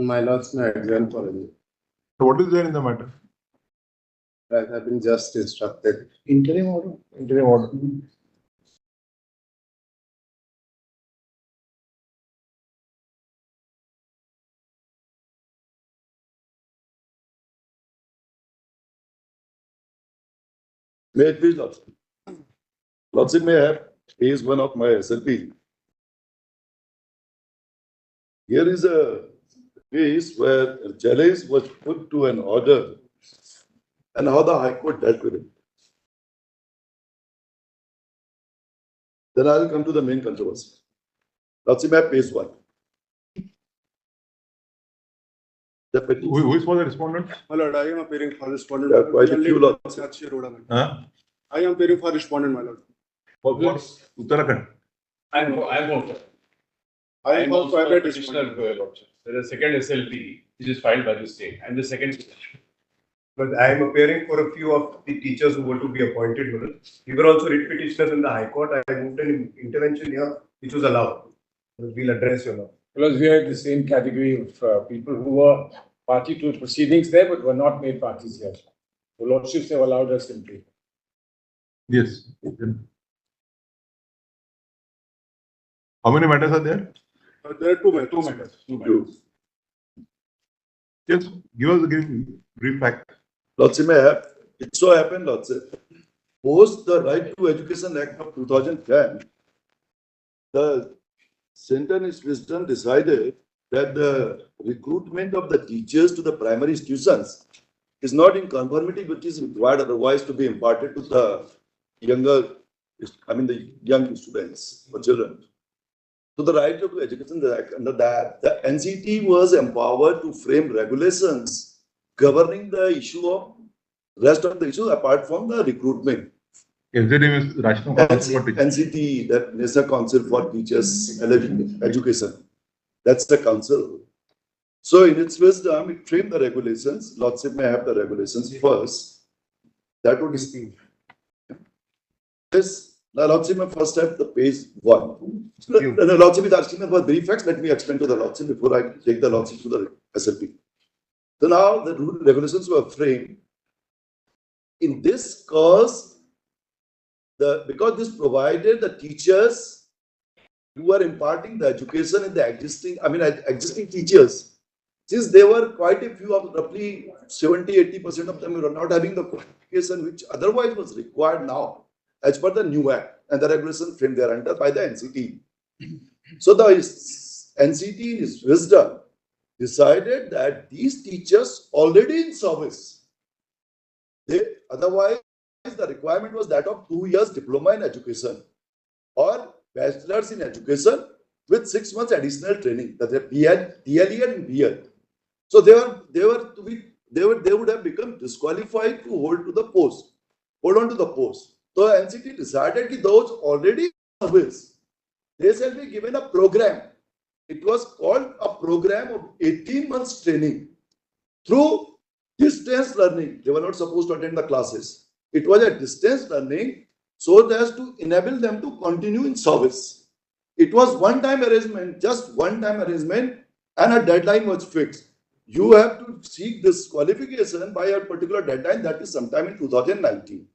And my lords may adjourn for a minute. So what is there in the matter? I have been just instructed. Interim order. Interim order. May it please, Lordship. Lordship, may I have page 1 of my SLP. Here is a case where a challenge was put to an order and how the High Court dealt with it. Then I will come to the main controversy. Lordship, may I have page 1. The petition. Who is for the respondent? My lord, I am appearing for respondent. There are quite a few lords. Huh? I am appearing for respondent, my lord. For what? Uttarakhand. I am also. I am also for a private petitioner. respondent. There is a second SLP which is filed by the state and the second. But I am appearing for a few of the teachers who were to be appointed. We were also writ petitioners in the High Court. I moved an intervention here which was allowed. We'll address you now. Because we are in the same category of people who were party to proceedings there but were not made parties here. The lordships have allowed us simply. Yes. How many matters are there? There are two matters. Two. Yes. Give us a brief fact. Lordship, may I have? It so happened, Lordship, post the Right to Education Act of 2010, the Center in its wisdom decided that the recruitment of the teachers to the primary institutions is not in conformity with what is required otherwise to be imparted to the the young students or children. So the Right to Education Act, under that, the NCT was empowered to frame regulations governing the issue of rest of the issues apart from the recruitment. SDM is National Council for Teachers. NCT, that National Council for Teachers Education, that's the council. So in its wisdom, it framed the regulations. Lordship may have the regulations first. That would be this. Now, Lordship may first have the page 1. The Lordship is asking me for brief facts. Let me explain to the Lordship before I take the Lordship to the SLP. So now the regulations were framed. In this cause, because this provided the teachers who are imparting the education in the existing teachers, since there were quite a few of roughly 70-80% of them were not having the qualification which otherwise was required now as per the new act and the regulation framed thereunder by the NCT. So the NCT in its wisdom decided that these teachers already in service, otherwise the requirement was that of 2 years diploma in education or bachelor's in education with 6 months additional training, that DLE and BL. So they would have become disqualified to hold on to the post. So NCT decided that those already in service, they shall be given a program. It was called a program of 18 months training through distance learning. They were not supposed to attend the classes. It was a distance learning so as to enable them to continue in service. It was one-time arrangement, just one-time arrangement, and a deadline was fixed. You have to seek this qualification by a particular deadline, that is sometime in 2019.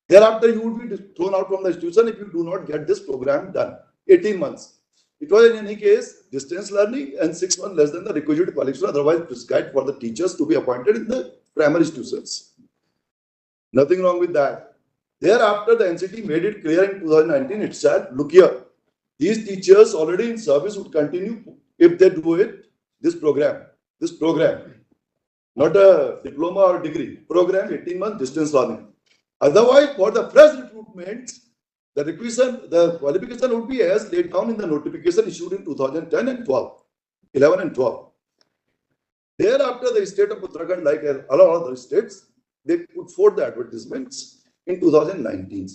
Thereafter, you would be thrown out from the institution if you do not get this program done. 18 months. It was in any case distance learning and 6 months less than the requisite qualification otherwise prescribed for the teachers to be appointed in the primary institutions. Nothing wrong with that. Thereafter, the NCT made it clear in 2019 itself, look here, these teachers already in service would continue if they do it, this program, not a diploma or degree, program 18 months distance learning. Otherwise, for the fresh recruitment, the qualification would be as laid down in the notification issued in 2010 and 11 and 12. Thereafter, the state of Uttarakhand, like all other states, they put forth the advertisements in 2019.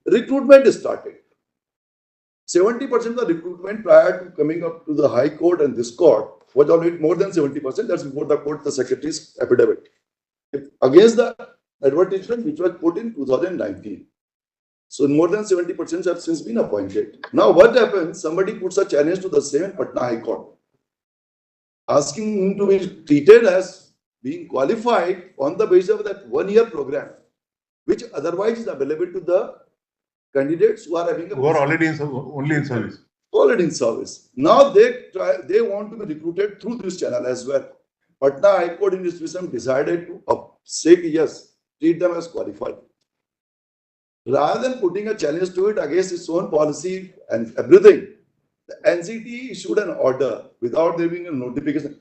Recruitment started. 70% of the recruitment prior to coming up to the High Court and this court was already more than 70%. That's before the court, the secretary's affidavit. Against the advertisement which was put in 2019. So more than 70% have since been appointed. Now what happens? Somebody puts a challenge to the same Patna High Court. asking him to be treated as being qualified on the basis of that 1 year program, which otherwise is available to the candidates who are having a Who are already only in service. already in service. Now they want to be recruited through this channel as well. Patna High Court in this system decided to say yes, treat them as qualified. Rather than putting a challenge to it against its own policy and everything, the NCT issued an order without there being a notification.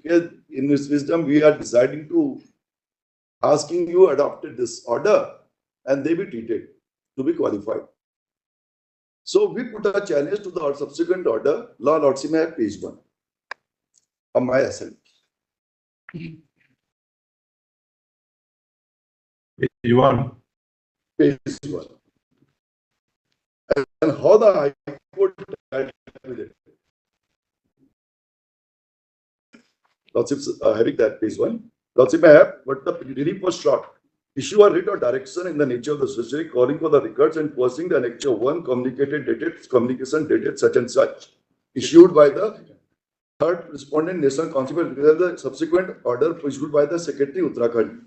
In this wisdom, we are deciding to asking you adopted this order and they be treated to be qualified. So we put a challenge to the subsequent order, Law Lordship may have page 1 of my assent. You are. Page 1. And how the High Court dealt with it. Lordship having that page 1. Lordship may have, but the relief was short. Issue a writ or direction in the nature of the judiciary calling for the records and posting the annexure 1 communication dated such and such, issued by the third respondent National Council, the subsequent order issued by the Secretary Uttarakhand.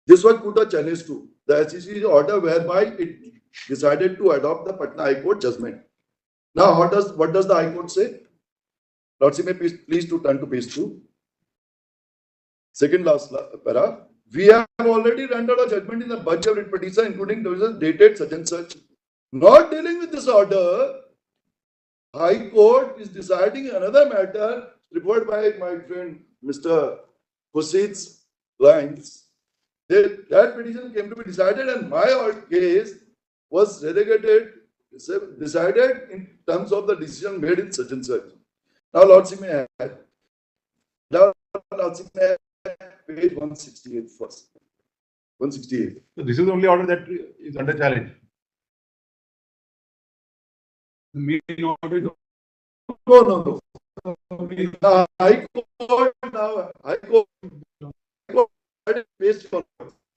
This was put a challenge to the SEC's order whereby it decided to adopt the Patna High Court judgment. Now, what does the High Court say? Lordship may please to turn to page 2. Second last para. We have already rendered a judgment in the bunch of writ petition, including those dated such and such. Not dealing with this order, High Court is deciding another matter referred by my friend Mr. Hussein's lines. That petition came to be decided, and my case was relegated, decided in terms of the decision made in such and such. Now, Lordship may have. Now, Lordship may have page 168 first. 168. So this is the only order that is under challenge. No. The High Court now. High Court. Page 1.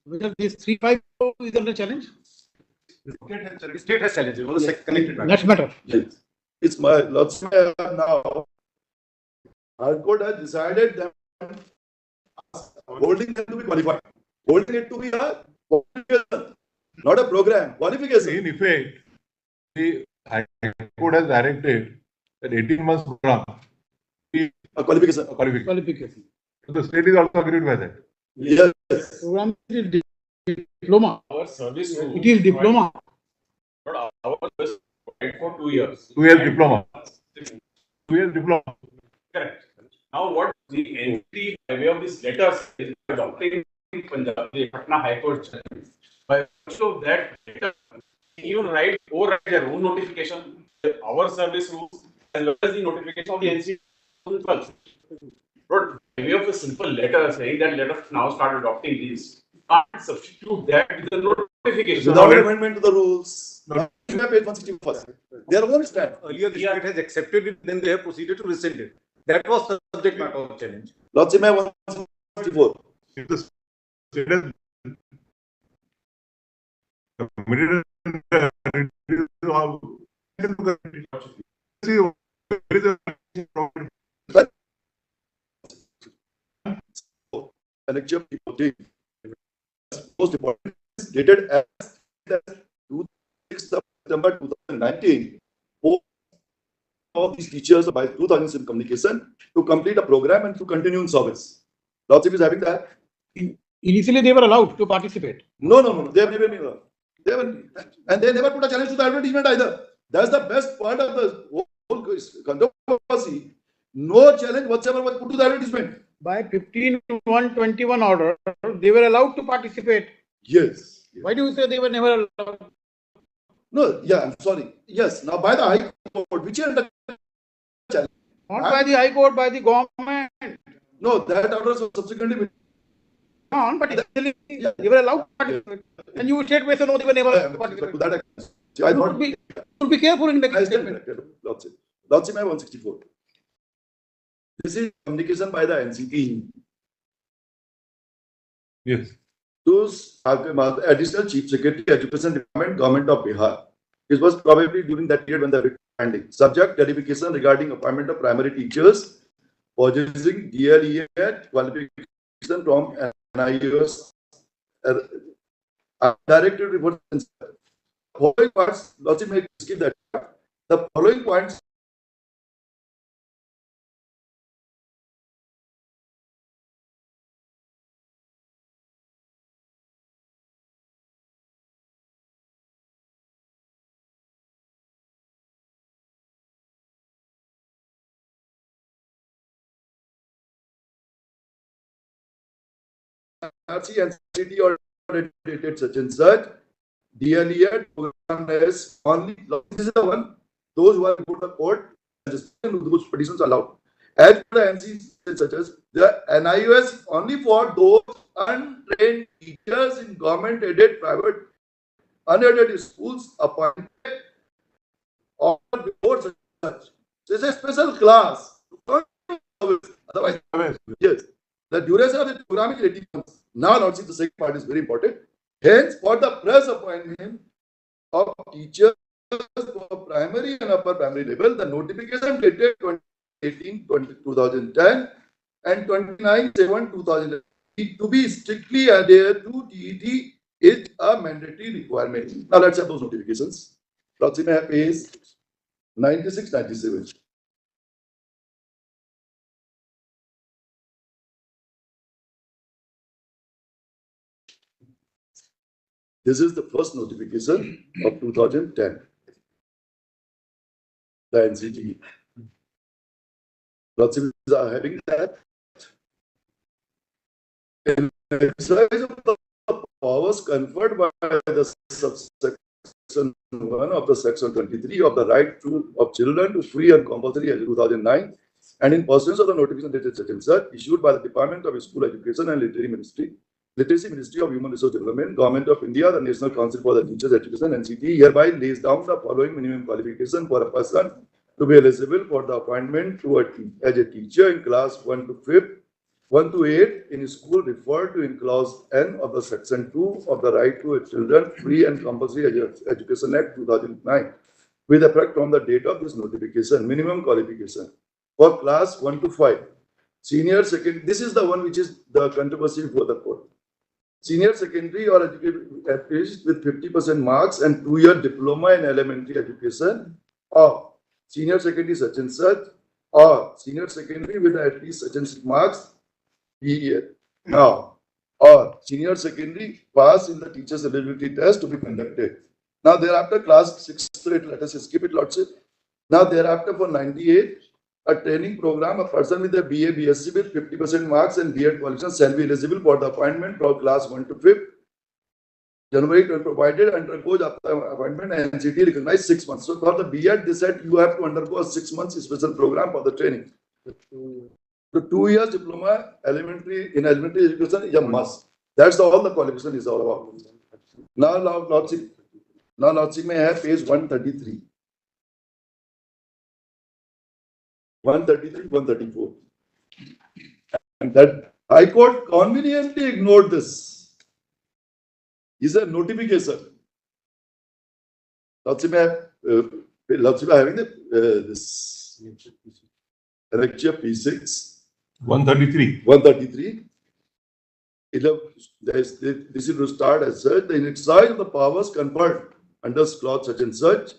Whether this 354 is under challenge? The state has challenged. It was a connected matter. That's better. Yes. It's my Lordship now. High Court has decided that holding them to be qualified. Holding it to be a qualification, not a program. Qualification. In effect, the High Court has directed that 18 months program be A qualification. a qualification. Qualification. So the state is also agreed by that. Yes. Program is diploma. Our service It is diploma. But our service provided for 2 years. 2 years diploma. 2 years diploma. Correct. Now, what the entity by way of this letter is adopting Punjab, the Patna High Court judgment. By virtue of that letter, even override their own notification, our service rules, as well as the notification of the NCT. But by way of a simple letter saying that let us now start adopting these, can't substitute that with the notification. Without amendment to the rules. Page 160 first. Their own stand. Earlier, the state has accepted it, then they have proceeded to rescind it. That was the subject matter of challenge. Lordship may 164. If the state has committed Annexure 14. Most important is dated as 26 September 2019. Of these teachers by 2007 communication to complete a program and to continue in service. Lordship is having that. Initially, they were allowed to participate. No. They have never been allowed. And they never put a challenge to the advertisement either. That's the best part of the whole controversy. No challenge whatsoever was put to the advertisement. By 15/1/21 order, they were allowed to participate. Yes. Why do you say they were never allowed? No, yeah, I'm sorry. Yes, now by the High Court, which are under challenge. Not by the High Court, by the government. No, that order was subsequently. On, but initially, they were allowed to participate. And you straight away say no, they were never allowed to But participate. that I thought. You should be careful in making I stand statement. corrected. Lordship, I 164. This is communication by the NCT. yes. Those additional Chief Secretary, Education Department, Government of Bihar. This was probably during that period when the writ pending. Subject clarification regarding appointment of primary teachers possessing DLED qualification from NIOS directed report. Following parts, Lordship may skip that. The following points NRC and city or dated such and such. DLED program is only, this is the one, those who have put the court, those petitions allowed. As per the NC such as the NIOS only for those untrained teachers in government aided private unaided schools appointed or before such. This is a special class. Otherwise, yes. The duration of the program is 18 months. Now, not the second part is very important. Hence, for the press appointment of teachers for primary and upper primary level, the notification dated 2018-2010 and 29/7/2000 to be strictly adhered to TET is a mandatory requirement. Now, let's have those notifications. Approximate page 96-97. This is the first notification of 2010. The NCT. Lots of are having that. In exercise of the powers conferred by the subsection 1 of the section 23 of the right of children to free and compulsory as 2009, and in pursuance of the notification dated such and such issued by the Department of School Education and Literacy Ministry of Human Resource Development, Government of India, the National Council for the Teachers Education, NCT, hereby lays down the following minimum qualification for a person to be eligible for the appointment as a teacher in class 1 to 5th, 1 to 8 in school referred to in clause N of the section 2 of the Right to Children Free and Compulsory Education Act 2009, with effect from the date of this notification. Minimum qualification for class 1 to 5. Senior secondary, this is the one which is the controversy for the court. Senior secondary or educated at least with 50% marks and 2-year diploma in elementary education, or senior secondary such and such, or senior secondary with at least such and such marks, now, or senior secondary pass in the teacher's eligibility test to be conducted. Now, thereafter, class 6 to 8, let us skip it, Lordship. Now, thereafter, for 98, a training program, a person with a BA, BSc with 50% marks and B.Ed qualification shall be eligible for the appointment for class 1 to 5th. January 20 provided undergoes after appointment and NCT recognized 6 months. So, for the B.Ed, they said you have to undergo a 6 months special program for the training. The 2 years diploma elementary education is a must. That's all the qualification is all about. Now, Lordship may have page 133. 133, 134. And that High Court conveniently ignored this. Is a notification. Lordship having this lecture P6. 133. 133. This is to start as such. The exercise of the powers conferred under clause such and such,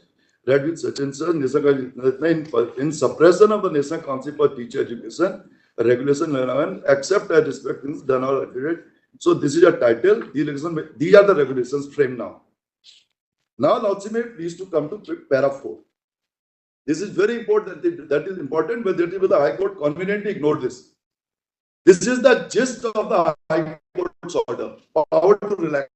read with such and such, in suppression of the National Council for Teacher Education, Regulation 11, except as respect done or accurate. So this is a title. These are the regulations framed now. Now, Lordship, please to come to para 4. This is very important. That is important, but the High Court conveniently ignored this. This is the gist of the High Court's order. Power to relax.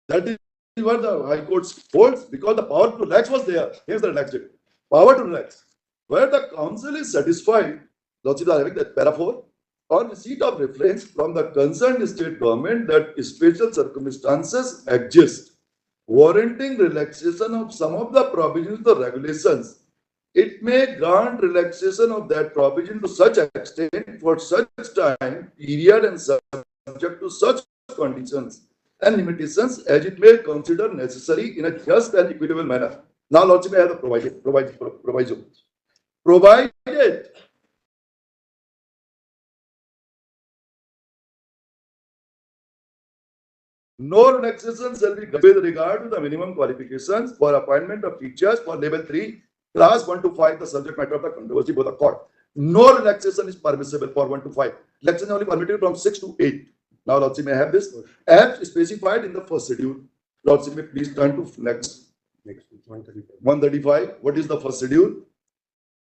That is what the High Court holds, because the power to relax was there. Here's the relaxed. Power to relax. Where the council is satisfied, Lordship are having that para 4, on receipt of reference from the concerned state government that special circumstances exist, warranting relaxation of some of the provisions of the regulations, it may grant relaxation of that provision to such extent for such time, period, and subject to such conditions and limitations as it may consider necessary in a just and equitable manner. Now, Lordship, I have the proviso. Provided no relaxation shall be with regard to the minimum qualifications for appointment of teachers for level 3, class 1 to 5, the subject matter of the controversy before the court. No relaxation is permissible for 1 to 5. Relaxation is only permitted from 6 to 8. Now, Lordship may have this as specified in the first schedule. Lordship may please turn to next 135. What is the first schedule?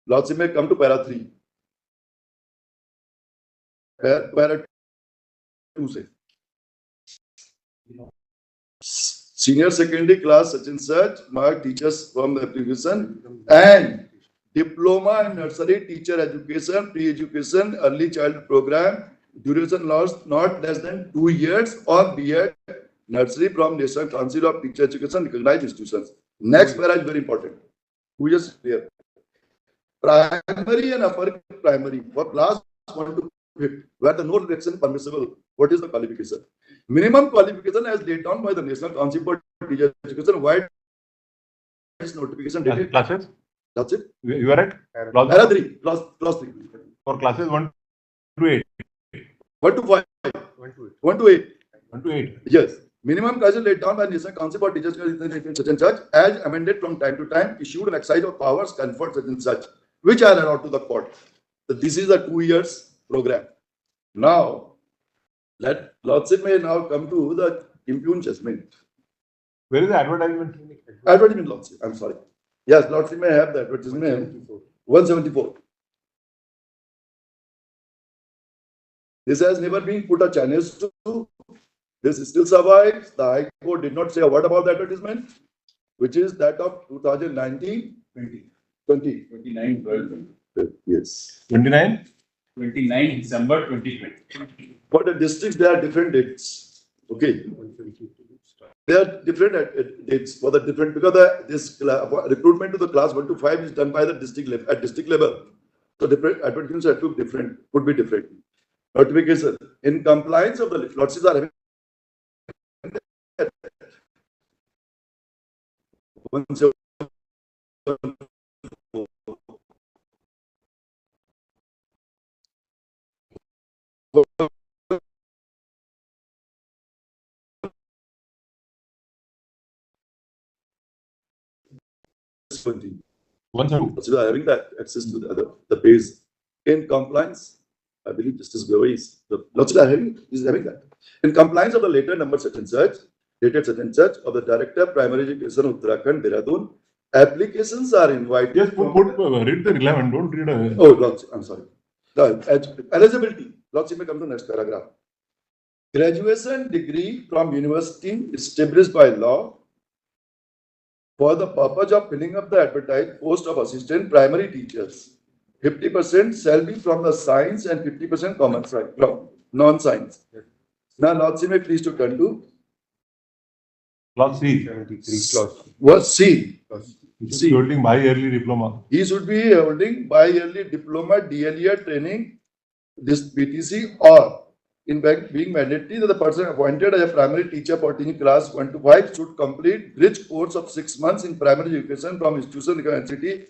Lordship may come to para 3. Para 2 say. Senior secondary class such and such mark teachers from the application and diploma in nursery teacher education, pre-education, early child program, duration lost not less than 2 years or B.Ed nursery from National Council of Teacher Education recognized institutions. Next para is very important. 2 years clear. Primary and upper primary for class 1 to 5 where the no relaxation permissible. What is the qualification? Minimum qualification as laid down by the National Council for Teacher Education. Why is notification dated? Classes? That's it. You are right. Para 3, class 3. For classes 1 to 8. 1 to 5. 1 to 8. 1 to 8. Yes. Minimum classes laid down by National Council for Teachers Education such and such as amended from time to time, issued an exercise of powers conferred such and such, which are allowed to the court. So this is a 2 years program. Now, let Lordship may now come to the impugned judgment. Where is the advertisement? Advertisement, Lordship. I'm sorry. Yes, Lordship may have the advertisement. 174. This has never been put a challenge to. This still survives. The High Court did not say a word about the advertisement, which is that of 2019 20. 29, 12. Yes. 29? 29 December 2020. For the districts, there are different dates. Okay. There are different dates for the different because this recruitment to the class 1 to 5 is done by the district level at district level. So different advertisements are could be different. Notification in compliance of the lordships are having 20. 1 So are having that access to the base in compliance. I believe Justice Gavai is the lordships are having that in compliance of the later number such and such, dated such and such of the Director Primary Education Uttarakhand, Dehradun. Applications are invited. Yes, read the relevant. Don't read a. Oh, Lordship, I'm sorry. The eligibility. Lordship may come to next paragraph. Graduation degree from university established by law for the purpose of filling up the advertised post of assistant primary teachers. 50% shall be from the science and 50% common science, from non-science. Now, Lordship may please to turn to Clause C. what C. C. Holding bi-yearly diploma. He should be holding bi-yearly diploma, DLED training, this BTC, or in fact being mandatory that the person appointed as a primary teacher for teaching class 1 to 5 should complete bridge course of 6 months in primary education from institution university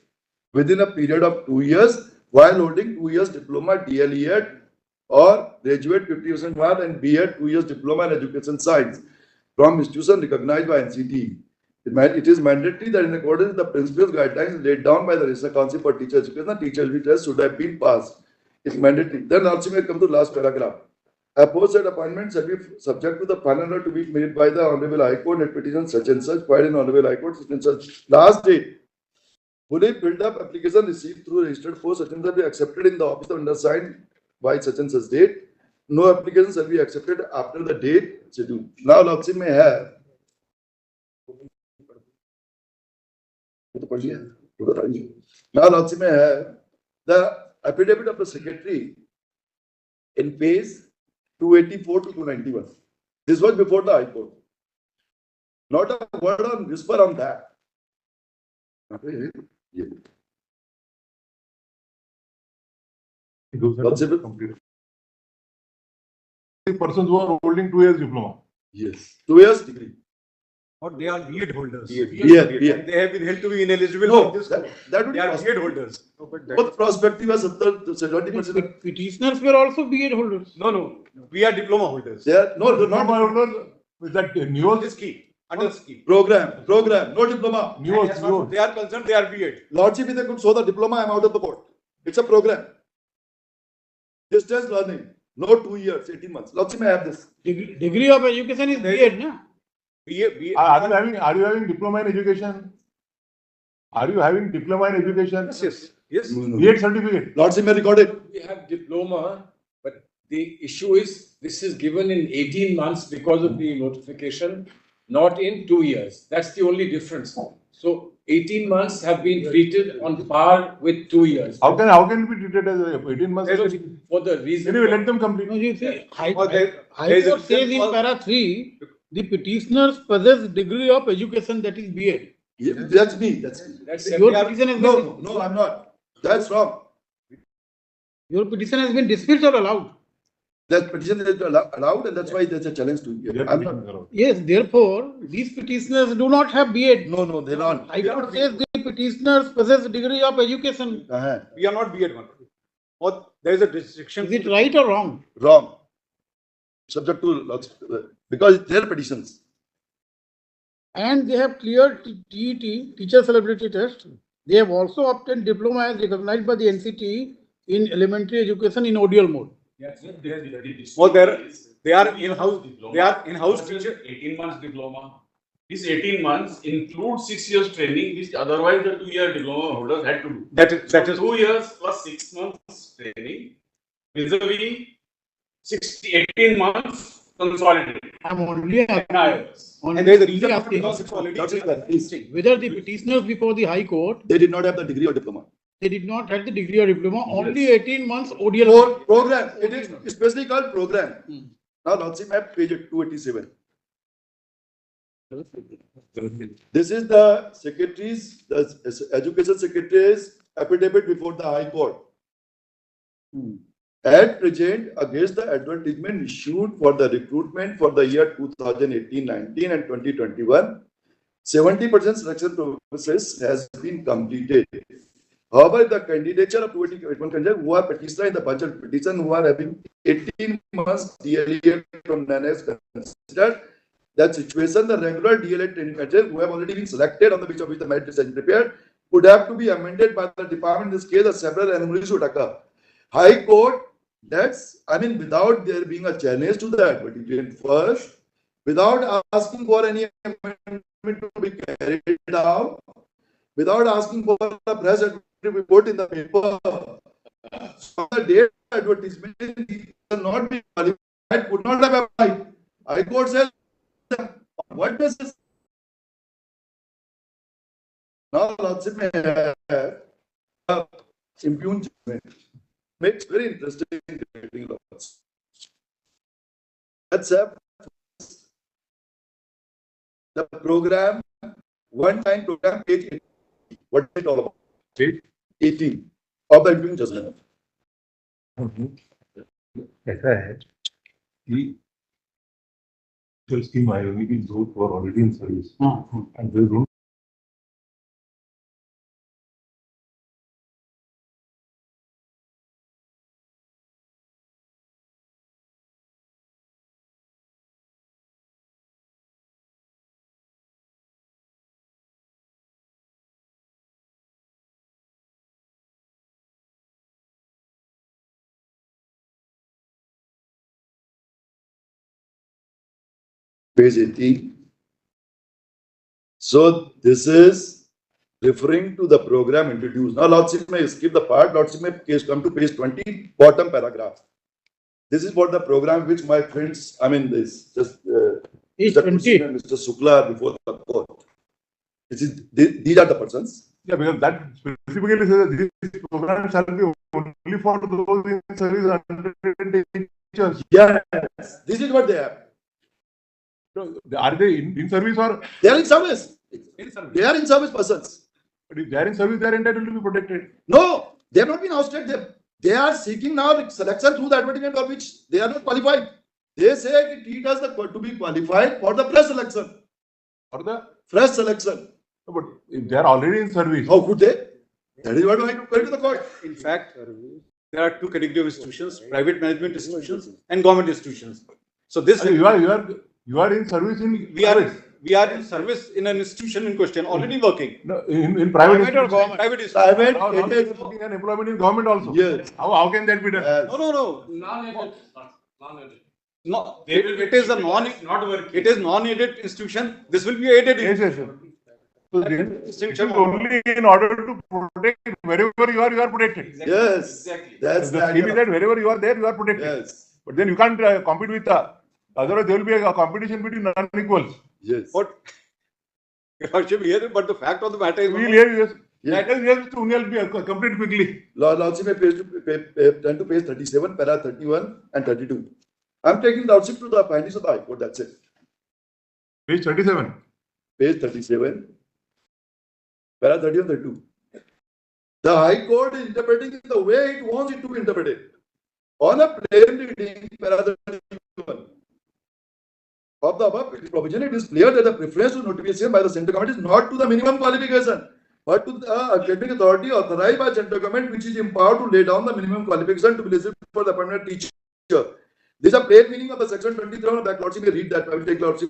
within a period of 2 years while holding 2 years diploma, DLED, or graduate 50% mark and B.Ed 2 years diploma in education science from institution recognized by NCT. It is mandatory that in accordance with the principles guidelines laid down by the National Council for Teacher Education, the teacher LV test should have been passed. It's mandatory. Then also may come to last paragraph. Aforesaid appointment shall be subject to the final order to be made by the Honorable High Court at petition such and such, filed in Honorable High Court such and such. Last date. Fully filled up application received through registered post such and such be accepted in the office of undersigned by such and such date. No application shall be accepted after the date scheduled. Now, Lordship may have. Now, Lordship may have the affidavit of the secretary in page 284 to 291. This was before the High Court. Not a word on whisper on that. Okay. Yeah. Lordship. Persons who are holding 2 years diploma. Yes. 2 years degree. Or they are B.Ed holders. B.Ed. They have been held to be ineligible No, for this. that would be They are possible. B.Ed holders. Both prospective as 70%. Petitioners were also B.Ed holders. No. We are diploma holders. They are, no, they're Diploma not. holders, is that NIOS? This scheme, under the scheme. Program, no diploma. And as far as they are concerned, they are B.Ed. Lordship, if they could show the diploma, I'm out of the court. It's a program. Distance learning, no 2 years, 18 months. Lordship, I have this. Degree of education is B.Ed, na? B.Ed. Are you having diploma in education? Are you having diploma in education? Yes. B.Ed certificate? Lordship may record it. We have diploma, but the issue is this is given in 18 months because of the notification, not in 2 years. That's the only difference. So 18 months have been treated on par with 2 years. How can it be treated as 18 months? For the reason. Anyway, let them complete. No, you see, High Or there is a Court says in reason for- para 3, the petitioners possess degree of education that is B.Ed. Yeah, that's me. That's Your petition has been, No, I'm not. That's wrong. your petition has been dismissed or allowed. That petition is allowed, and that's why there's a challenge to it. I'm not. Yes, therefore, these petitioners do not have B.Ed. No, they're not. High Court says the petitioners possess degree of education. We are not B.Ed one. Or there is a restriction. Is it right or wrong? Wrong. Subject to, because it's their petitions. And they have cleared TET, teacher salability test. They have also obtained diploma as recognized by the NCT in elementary education in ODL mode. Or they are in-house. They are in-house teacher. 18 months diploma. This 18 months includes 6 years training, which otherwise the 2-year diploma holders had to do. That is. 2 years plus 6 months training, vis-a-vis 18 months consolidated. I'm only NIOS. And there is a reason asking because it's already. whether the petitioners before the High Court, They did not have the degree or diploma. they did not have the degree or diploma, only 18 months ODL. Program, it is especially called program. Now, Lordship, map page 287. This is the secretary's, the education secretary's affidavit before the High Court. At present, against the advertisement issued for the recruitment for the year 2018-19 and 2021, 70% selection process has been completed. However, the candidature of 21 candidates who are petitioner in the budget petition who are having 18 months DLED from NIOS considered that situation, the regular DLED training candidates who have already been selected on the basis of which the merit list has been prepared would have to be amended by the department. In this case, the several anomalies would occur. High Court, without there being a challenge to the advertisement first, without asking for any amendment to be carried out, without asking for the press report in the paper, so the date advertisement will not be qualified, could not have applied. High Court says, what does this? Now, Lordship may have impugned judgment. Makes very interesting reading laws. Let's have the program, one-time program, page 18. What is it all about? Page 18 of the impugned judgment. ऐसा है कि जो scheme आएगी कि those who are already in service and they don't Page 18. So this is referring to the program introduced. Now, Lordship may skip the part. Lordship may come to page 20, bottom paragraph. This is what the program which my friends, this just Page Mr. 20. Krishna and Mr. Shukla before the court. These are the persons. Yeah, because that specifically says that this program shall be only for those in service under teachers. Yes, this is what they have. So, are they in service or? They are in service. In service. They are in service persons. But if they are in service, they are entitled to be protected. No, they have not been ousted. They are seeking now selection through the advertisement for which they are not qualified. They say it has to be qualified for the press selection. or the, fresh selection. but if they are already in service. How could they? That is what I going to the court. In fact, there are two categories of institutions: private management institutions and government institutions. So this You are in service in. we are in service in an institution in question already working. No, in private. Private or government? Private institution. Private, Now it you is, are looking at employment in government also. yes. How can that be done? Yes. No. Non-aided. No, They will be it is a not working. it is non-aided institution. This will be aided. Yes, yes, yes. So this is only in order to protect wherever you are protected. Exactly. Yes. Exactly. That's The the scheme is idea. that wherever you are there, you are protected. Yes. But then you can't compete with otherwise there will be a competition between non-equals. Yes. What? Lordship here, but the fact of the matter is, We will hear yes. Yes. That is yes to Unil be complete quickly. Lordship may turn to page 37, para 31 and 32. I'm taking Lordship to the findings of the High Court. That's it. Page 37. Page 37, para 31, 32. The High Court is interpreting it the way it wants it to be interpreted. On a plain reading, para 31. Of the above provision, it is clear that the preference to notification by the central government is not to the minimum qualification, but to the academic authority authorized by central government, which is empowered to lay down the minimum qualification to be eligible for the appointment teacher. This is a plain meaning of the section 23 of the Lordship may read that. I will take Lordship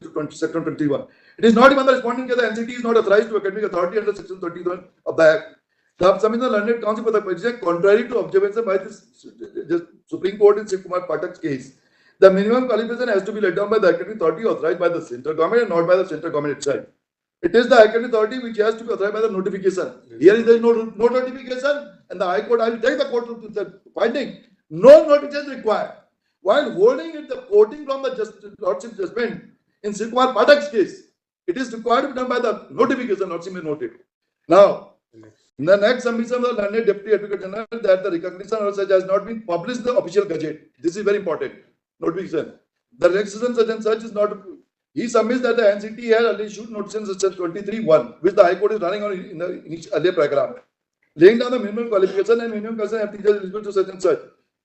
to section 21. It is not even the responding that the NCT is not authorized to academic authority under section 21 of the Act. The submission learned counsel for the position contrary to observation by the Supreme Court in Shiv Kumar Pathak's case. The minimum qualification has to be laid down by the academic authority authorized by the central government and not by the central government itself. It is the academic authority which has to be authorized by the notification. Here there is no notification, and the High Court, I will take the court to the finding. No notification required. While holding it, the quoting from the Lordship judgment in Shiv Kumar Pathak's case, it is required to be done by the notification. Lordship may note it. Now, in the next submission of the learned Deputy Advocate General that the recognition of such has not been published in the official gazette. This is very important. Notification. The relaxation such and such is not. He submits that the NCT has already issued notification section 23(1), which the High Court is running on in the earlier paragraph, laying down the minimum qualification and minimum qualification have teachers eligible to such and such.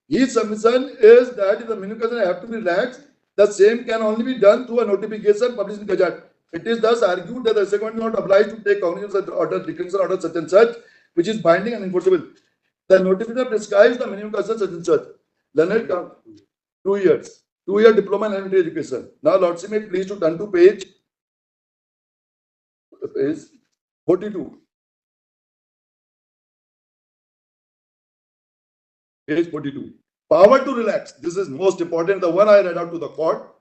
His submission is that if the minimum qualification have to be relaxed, the same can only be done through a notification published in Gazette. It is thus argued that the second is not obliged to take cognizance of the order, declaration order such and such, which is binding and enforceable. The notification prescribes the minimum qualification such and such. Learned 2 years. 2-year diploma in elementary education. Now, Lordship may please to turn to page 42. Page 42. Power to relax. This is most important. The one I read out to the court.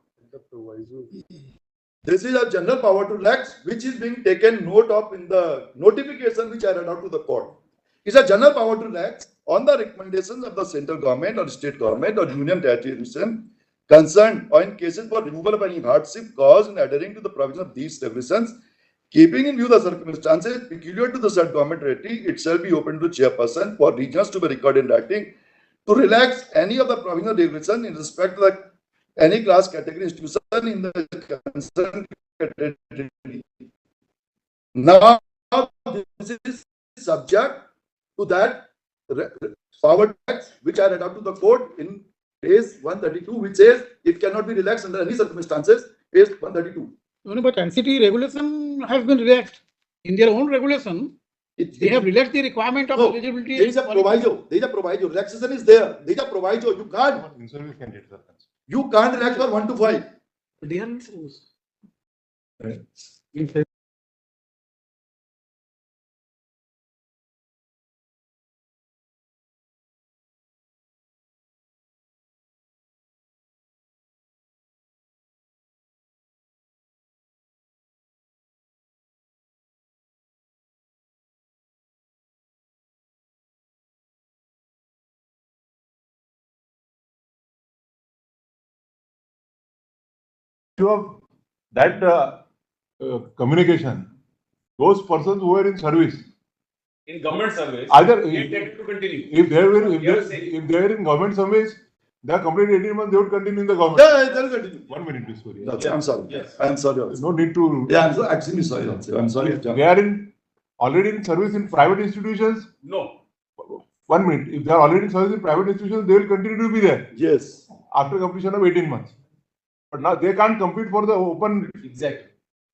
This is a general power to relax, which is being taken note of in the notification which I read out to the court. It's a general power to relax on the recommendations of the central government or state government or union territory administration concerned or in cases for removal of any hardship caused in adhering to the provision of these regulations, keeping in view the circumstances peculiar to the said government territory, it shall be open to chairperson for regions to be recorded in writing to relax any of the provisional regulation in respect to any class category institution in the concerned category. Now, this is subject to that power tax which I read out to the court in page 132, which says it cannot be relaxed under any circumstances. Page 132. No, but NCT regulation has been relaxed. In their own regulation, they have relaxed the requirement of eligibility. There is a proviso. There is a proviso. Relaxation is there. There is a proviso. You can't relax for 1 to 5. They are in service. Of that communication, those persons who are in service, In government service, either intended to continue. if they were You are saying- if they are in government service, they are completed 18 months, they would continue in the government. Yeah, they'll continue. 1 minute, please. Sorry. No, I'm sorry. Yes. I'm sorry. There's no need to. Yeah, I'm so actually sorry. I'm sorry. They are already in service in private institutions. No. 1 minute. If they are already in service in private institutions, they will continue to be there Yes. after completion of 18 months. But now they can't compete for the open. Exactly.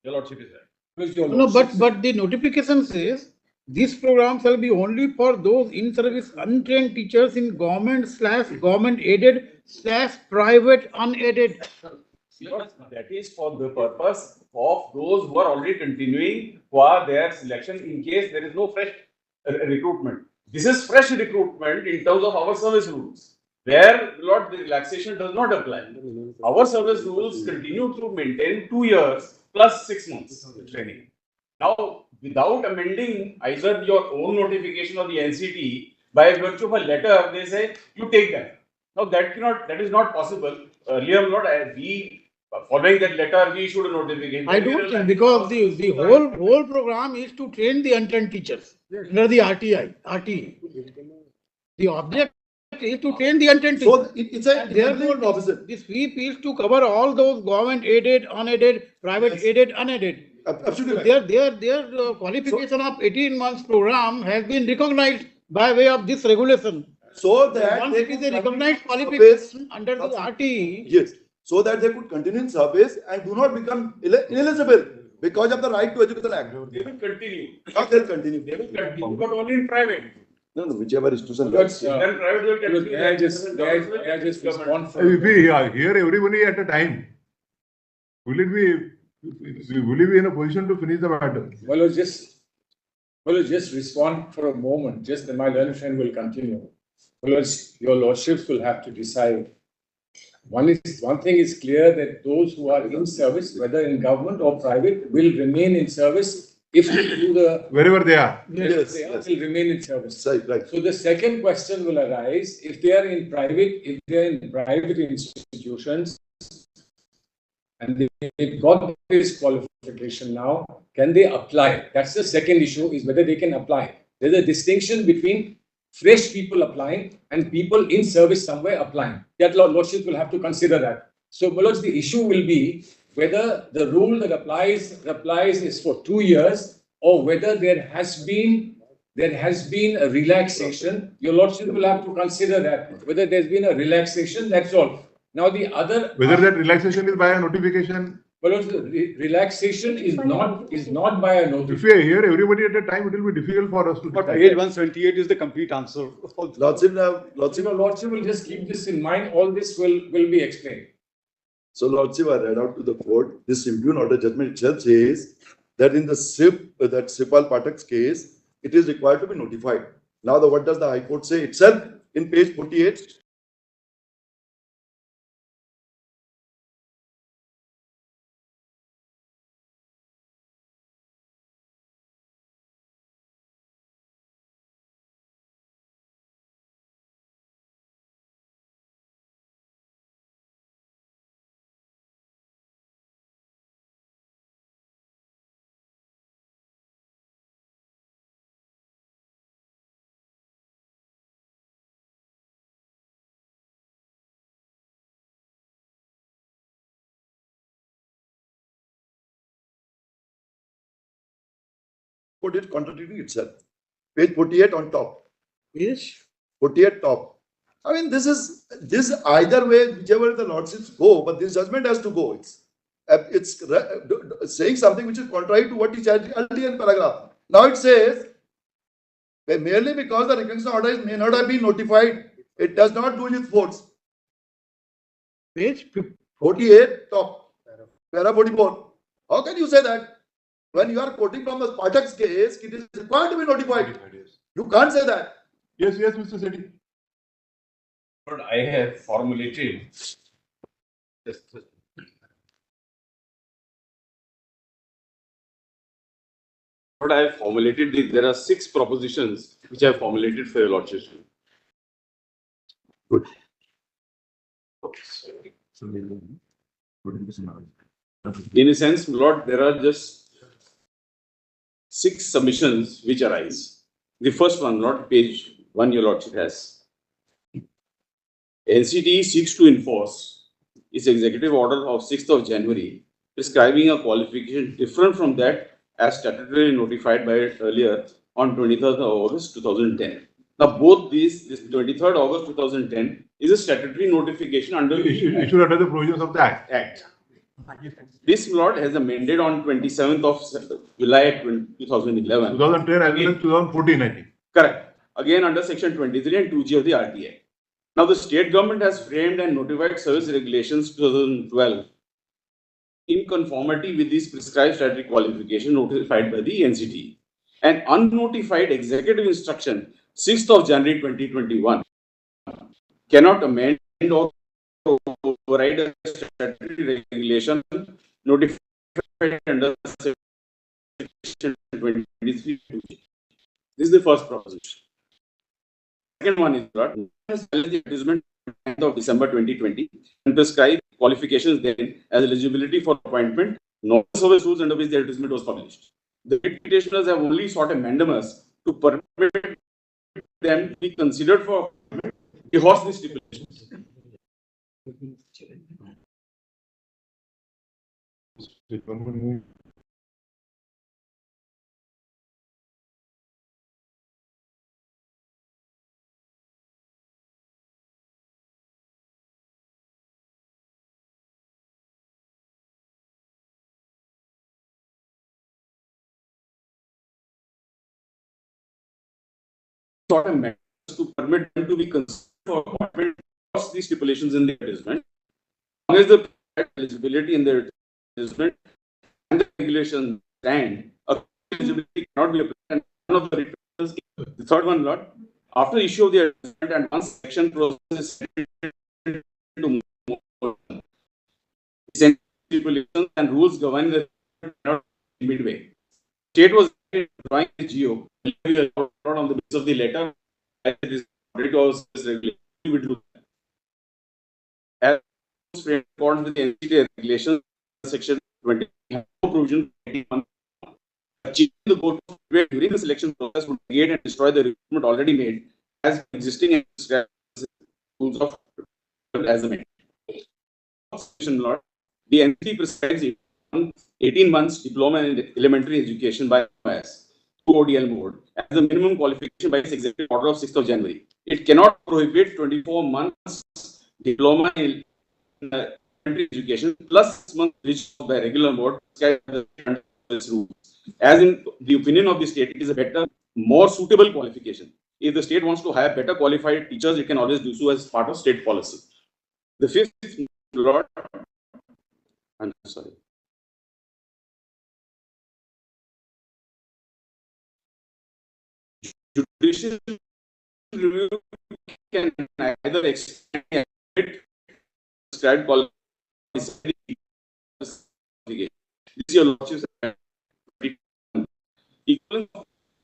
Your Lordship is right. Because your No, lordship- but the notification says this program shall be only for those in service untrained teachers in government aided / private unaided. That is for the purpose of those who are already continuing for their selection in case there is no fresh recruitment. This is fresh recruitment in terms of our service rules, where Lord, the relaxation does not apply. Our service rules continue to maintain 2 years plus 6 months training. Now, without amending either your own notification or the NCT, by virtue of a letter, they say you take that. Now that is not possible. Earlier, Lord, following that letter, we issued a notification. I don't think, because the whole program is to train the untrained teachers under the RTE. The object is to train the untrained So teachers. it's a Therefore, complete opposite. the sweep is to cover all those government aided, unaided, private Yes. aided, unaided. Absolutely right. Their qualification of 18 months program has been recognized by way of this regulation. So that Once they it is could a recognized continue qualification under the RTE, Yes, so that they could continue in service and do not become ineligible because of the Right to Education Act. They will continue. Now they'll continue. They will continue, but only in private. No, whichever institution. Lords, Then private will continue. may I just respond for If we hear everybody at a time, will it be in a position to finish the matter? Well, just respond for a moment, just then my learned friend will continue. Well, your lordships will have to decide. One thing is clear, that those who are in service, whether in government or private, will remain in service if they do the, Wherever they are. Yes, they yes. will remain in service. Right. So the second question will arise, if they are in private institutions and they've got this qualification now, can they apply? That's the second issue, is whether they can apply. There's a distinction between fresh people applying and people in service somewhere applying. That lordship will have to consider that. So, Maloj, the issue will be whether the rule that applies is for 2 years, or whether there has been a relaxation. Your lordship will have to consider that, whether there's been a relaxation, that's all. Now the other, Whether that relaxation is by a notification. well, the relaxation is not by a If notification. we hear everybody at a time, it will be difficult for us to. But decide. page 178 is the complete answer. Lordship, Your lordship will just keep this in mind. All this will be explained. so Lordship, I read out to the court, this impugn order judgment itself says that in the Sipal Patak's case, it is required to be notified. Now, what does the High Court say itself in page 48? Put it contradicting itself. Page 48 on top. Page 48 top. I mean, this either way, whichever the lordships go, but this judgment has to go. It's saying something which is contrary to what is earlier in paragraph. Now it says, merely because the recognition order may not have been notified, it does not do with force. page 48 top, para 44. How can you say that? When you are quoting from the Patak's case, it is required to be notified. You can't say that. Yes, Mr. Sethi. But I have formulated. What I have formulated, there are 6 propositions which I have formulated for your lordship. Good. In a sense, Lord, there are just 6 submissions which arise. The first one, Lord, page 1, your lordship has. NCT seeks to enforce its executive order of 6th of January, prescribing a qualification different from that as statutorily notified by it earlier on 23rd of August 2010. Now, both this 23rd August 2010 is a statutory notification under Issued under the provisions of the Act. This Lord has amended on 27th of July 2011. 2010 as well as 2014, I think. Correct. Again under section 23 and 2G of the RTA. Now the state government has framed and notified service regulations 2012 in conformity with these prescribed statutory qualification notified by the NCT. An unnotified executive instruction 6th of January 2021 cannot amend or override a statutory regulation notified under section 23. This is the first proposition. Second one is that the advertisement of December 2020 and prescribed qualifications therein as eligibility for appointment, not service rules under which the advertisement was published. The petitioners have only sought a mandamus to permit them to be considered for divorce these stipulations. Sought a mandamus to permit them to be considered for appointment of these stipulations in the advertisement. As long as the eligibility in the advertisement and the regulations stand, eligibility cannot be applied. And none of the returns. The third one, Lord, after issue of the advertisement and once selection process to stipulations and rules governing the midway. State was drawing the GO on the basis of the letter. It was regulated. As according to the NCT regulation, section 20, no provision achieving the goal during the selection process would negate and destroy the recruitment already made as existing and rules of as amended. The NCT prescribes 18 months diploma in elementary education by MIOS to ODL mode as the minimum qualification by its executive order of 6th of January. It cannot prohibit 24 months diploma in elementary education plus 6 months which by regular mode as in the opinion of the state, it is a better, more suitable qualification. If the state wants to hire better qualified teachers, it can always do so as part of state policy. The fifth Lord, I'm sorry. Judicial review can either extend prescribed qualification. This is your lordship's equal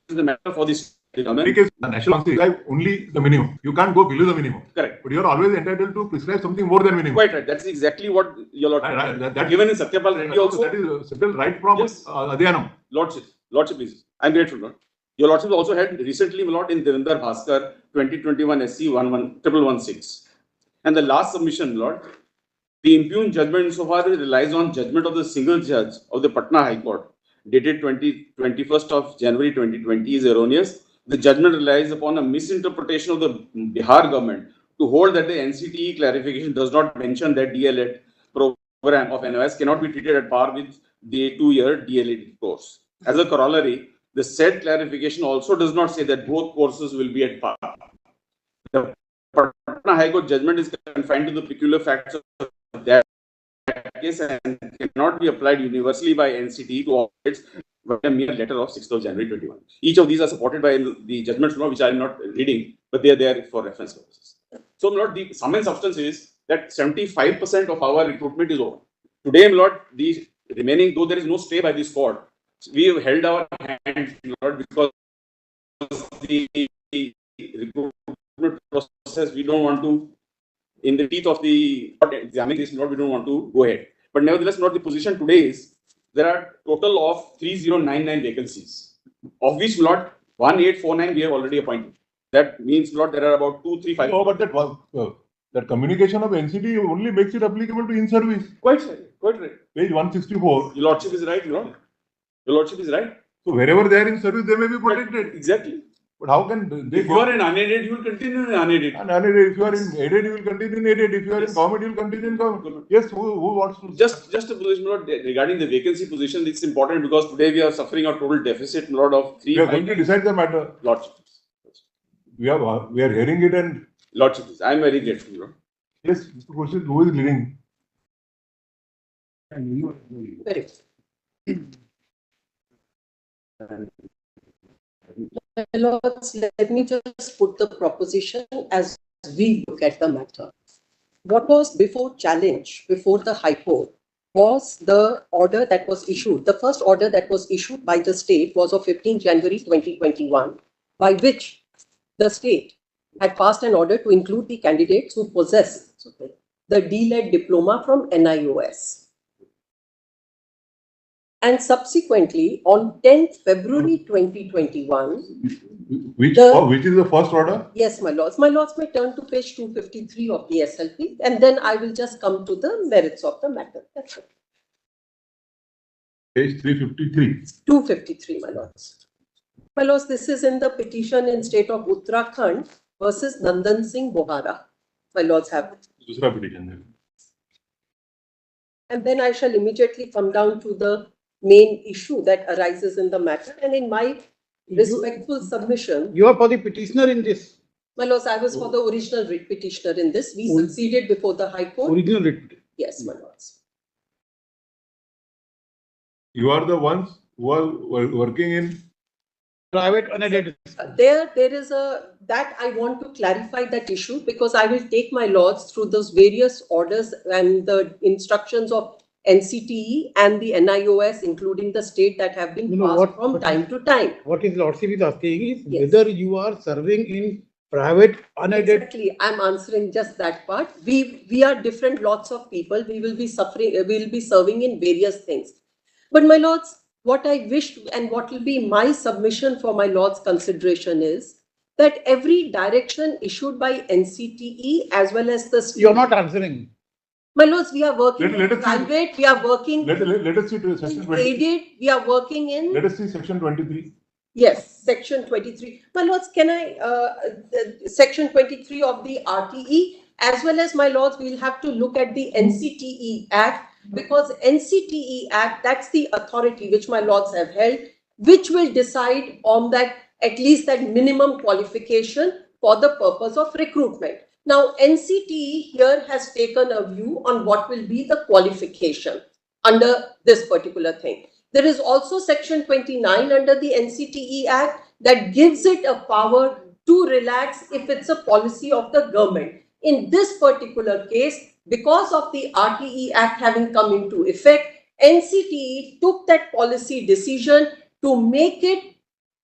is the matter for this. Because the national council prescribe only the minimum. You can't go below the minimum. Correct. But you are always entitled to prescribe something more than minimum. Quite right. That's exactly what your lordship given in Satyapal Reddy also. That is settled right from Adhyanam. Lordship, please. I'm grateful, Lord. Your lordship also had recently, Lord, in Devendra Bhaskar 2021 SC 11116. And the last submission, Lord, the impugned judgment insofar as it relies on judgment of the single judge of the Patna High Court dated 21st of January 2020 is erroneous. The judgment relies upon a misinterpretation of the Bihar government to hold that the NCTE clarification does not mention that DLED program of NIOS cannot be treated at par with the 2-year DLED course. As a corollary, the said clarification also does not say that both courses will be at par. The Patna High Court judgment is confined to the peculiar facts of that case and cannot be applied universally by NCTE to all states by a mere letter of 6th of January 21. Each of these are supported by the judgments, which I am not reading, but they are there for reference purposes. So, Lord, the sum and substance is that 75% of our recruitment is over. Today, Lord, the remaining, though there is no stay by this court, we have held our hand, Lord, because the recruitment process, we don't want to, in the teeth of the examining this, Lord, we don't want to go ahead. But nevertheless, Lord, the position today is there are total of 3099 vacancies, of which, Lord, 1849 we have already appointed. That means, Lord, there are about 235. No, but that communication of NCT only makes it applicable to in-service. Quite right. Page 164. Your Lordship is right, Lord. Your Lordship is right. So wherever they are in service, they may be protected. Exactly. But how can they If you are in unaided, you will continue in unaided. And unaided, if you are in aided, you will continue in aided. If you are in Yes. government, you will continue in government. Yes, who wants to? Just a position note regarding the vacancy position. It's important because today we are suffering a total deficit load of We are going to decide the matter. Lordship. We are hearing it, and Lordship. I am very grateful, Lord. yes, the question is who is leading? Very My lords, let me just put the proposition as we look at the matter. What was before challenge, before the High Court, was the order that was issued. The first order that was issued by the state was of 15 January 2021, by which the state had passed an order to include the candidates who possess the DLED diploma from NIOS. And subsequently, on 10th February 2021, Which is the first order? yes, my lords. My lords may turn to page 253 of the SLP, and then I will just come to the merits of the matter. That's it. Page 353. 253, my lords. My lords, this is in the petition in state of Uttarakhand versus Nandan Singh Bohara. My lords have it. Dusra petition. And then I shall immediately come down to the main issue that arises in the matter. And in my respectful submission, You are for the petitioner in this my lords, I was for the original writ petitioner in this. We succeeded before the High Court. original writ. Yes, my lords. You are the ones who are working in. Private unaided. There is that I want to clarify that issue because I will take my lords through those various orders and the instructions of NCTE and the NIOS, including the state, that have been passed from time to time. What is Lordship is asking is Yes. whether you are serving in private unaided. Exactly, I'm answering just that part. We are different lots of people. We will be serving in various things. But my lords, what I wish and what will be my submission for my lords' consideration is that every direction issued by NCTE as well as the state. You are not answering. My lords, we are working Let in us see. private, we are working Let us see to section in 20. aided, we are working in. Let us see section 23. Yes, section 23. My lords, can I, section 23 of the RTE, as well as my lords, we'll have to look at the NCTE Act, because NCTE Act, that's the authority which my lords have held, which will decide on that, at least that minimum qualification for the purpose of recruitment. Now, NCTE here has taken a view on what will be the qualification under this particular thing. There is also section 29 under the NCTE Act that gives it a power to relax if it's a policy of the government. In this particular case, because of the RTE Act having come into effect, NCTE took that policy decision to make it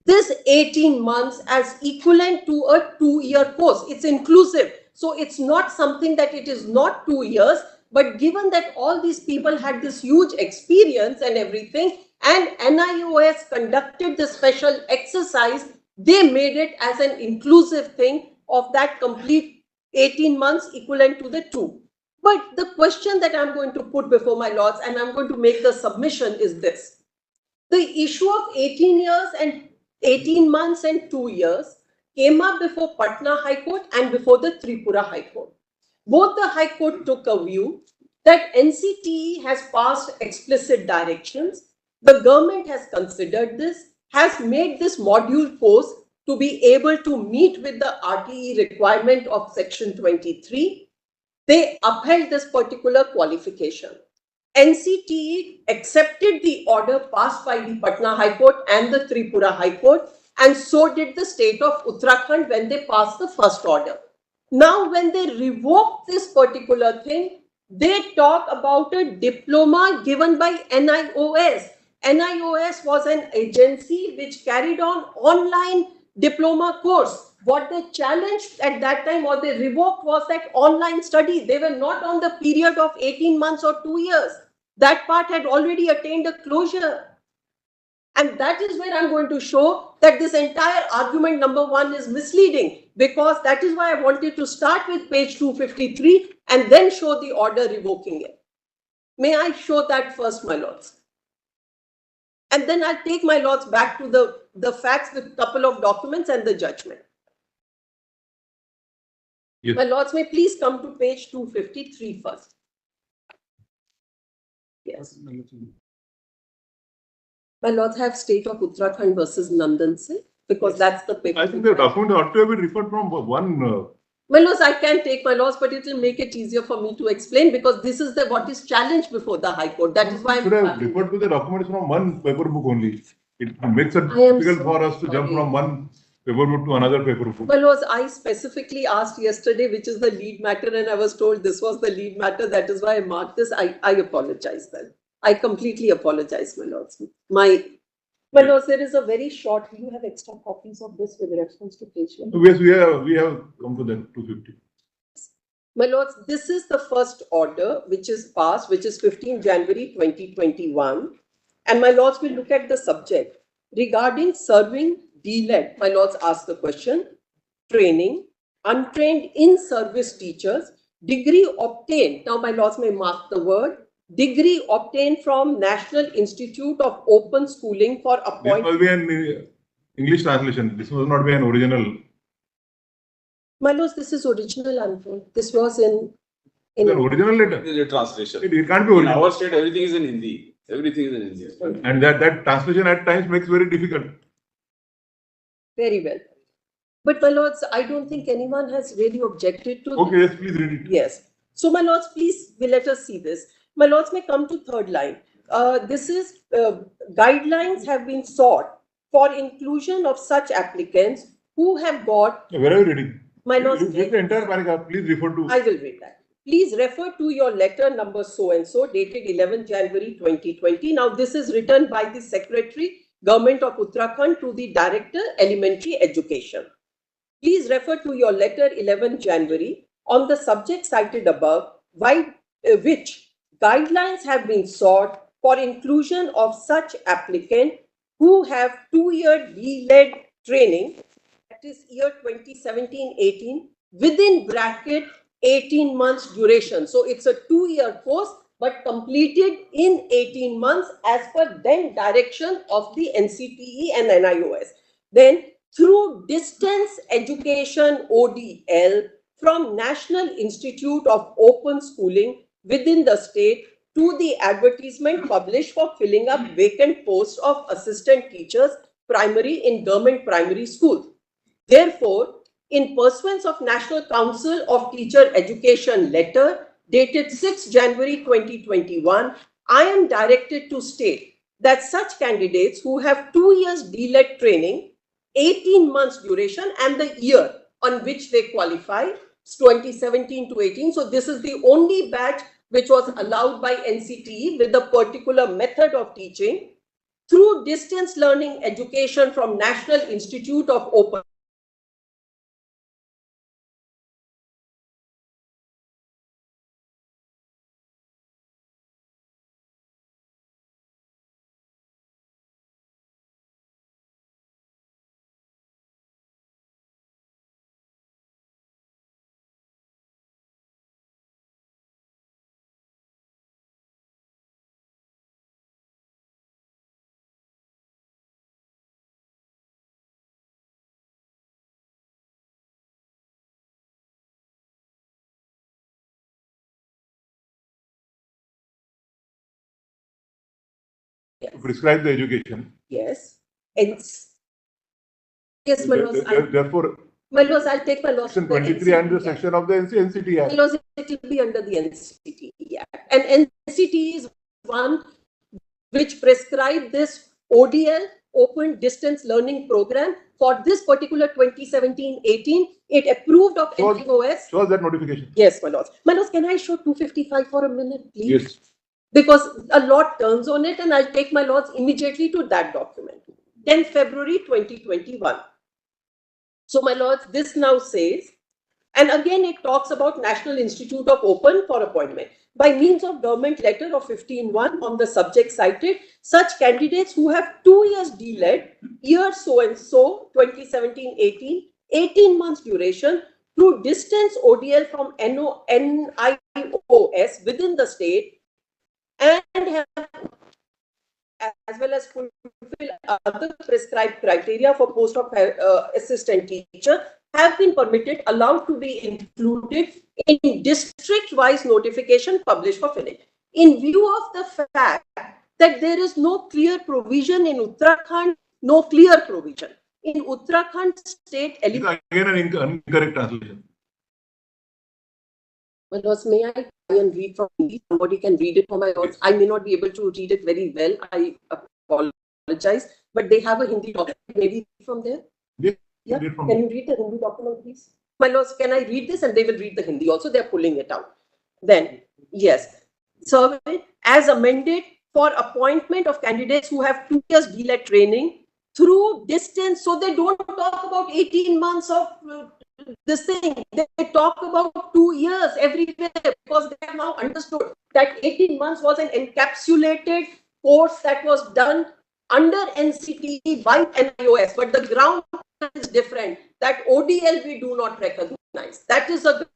this 18 months as equivalent to a 2-year course. It's inclusive. So it's not something that it is not 2 years, but given that all these people had this huge experience and everything, and NIOS conducted the special exercise, they made it as an inclusive thing of that complete 18 months equivalent to the 2. But the question that I'm going to put before my lords, and I'm going to make the submission, is this. The issue of 18 years and 18 months and 2 years came up before Patna High Court and before the Tripura High Court. Both the High Court took a view that NCTE has passed explicit directions. The government has considered this, has made this module course to be able to meet with the RTE requirement of section 23. They upheld this particular qualification. NCTE accepted the order passed by the Patna High Court and the Tripura High Court, and so did the state of Uttarakhand when they passed the first order. Now, when they revoked this particular thing, they talk about a diploma given by NIOS. NIOS was an agency which carried on online diploma course. What they challenged at that time or they revoked was that online study. They were not on the period of 18 months or 2 years. That part had already attained a closure. And that is where I'm going to show that this entire argument number 1 is misleading, because that is why I wanted to start with page 253 and then show the order revoking it. May I show that first, my lords? And then I'll take my lords back to the facts with couple of documents and the judgment. Yes. My lords may please come to page 253 first. Yes. My lords have State of Uttarakhand versus Nandan Singh, because that's the paper. I think the document ought to have been referred from one. My lords, I can take my lords, but it will make it easier for me to explain, because this is what is challenged before the High Court. That is why I'm should have referred to the documents from one paper book only. It makes it I am difficult so for us to jump sorry. from one paper book to another paper book. My lords, I specifically asked yesterday which is the lead matter, and I was told this was the lead matter. That is why I marked this. I apologize then. I completely apologize, my lords. My lords, there is a very short. You have extra copies of this with reference to page 1. Yes, we have come to the 250. My lords, this is the first order which is passed, which is 15 January 2021. And my lords will look at the subject. Regarding serving DLED, my lords ask the question, training, untrained in-service teachers, degree obtained. Now my lords may mark the word, degree obtained from National Institute of Open Schooling for This appointment. must be an English translation. This must not be an original. My lords, this is original unfold. This was in It's an original letter. It is a translation. It can't be In original. our state, everything is in Hindi. Everything is in Hindi. And that translation at times makes very difficult. Very well. But my lords, I don't think anyone has really objected to Okay, yes, please read it. Yes. So my lords, please let us see this. My lords may come to third line. This is guidelines have been sought for inclusion of such applicants who have got. Where are you reading? My lords, Read the entire paragraph. Please refer to. I will read that. Please refer to your letter number so and so dated 11 January 2020. Now this is written by the Secretary, Government of Uttarakhand to the Director, Elementary Education. Please refer to your letter 11 January on the subject cited above, which guidelines have been sought for inclusion of such applicant who have 2-year DLED training, that is year 2017-18, within bracket 18 months duration. So it's a 2-year course, but completed in 18 months as per then direction of the NCTE and NIOS. Then through distance education ODL from National Institute of Open Schooling within the state to the advertisement published for filling up vacant posts of assistant teachers primary in government primary schools. Therefore, in pursuance of National Council of Teacher Education letter dated 6 January 2021, I am directed to state that such candidates who have 2 years DLED training, 18 months duration, and the year on which they qualify, 2017 to 18. So this is the only batch which was allowed by NCTE with a particular method of teaching through distance learning education from National Institute of Open. To prescribe the education. Yes. Yes, my lords. Therefore, My lords, I'll take my lords. section 23 and the section of the NCT My Act. lords, it will be under the NCTE Act. And NCTE is one which prescribed this ODL, Open Distance Learning Program, for this particular 2017-18. It approved of NIOS. Show us that notification. Yes, my lords. My lords, can I show 255 for a minute, please? Yes. Because a lot turns on it, and I'll take my lords immediately to that document. 10 February 2021. So, my lords, this now says, and again it talks about National Institute of Open for appointment. By means of government letter of 15-1 on the subject cited, such candidates who have 2 years DLED, year so and so, 2017-18, 18 months duration, through distance ODL from NIOS within the state, and have as well as fulfill other prescribed criteria for post of assistant teacher have been permitted, allowed to be included in district-wise notification published for filling. In view of the fact that there is no clear provision in Uttarakhand, no clear provision. In Uttarakhand state, It's again an incorrect translation. my lords, may I try and read from Hindi? Somebody can read it for my lords. I may not be able to read it very well. I apologize, but they have a Hindi document. Maybe from there. Yeah. Can you read the Hindi document, please? My lords, can I read this and they will read the Hindi also? They're pulling it out. Then, yes. Survey as amended for appointment of candidates who have 2 years DLED training through distance. So they don't talk about 18 months of this thing. They talk about 2 years everywhere because they have now understood that 18 months was an encapsulated course that was done under NCTE by NIOS, but the ground is different. That ODL we do not recognize. That is a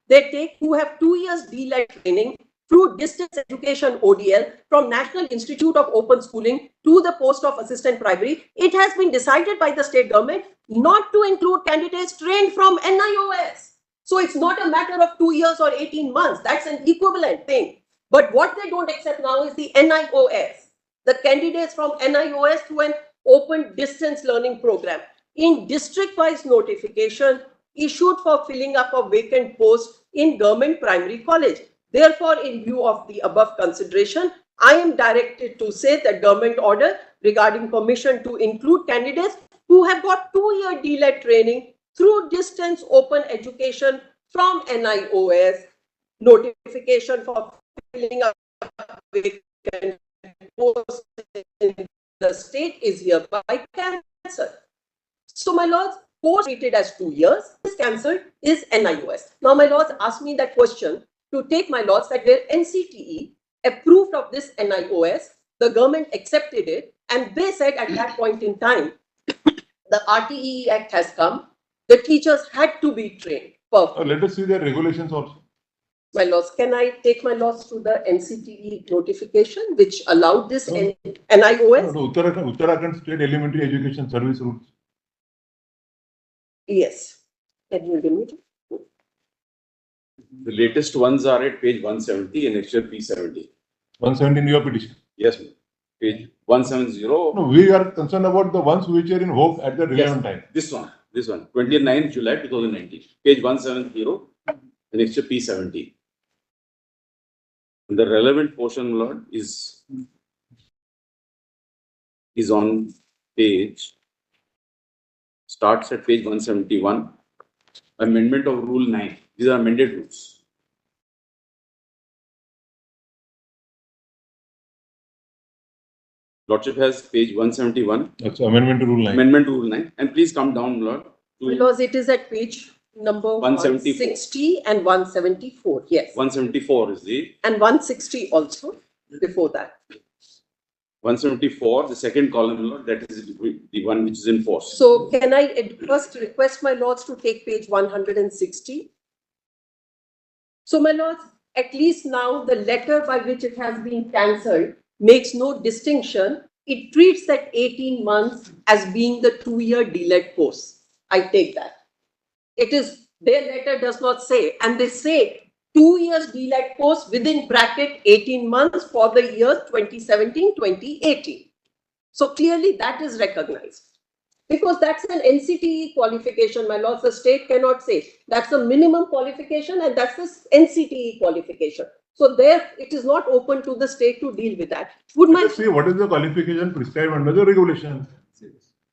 they take who have 2 years DLED training through distance education ODL from National Institute of Open Schooling to the post of assistant primary. It has been decided by the state government not to include candidates trained from NIOS. So it's not a matter of 2 years or 18 months. That's an equivalent thing. But what they don't accept now is the NIOS, the candidates from NIOS through an open distance learning program. In district-wise notification issued for filling up a vacant post in government primary college. Therefore, in view of the above consideration, I am directed to say that government order regarding permission to include candidates who have got 2-year DLED training through distance open education from NIOS, notification for filling up vacant posts in the state is hereby cancelled. So, my lords, course treated as 2 years is cancelled is NIOS. Now, my lords asked me that question to take my lords that where NCTE approved of this NIOS, the government accepted it, and they said at that point in time, the RTE Act has come, the teachers had to be trained. Perfect. Let us see their regulations also. My lords, can I take my lords to the NCTE notification which allowed this NIOS? No, Uttarakhand State Elementary Education Service Rules. Yes. Can you give me? The latest ones are at page 170 and extra P70. 170 in your petition. Yes, ma'am. Page 170. No, we are concerned about the ones which are in hope at the relevant time. This one, 29 July 2019. Page 170 and extra P70. The relevant portion, Lord, is on page, starts at page 171. Amendment of Rule 9. These are amended rules. Lordship has page 171. That's Amendment to Rule 9. Amendment to Rule 9. And please come down, Lord. Because it is at page number 160 and 174. Yes. 174 is the. And 160 also before that. 174, the second column, Lord, that is the one which is in force. So can I first request my lords to take page 160? So my lords, at least now the letter by which it has been cancelled makes no distinction. It treats that 18 months as being the 2-year DLED course. I take that. It is, their letter does not say, and they say 2 years DLED course within bracket 18 months for the years 2017-2018. So clearly that is recognized. Because that's an NCTE qualification, my lords. The state cannot say that's a minimum qualification and that's the NCTE qualification. So there, it is not open to the state to deal with that. Would my see what is the qualification prescribed under the regulation?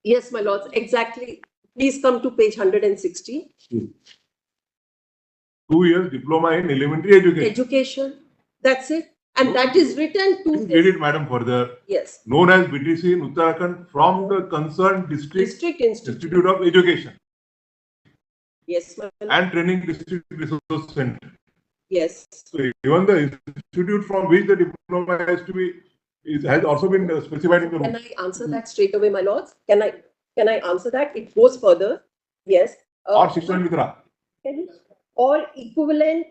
Yes, my lords, exactly. Please come to page 160. 2 years diploma in elementary education. Education. That's it. And that is written to. Read it, madam, further. Yes. Known as BTC in Uttarakhand from the concerned district Institute of Education. Yes, ma'am. And Training District Resource Center. Yes. So even the institute from which the diploma has to be has also been specified in the rule. Can I answer that straight away, my lords? Can I answer that? It goes further. Yes. Or Shikshan Mitra. Or equivalent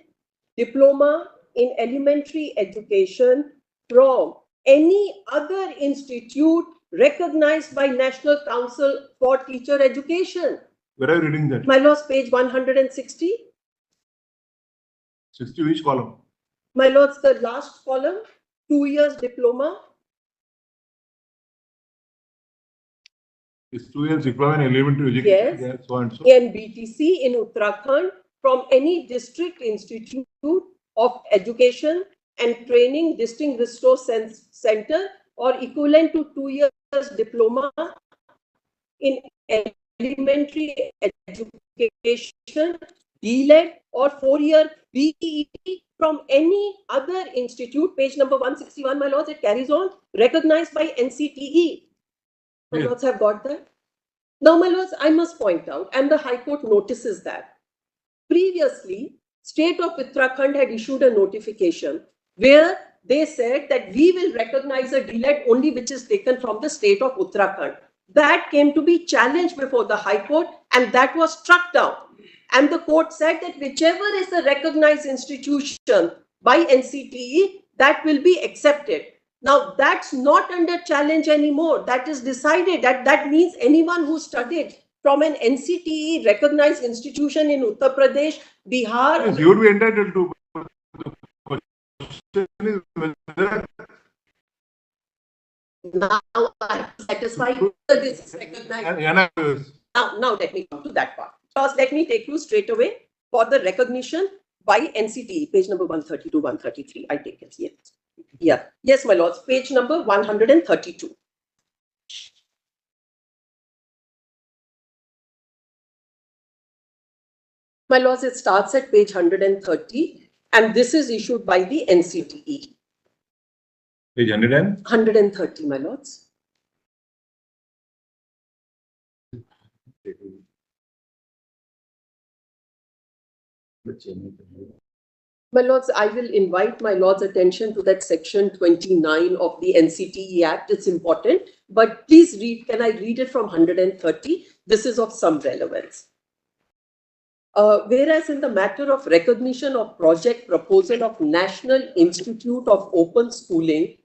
diploma in elementary education from any other institute recognized by National Council for Teacher Education. Where are you reading that? My lords, page 160. 60 which column? My lords, the last column, 2 years diploma. It's 2 years diploma in elementary Yes. education. So and so. In BTC in Uttarakhand from any district institute of education and training, distinct resource center or equivalent to 2 years diploma in elementary education, DLED or 4-year BEE from any other institute, page number 161, my lords, it carries on, recognized by NCTE. My Yes. lords have got that. Now, my lords, I must point out, and the High Court notices that previously, State of Uttarakhand had issued a notification where they said that we will recognize a DLED only which is taken from the state of Uttarakhand. That came to be challenged before the High Court and that was struck down. And the court said that whichever is the recognized institution by NCTE, that will be accepted. Now, that's not under challenge anymore. That is decided. That means anyone who studied from an NCTE recognized institution in Uttar Pradesh, Bihar. Yes, you would be entitled to. The question is whether Now I am satisfied that this is recognized. Now let me come to that part. First, let me take you straight away for the recognition by NCTE, page number 132, 133. I take it. Yes. Yeah. Yes, my lords. Page number 132. My lords, it starts at page 130 and this is issued by the NCTE. Page 130, my lords. My lords, I will invite my lords' attention to that section 29 of the NCTE Act. It's important, but please read. Can I read it from 130? This is of some relevance. Whereas in the matter of recognition of project proposal of National Institute of Open Schooling,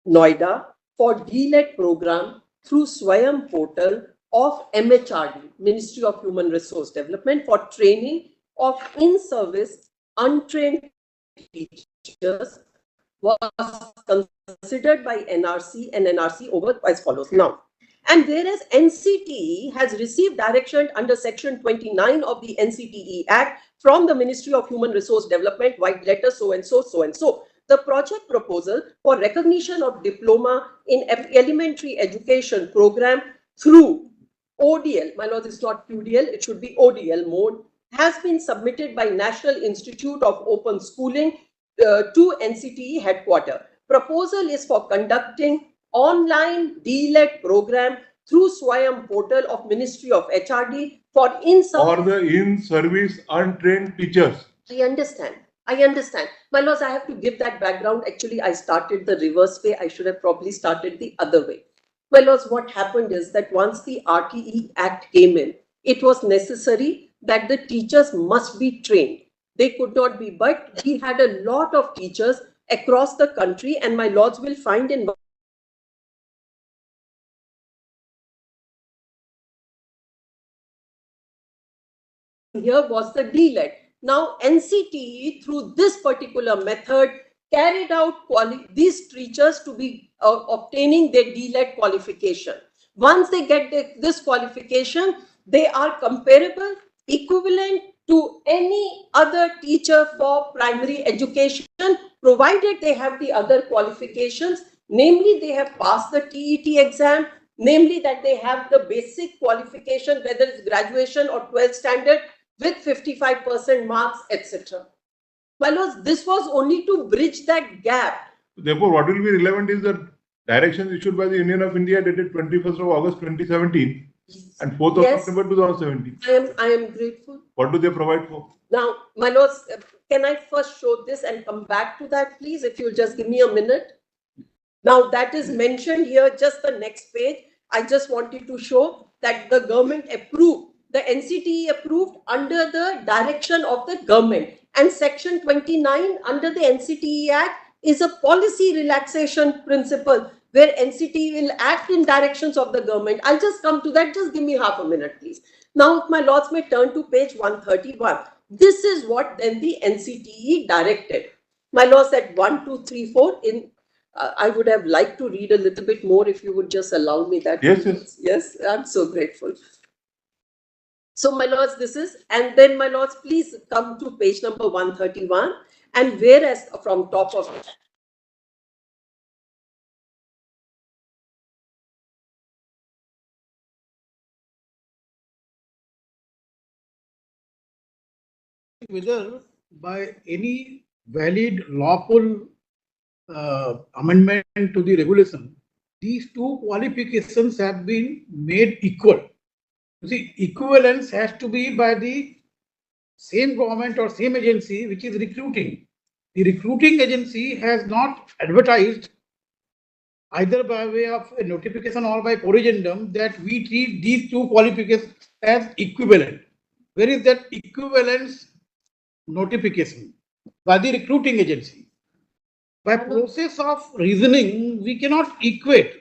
Noida, for DLED program through Swayam portal of MHRD, Ministry of Human Resource Development, for training of in-service untrained teachers was considered by NRC and NRC over as follows. Now, and whereas NCTE has received direction under section 29 of the NCTE Act from the Ministry of Human Resource Development, white letter so and so, so and so, the project proposal for recognition of diploma in elementary education program through ODL, my lord, it's not QDL, it should be ODL mode, has been submitted by National Institute of Open Schooling to NCTE headquarters. Proposal is for conducting online DLED program through Swayam portal of Ministry of HRD for in-service untrained teachers. I understand. My lords, I have to give that background. Actually, I started the reverse way. I should have probably started the other way. My lords, what happened is that once the RTE Act came in, it was necessary that the teachers must be trained. They could not be, but we had a lot of teachers across the country, and my lords will find in here was the DLED. Now, NCTE, through this particular method, carried out these teachers to be obtaining their DLED qualification. Once they get this qualification, they are comparable, equivalent to any other teacher for primary education, provided they have the other qualifications, namely they have passed the TET exam, namely that they have the basic qualification, whether it's graduation or 12th standard, with 55% marks, etc. My lords, this was only to bridge that gap. Therefore, what will be relevant is the directions issued by the Union of India dated 21st of August 2017 and 4th of September 2017. I am grateful. What do they provide for? Now, my lords, can I first show this and come back to that, please, if you'll just give me a minute? Now, that is mentioned here, just the next page. I just wanted to show that the government approved, the NCTE approved under the direction of the government. And section 29 under the NCTE Act is a policy relaxation principle where NCT will act in directions of the government. I'll just come to that. Just give me half a minute, please. Now, if my lords may turn to page 131. This is what then the NCTE directed. My lords, at 1, 2, 3, 4 in I would have liked to read a little bit more if you would just allow me that. Yes, yes. Yes, I'm so grateful. So, my lords, this is, and then my lords, please come to page number 131. And whereas from top of whether by any valid lawful amendment to the regulation, these two qualifications have been made equal. You see, equivalence has to be by the same government or same agency which is recruiting. The recruiting agency has not advertised either by way of a notification or by corrigendum that we treat these two qualifications as equivalent. Where is that equivalence notification? By the recruiting agency. By process of reasoning, we cannot equate.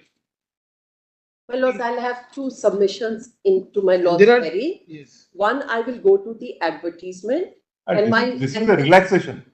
my lords, I'll have two submissions into my lord's There are- query. Yes. One, I will go to the advertisement. This is a relaxation.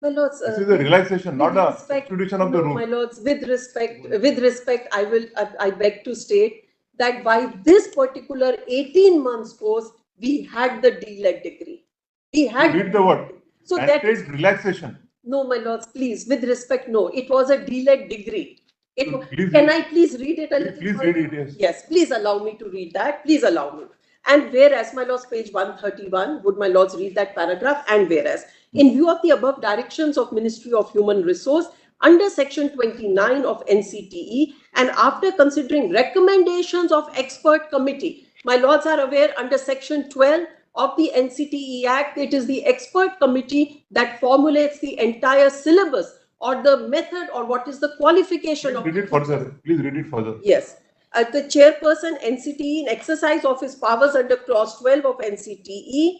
My lords, This is a relaxation, not with a respect- substitution of the no, rule. My lords, with respect, I beg to state that by this particular 18 months course, we had the DLED degree. We had. Read the word. So that is, Mandate relaxation. no, my lords, please, with respect, no, it was a DLED degree. Please Can read- I please read it a little? Please further? read it, yes. Yes, please allow me to read that. Please allow me. And whereas, my lords, page 131, would my lords read that paragraph? And whereas, in view of the above directions of Ministry of Human Resource, under section 29 of NCTE, and after considering recommendations of expert committee, my lords are aware under section 12 of the NCTE Act, it is the expert committee that formulates the entire syllabus or the method or what is the qualification of. Read it further. Please read it further. Yes. The chairperson NCTE in exercise of his powers under clause 12 of NCTE,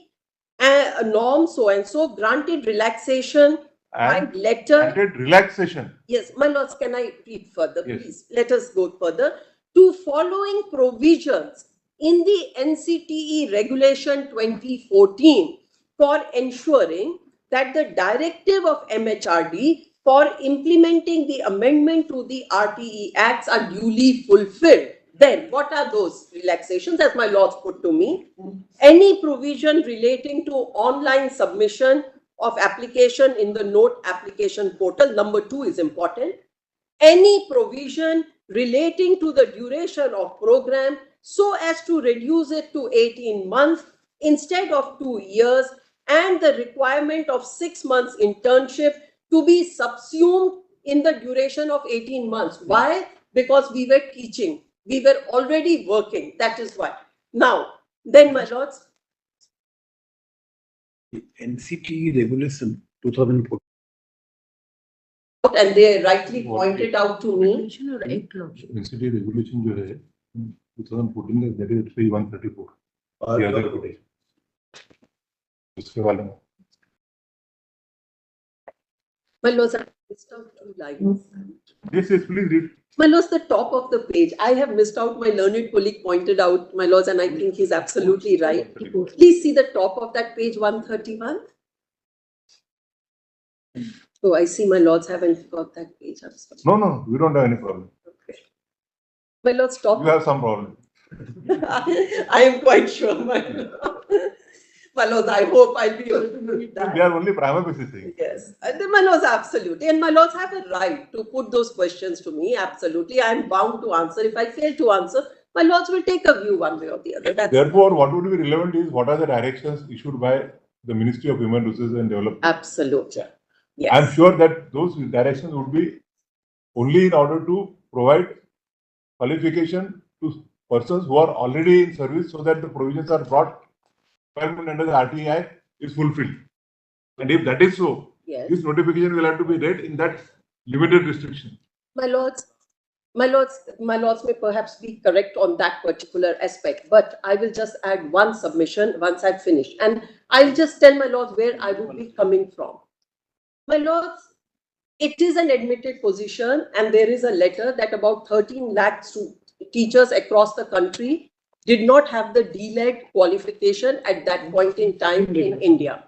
a norm so and so granted relaxation by And letter. mandate relaxation. Yes, my lords, can I read further, Yes. please? Let us go further. To following provisions in the NCTE Regulation 2014 for ensuring that the directive of MHRD for implementing the amendment to the RTE Acts are duly fulfilled. Then, what are those relaxations, as my lords put to me? Any provision relating to online submission of application in the note application portal, number 2 is important. Any provision relating to the duration of program so as to reduce it to 18 months instead of 2 years, and the requirement of 6 months internship to be subsumed in the duration of 18 months. Why? Because we were teaching. We were already working. That is why. Now, then, my lords, The NCT regulation 2014. and they rightly pointed out to me. NCT regulation जो है 2014 का that is page 134. The other page. उसके वाले में. My lords, I missed out 2 lines. Yes, yes, please read. My lords, the top of the page. I have missed out. My learned colleague pointed out, my lords, and I think he's absolutely right. Please see the top of that page 131. Oh, I see my lords haven't got that page. I'm sorry. No, we don't have any problem. Okay. My lords, stop. You have some problem. I am quite sure, my lord. My lords, I hope I'll be able to read that. We are only prima facie saying. Yes, and then my lords, absolutely. And my lords have a right to put those questions to me, absolutely. I am bound to answer. If I fail to answer, my lords will take a view one way or the other. That's Therefore, what would be relevant is what are the directions issued by the Ministry of Human Resources and Development. absolutely. Yes. I'm sure that those directions would be only in order to provide qualification to persons who are already in service so that the provisions are brought under the RTE Act is fulfilled. And if that is so, Yes. this notification will have to be read in that limited restriction. My lords, my lords may perhaps be correct on that particular aspect, but I will just add one submission once I've finished. And I'll just tell my lords where I would be coming from. My lords, it is an admitted position, and there is a letter that about 13 lakh teachers across the country did not have the DLED qualification at that point in time in India,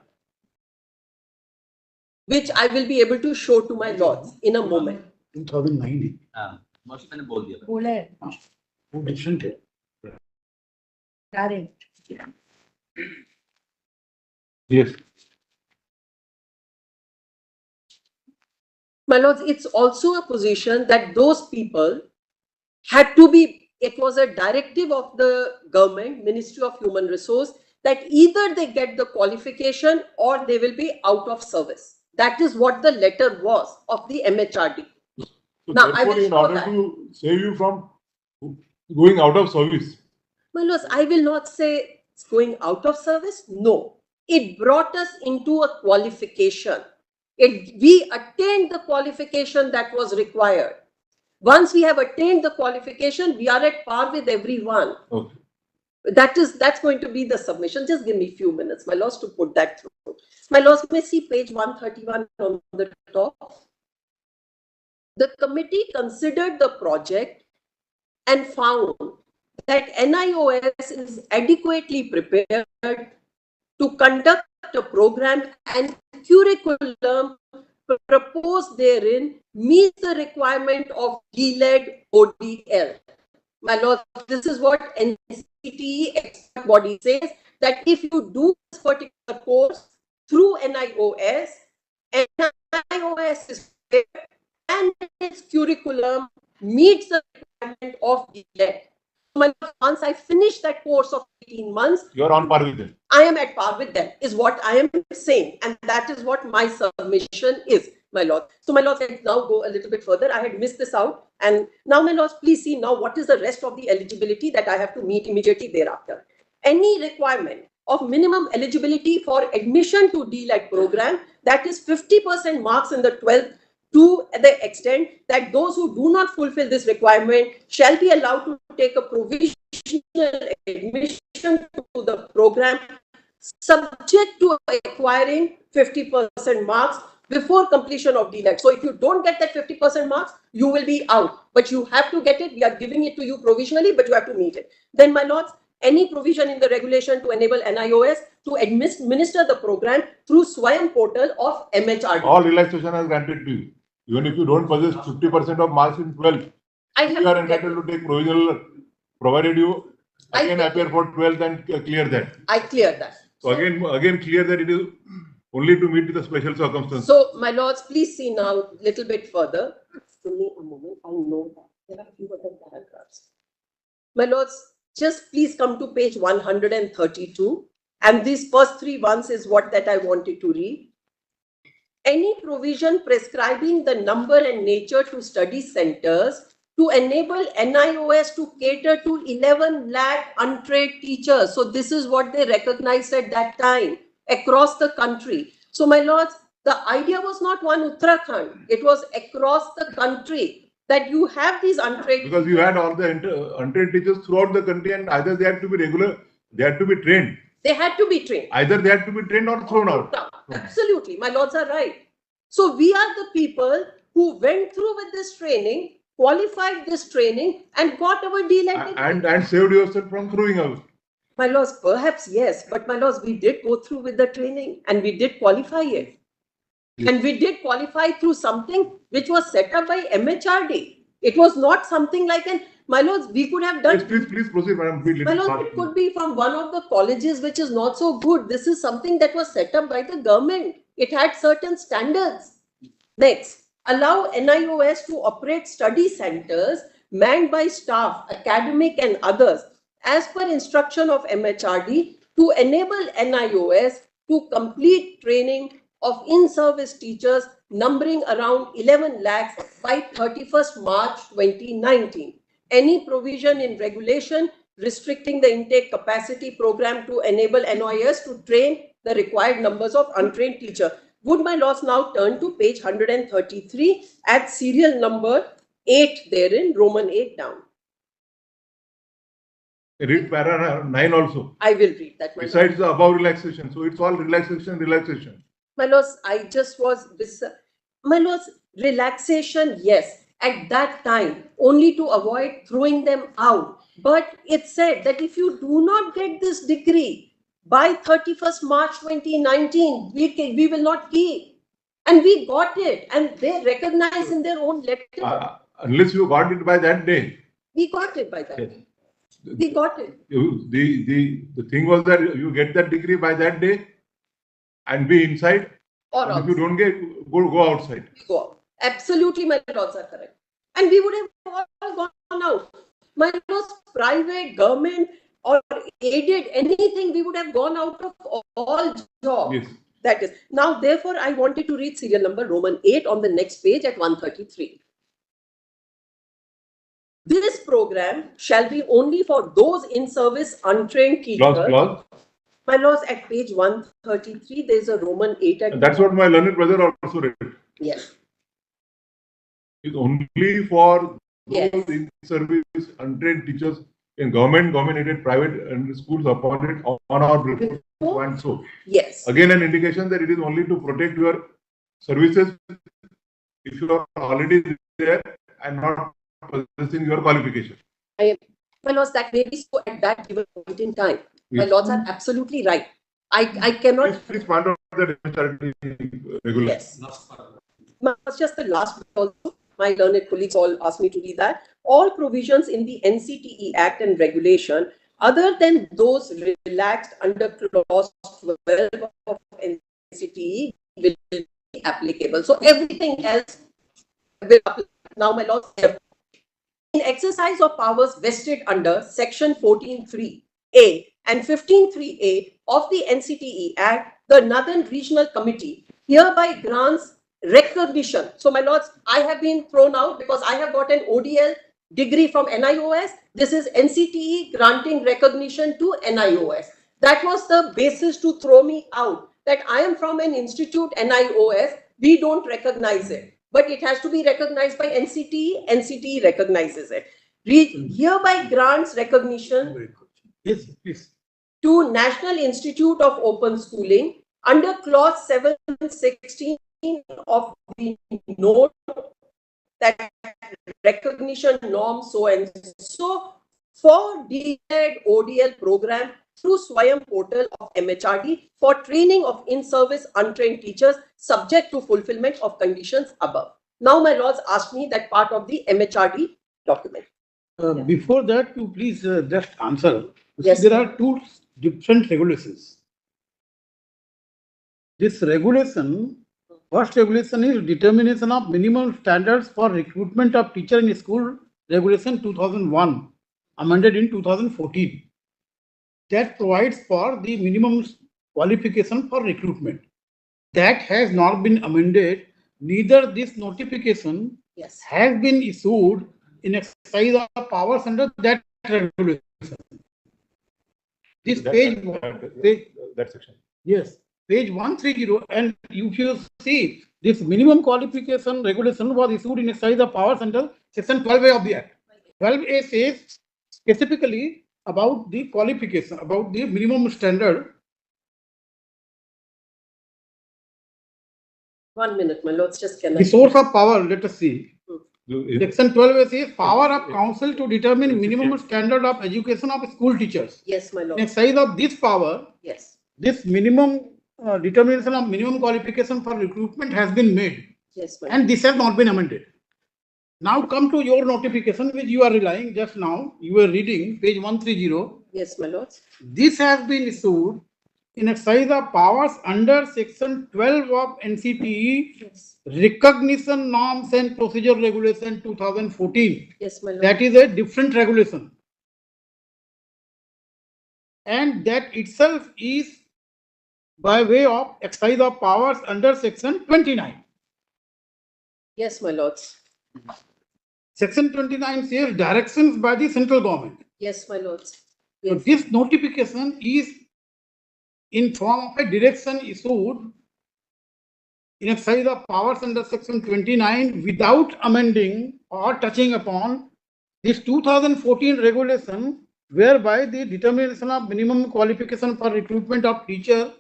which I will be able to show to my lords in a moment. 2009 मौसी मैंने बोल दिया बोला है वो different है. current. Yes. My lords, it's also a position that those people had to be, it was a directive of the government, Ministry of Human Resource, that either they get the qualification or they will be out of service. That is what the letter was of the MHRD. So Now, I therefore, will in show order that. to save you from going out of service, My lords, I will not say it's going out of service. No, it brought us into a qualification. We attained the qualification that was required. Once we have attained the qualification, we are at par with everyone. okay. That's going to be the submission. Just give me a few minutes, my lords, to put that through. My lords, may see page 131 on the top. The committee considered the project and found that NIOS is adequately prepared to conduct a program and curriculum proposed therein meets the requirement of DLED ODL. My lord, this is what NCTE expert body says, that if you do this particular course through NIOS, NIOS is prepared and its curriculum meets the requirement of DLED. Once I finish that course of 18 months, You are on par with them. I am at par with them, is what I am saying. And that is what my submission is, my lord. So, my lord, let's now go a little bit further. I had missed this out. And now, my lords, please see now what is the rest of the eligibility that I have to meet immediately thereafter. Any requirement of minimum eligibility for admission to DLED program, that is 50% marks in the 12th, to the extent that those who do not fulfill this requirement shall be allowed to take a provisional admission to the program, subject to acquiring 50% marks before completion of DLED. So if you don't get that 50% marks, you will be out. But you have to get it. We are giving it to you provisionally, but you have to meet it. Then, my lords, any provision in the regulation to enable NIOS to administer the program through Swayam portal of MHRD. All relaxation is granted to you. Even if you don't possess 50% of marks in 12, you are entitled to take provisional, provided you again appear for 12th and clear that. I cleared that. So again clear that it is only to meet the special circumstances. So, my lords, please see now a little bit further. Give me a moment. I know that there are a few other paragraphs. My lords, just please come to page 132. And these first three ones is what that I wanted to read. Any provision prescribing the number and nature to study centers to enable NIOS to cater to 11 lakh untrained teachers. So this is what they recognized at that time across the country. So, my lords, the idea was not one Uttarakhand. It was across the country that you have these untrained. Because you had all the untrained teachers throughout the country, and either they had to be regular, they had to be trained. They had to be trained. Either they had to be trained or thrown out. Absolutely. My lords are right. So we are the people who went through with this training, qualified this training, and got our DLED. And saved yourself from throwing out. My lords, perhaps yes, but my lords, we did go through with the training and we did qualify it. Yes. And we did qualify through something which was set up by MHRD. It was not something like an, my lords, we could have done. Yes, please proceed, madam. My lords, it could be from one of the colleges which is not so good. This is something that was set up by the government. It had certain standards. Next, allow NIOS to operate study centers manned by staff, academic and others, as per instruction of MHRD, to enable NIOS to complete training of in-service teachers numbering around 11 lakhs by 31st March 2019. Any provision in regulation restricting the intake capacity program to enable NIOS to train the required numbers of untrained teachers. Would my lords now turn to page 133 at serial number 8 therein, Roman 8 down. Read para 9 also. I will read that. Besides the above relaxation. So it's all relaxation. My lords, I just was this. My lords, relaxation, yes, at that time, only to avoid throwing them out. But it said that if you do not get this degree by 31st March 2019, we will not keep. And we got it, and they recognize in their own letter. Unless you got it by that day. We got it by that. Yes. We got it. The thing was that you get that degree by that day and be inside. Or And if you don't get, go outside. we go out. Absolutely, my lords are correct. And we would have all gone out. My lords, private, government, or aided, anything, we would have gone out of all jobs. Yes. That is. Now, therefore, I wanted to read serial number Roman 8 on the next page at 133. This program shall be only for those in service untrained teachers. Clause. My lords, at page 133, there is a Roman 8 at. And that's what my learned brother also read. Yes. It's only for Yes. those in service untrained teachers in government aided, private and schools appointed on our before and so. Yes. Again, an indication that it is only to protect your services if you are already there and not possessing your qualification. My lords, that may be so at that given point in time. My Yes. lords are absolutely right. I cannot. Please point out the regulation. Yes. It's just the last bit also. My learned colleagues all asked me to read that. All provisions in the NCTE Act and regulation, other than those relaxed under clause 12 of NCTE, will be applicable. So everything else will apply. Now, my lords, in exercise of powers vested under section 14(3)(a) and 15(3)(a) of the NCTE Act, the Northern Regional Committee hereby grants recognition. So, my lords, I have been thrown out because I have got an ODL degree from NIOS. This is NCTE granting recognition to NIOS. That was the basis to throw me out, that I am from an institute, NIOS, we don't recognize it. But it has to be recognized by NCTE, NCTE recognizes it. Hereby grants recognition Yes, please. to National Institute of Open Schooling under clause 716 of the note that recognition norm so and so for DED ODL program through Swayam portal of MHRD for training of in-service untrained teachers subject to fulfillment of conditions above. Now, my lords, ask me that part of the MHRD document. Before that, you please just answer. Yes. There are two different regulations. This regulation, first regulation is determination of minimum standards for recruitment of teacher in school, regulation 2001, amended in 2014. That provides for the minimum qualification for recruitment. That has not been amended. Neither this notification Yes. has been issued in exercise of powers under that regulation. This page, That section. yes, page 130, and if you see, this minimum qualification regulation was issued in exercise of powers under section 12A of the Act. 12A says specifically about the qualification, about the minimum standard. 1 minute, my lords, just can I? The source of power, let us see. Is- Section 12 says power of council to determine minimum standard of education of school teachers. Yes, my In lord. exercise of this power, Yes. this minimum determination of minimum qualification for recruitment has been made, Yes, my lord. and this has not been amended. Now come to your notification, which you are relying just now. You were reading page 130. Yes, my lords. This has been issued in exercise of powers under section 12 of NCTE Yes. recognition norms and procedure regulation 2014. Yes, my lord. That is a different regulation. And that itself is by way of exercise of powers under section 29. Yes, my lords. Section 29 says directions by the central government. Yes, my lords. So Yes. this notification is in form of a direction issued in exercise of powers under section 29 without amending or touching upon this 2014 regulation, whereby the determination of minimum qualification for recruitment of teacher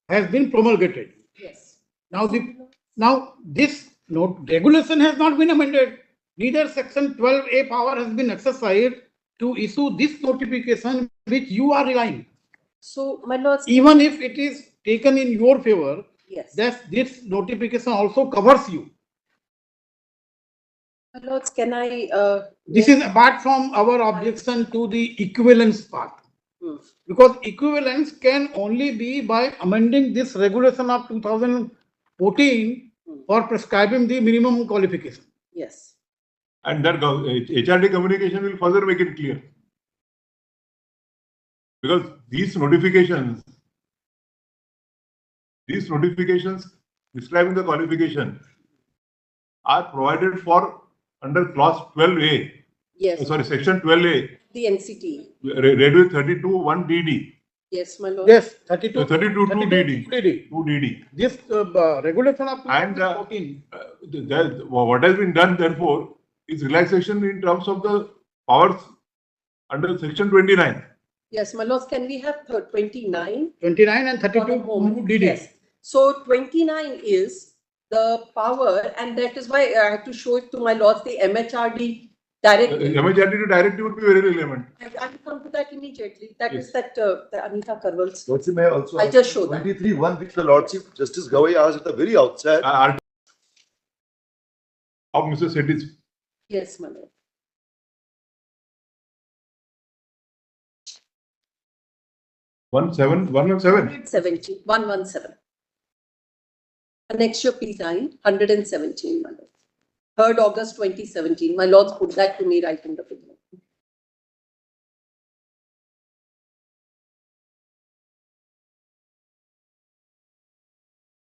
has been promulgated. Yes. Now this regulation has not been amended. Neither section 12A power has been exercised to issue this notification which you are relying. So, my lords, Even if it is taken in your favor, yes, that this notification also covers you. my lords, can I? This is apart from our objection to the equivalence part. Hmm. Because equivalence can only be by amending this regulation of 2014 for prescribing the minimum qualification. Yes. And that HRD communication will further make it clear. Because these notifications describing the qualification are provided for under clause 12A. Yes. Sorry, section 12A. The NCT. Read with 32(1) DD. Yes, my lord. Yes, 32 32 DD. 2 DD. This regulation of And 2014. what has been done, therefore, is relaxation in terms of the powers under section 29. Yes, my lords, can we have 29? 29 and 32 For the moment, DD. yes. So 29 is the power, and that is why I had to show it to my lords, the MHRD directive. MHRD directive would be very relevant. I will come to that immediately. That Yes. is that the Anita Karwal's. Lordship, may I also I ask just show that. 23(1), which the Lordship Justice Gawai asked at the very outset. Of Mr. Setty's. Yes, my lord. 117. 117. Annexure P9, 117, my lord. 3rd August 2017. My lords put that to me right in the beginning.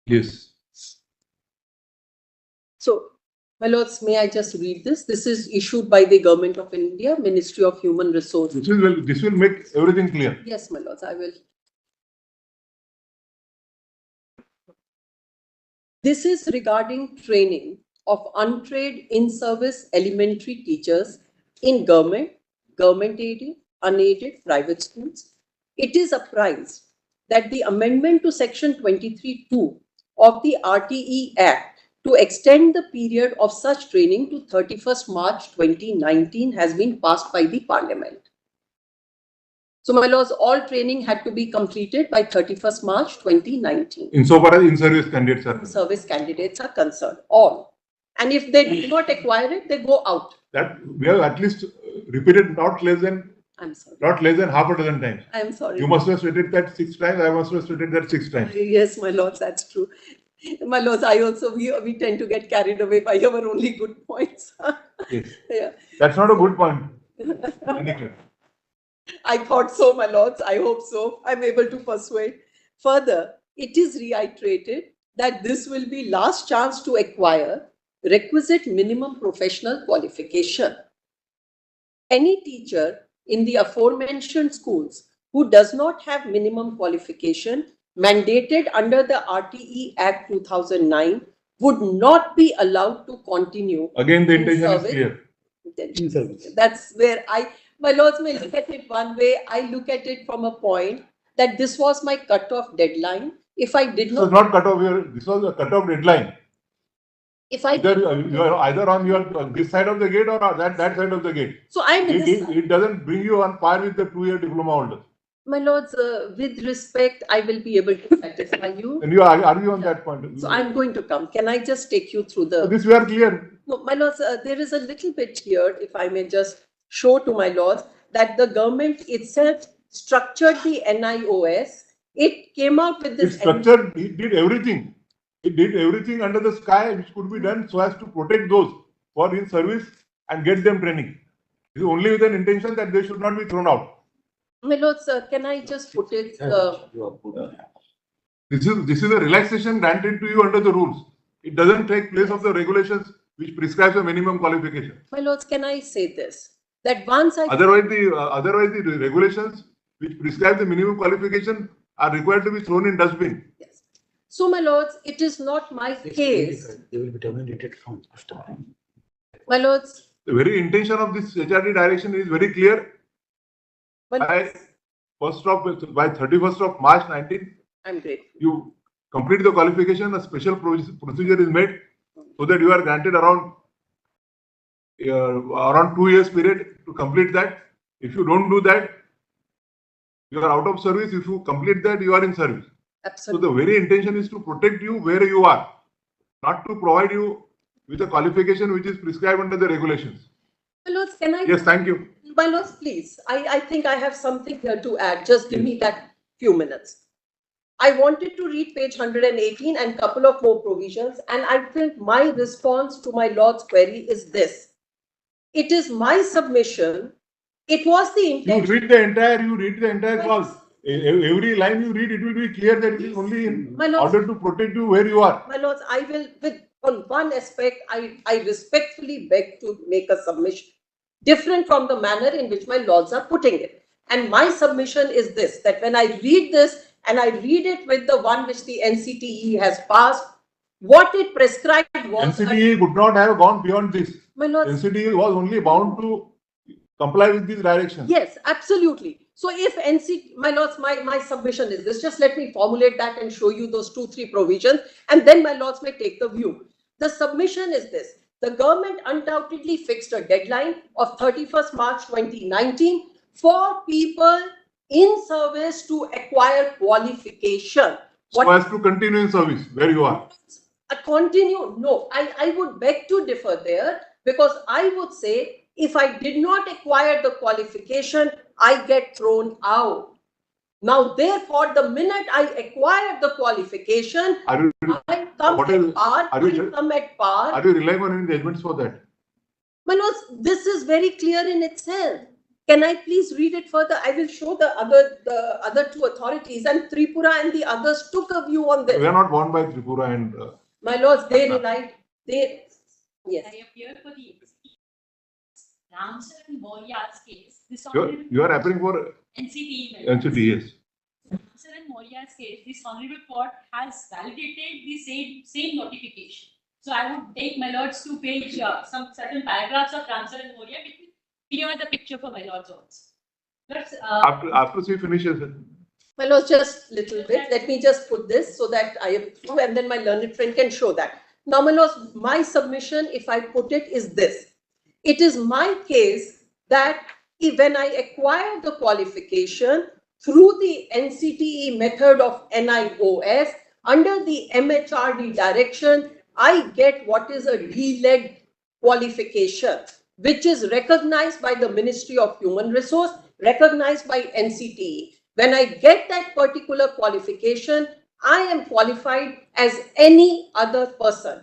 Yes. So, my lords, may I just read this? This is issued by the Government of India, Ministry of Human Resources. This will make everything clear. Yes, my lords, I will. This is regarding training of untrained in-service elementary teachers in government, government-aided, unaided private schools. It is apprised that the amendment to section 23(2) of the RTE Act to extend the period of such training to 31st March 2019 has been passed by the Parliament. So, my lords, all training had to be completed by 31st March 2019. Insofar as in-service candidates are. Service candidates are concerned, all. And if they do not acquire it, they go out. That we have at least repeated not less than half a dozen times. I'm sorry. You must have stated that 6 times. I must have stated that 6 times. Yes, my lords, that's true. My lords, I also, we tend to get carried away by our only good points. Yes. Yeah. That's not a good point. I thought so, my lords. I hope so. I'm able to persuade. Further, it is reiterated that this will be last chance to acquire requisite minimum professional qualification. Any teacher in the aforementioned schools who does not have minimum qualification mandated under the RTE Act 2009 would not be allowed to continue. Again, the in intention is service. clear. In service. That's where my lords may look at it one way. I look at it from a point that this was my cutoff deadline. If I did This was not, not cut off here. This was a cut off deadline. if I Either you are either on this side of the gate or that side of the gate. so I'm in this. It doesn't bring you on par with the 2-year diploma holder. My lords, with respect, I will be able to satisfy you. And you argue on that point. So I'm going to come. Can I just take you through the? This we are clear. No, my lords, there is a little bit here, if I may just show to my lords, that the government itself structured the NIOS. It came out with It this. structured, it did everything. It did everything under the sky which could be done so as to protect those who are in service and get them training. It is only with an intention that they should not be thrown out. My lords, can I just put it? This is a relaxation granted to you under the rules. It doesn't take place of the regulations which prescribes a minimum qualification. My lords, can I say this? That once I Otherwise, the regulations which prescribe the minimum qualification are required to be thrown in dustbin. yes. So, my lords, it is not my case. They will be terminated from after. My lords, The very intention of this HRD direction is very clear. By 31st of March 19, I'm grateful. you complete the qualification, a special procedure is made so that you are granted around 2 years period to complete that. If you don't do that, you are out of service. If you complete that, you are in service. So Absolutely. the very intention is to protect you where you are, not to provide you with a qualification which is prescribed under the regulations. My lords, can I? Yes, thank you. My lords, please. I think I have something here to add. Just give me that few minutes. I wanted to read page 118 and couple of more provisions, and I think my response to my lord's query is this. It is my submission. It was the You intention. read the entire clause. Every line you read, it will be clear that it is only in My lords, order to protect you where you are. my lords, I will, on one aspect, I respectfully beg to make a submission different from the manner in which my lords are putting it. And my submission is this, that when I read this and I read it with the one which the NCTE has passed, what it prescribed was... NCTE could not have gone beyond this. My lords, NCTE was only bound to comply with these directions. yes, absolutely. So if my lords, my submission is this, just let me formulate that and show you those 2-3 provisions, and then my lords may take the view. The submission is this. The government undoubtedly fixed a deadline of 31st March 2019 for people in service to acquire qualification. So as to continue in service where you are. Continue? No, I would beg to differ there, because I would say if I did not acquire the qualification, I get thrown out. Now, therefore, the minute I acquired the qualification, I come at par. Are you relying on any judgments for that? My lords, this is very clear in itself. Can I please read it further? I will show the other two authorities, and Tripura and the others took a view on this. We are not bound by Tripura and. My lords, they relied. Yes. I appear for the Ramsar and Moriarty's case. This You are appearing for NCTE. NCTE, yes. Ramsar and Moriarty's case, this honorable court has validated the same notification. So I would take my lords to page some certain paragraphs of Ramsar and Moriarty, which will clear the picture for my lords also. But, after she finishes. My lords, just little bit. Let me just put this so that I am through, and then my learned friend can show that. Now, my lords, my submission, if I put it, is this. It is my case that when I acquired the qualification through the NCTE method of NIOS, under the MHRD direction, I get what is a DLED qualification, which is recognized by the Ministry of Human Resource, recognized by NCTE. When I get that particular qualification, I am qualified as any other person.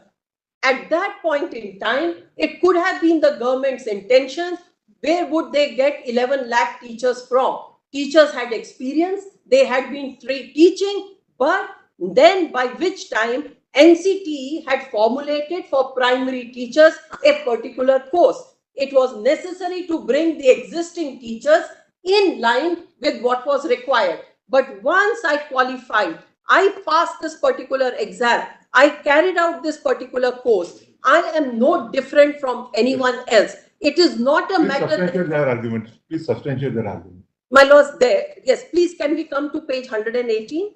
At that point in time, it could have been the government's intention. Where would they get 11 lakh teachers from? Teachers had experience, they had been teaching, but then by which time NCTE had formulated for primary teachers a particular course. It was necessary to bring the existing teachers in line with what was required. But once I qualified, I passed this particular exam, I carried out this particular course, I am no different from anyone else. It is not a matter. Substantiate their argument. Please substantiate their argument. My lords, there. Yes, please, can we come to page 118?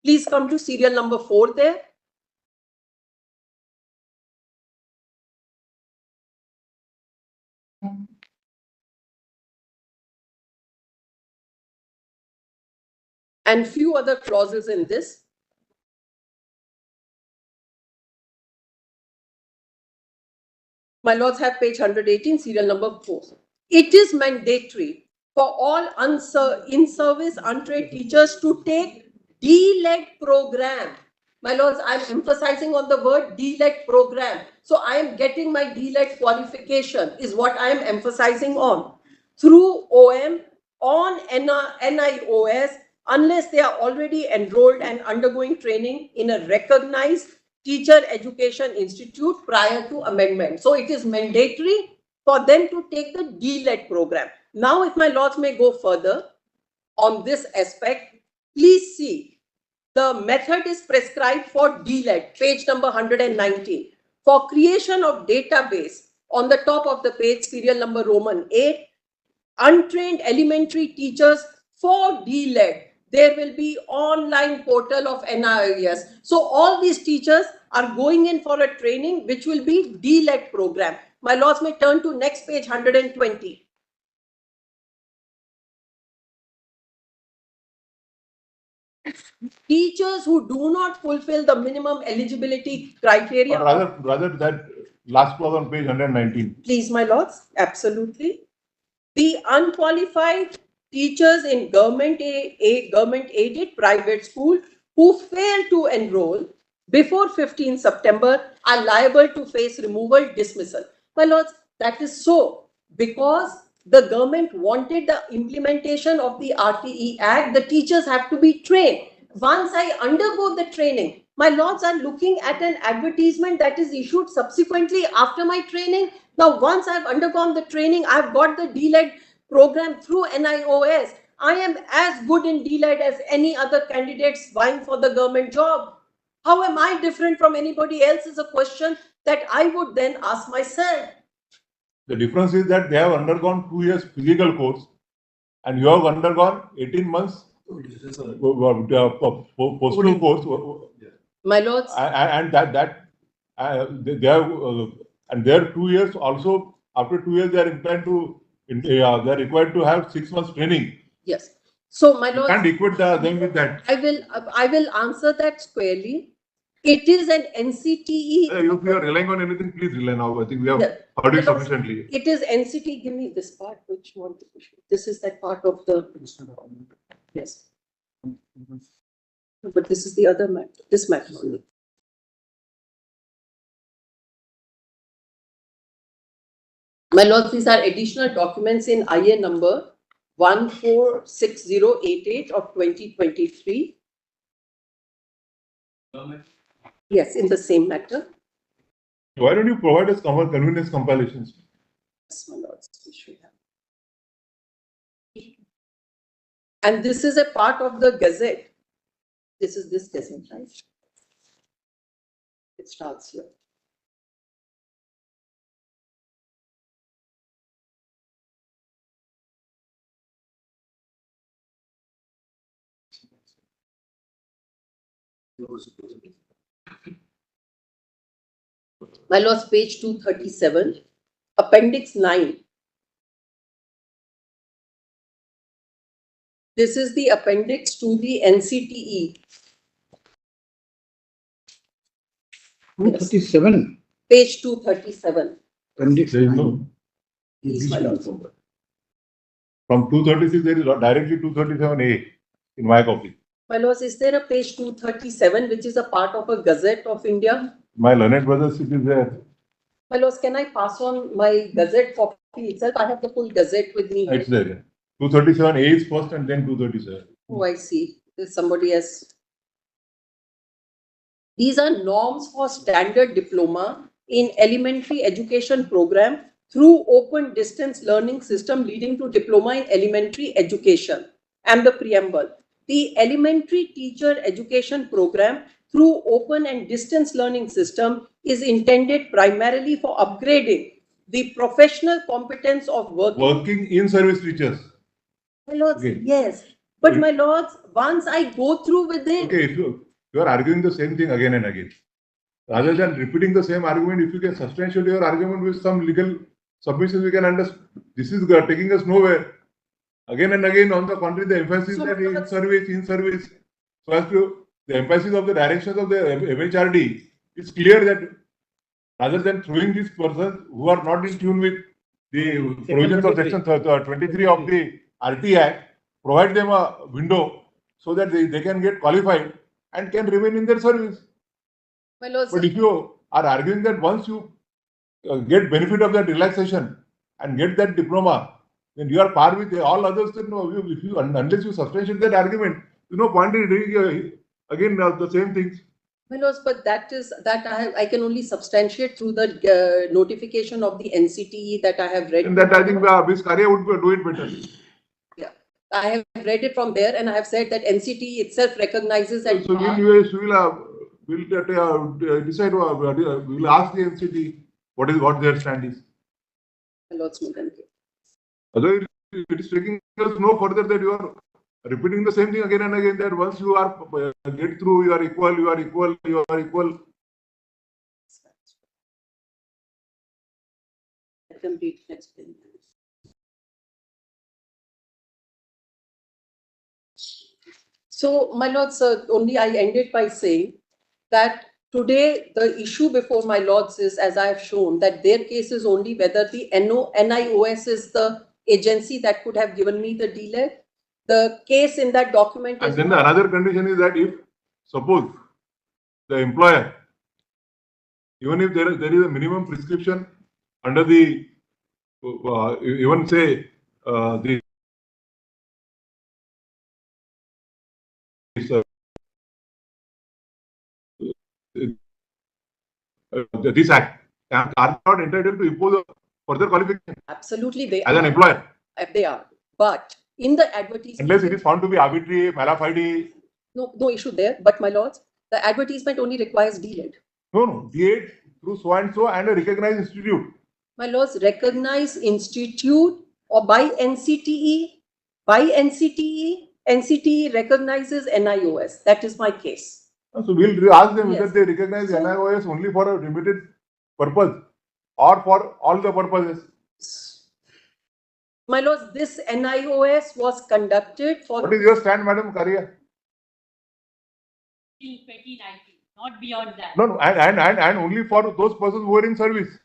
Please come to serial number 4 there. And few other clauses in this. My lords, have page 118, serial number 4. It is mandatory for all in-service untrained teachers to take DLED program. My lords, I am emphasizing on the word DLED program. So I am getting my DLED qualification is what I am emphasizing on. Through OM, on NIOS, unless they are already enrolled and undergoing training in a recognized teacher education institute prior to amendment. So it is mandatory for them to take the DLED program. Now, if my lords may go further on this aspect, please see the method is prescribed for DLED, page number 119. For creation of database, on the top of the page, serial number Roman 8, untrained elementary teachers for DLED. there will be online portal of NIOS. So all these teachers are going in for a training which will be DLED program. My lords may turn to next page 120. Teachers who do not fulfill the minimum eligibility criteria. Or rather that last clause on page 119. Please, my lords, absolutely. The unqualified teachers in government aided private school who fail to enroll before 15 September are liable to face removal, dismissal. My lords, that is so because the government wanted the implementation of the RTE Act. The teachers have to be trained. Once I undergo the training, my lords are looking at an advertisement that is issued subsequently after my training. Now, once I've undergone the training, I've got the DLED program through NIOS. I am as good in DLED as any other candidates vying for the government job. How am I different from anybody else is a question that I would then ask myself. The difference is that they have undergone 2 years physical course and you have undergone 18 months postal course. My lords. And they have and their 2 years also, after 2 years they are inclined to they are required to have 6 months training. Yes. So my lords, you can't equate them with that. I will answer that squarely. It is an NCTE. If you are relying on anything, please rely now. I think we have heard it sufficiently. It is NCT. Give me this part which you want to push. This is that part of the. Yes. But this is the other matter. This matter only. My lords, these are additional documents in IA number 146088 of 2023. Yes, in the same matter. Why don't you provide us convenience compilations? Yes, my lords, we should have. And this is a part of the Gazette. This is this Gazette, right? It starts here. My lords, page 237, appendix 9. This is the appendix to the NCTE. 237. Page 237. Appendix There is no. Please, my lords. From 236, there is directly 237A in my copy. My lords, is there a page 237 which is a part of a Gazette of India? My learned brothers, it is there. My lords, can I pass on my Gazette copy itself? I have the full Gazette with me. It's there. Yeah. 237A is first and then 237. Oh, I see. There's somebody else. These are norms for standard diploma in elementary education program through open distance learning system leading to diploma in elementary education. And the preamble. The elementary teacher education program through open and distance learning system is intended primarily for upgrading the professional competence of working in service teachers. My lords, yes. But my lords, once I go through with it. Okay, if you are arguing the same thing again and again, rather than repeating the same argument, if you can substantiate your argument with some legal submissions, we can understand. This is taking us nowhere. Again and again, on the contrary, the emphasis that in service. So as to the emphasis of the directions of the MHRD, it's clear that rather than throwing these persons who are not in tune with the provisions of section 23 of the RT Act, provide them a window so that they can get qualified and can remain in their service. But if you are arguing that once you get benefit of that relaxation and get that diploma, then you are par with all others. Then unless you substantiate that argument, there's no point in doing again the same things. But that I can only substantiate through the notification of the NCTE that I have read. And that I think Ms. Karya would do it better. Yeah, I have read it from there, and I have said that NCTE itself recognizes that. So we'll decide. We'll ask the NCTE what their stand is. Lords, Otherwise, it is taking us no further that you are repeating the same thing again and again, that once you are get through, you are equal, you are equal, you are equal. Complete explanation. So, my lords, only I ended by saying that today the issue before my lords is, as I have shown, that their case is only whether the NIOS is the agency that could have given me the delay. The case in that document And is then the another condition is that if, suppose, the employer, even if there is a minimum prescription under the, even say, this act, are not entitled to impose a further qualification absolutely they as are. an employer, They are. But in the advertisement, unless it is found to be arbitrary, malafide. no issue there. But my lords, the advertisement only requires delayed. No, D8 through so and so and a recognized institute. My lords, recognized institute or by NCTE, NCTE recognizes NIOS. That is my case. So we'll ask them whether Yes. they recognize NIOS only for a limited purpose or for all the purposes. My lords, this NIOS was conducted for. What is your stand, Madam Karia? Till 2019, not beyond that. No, and only for those persons who are in service.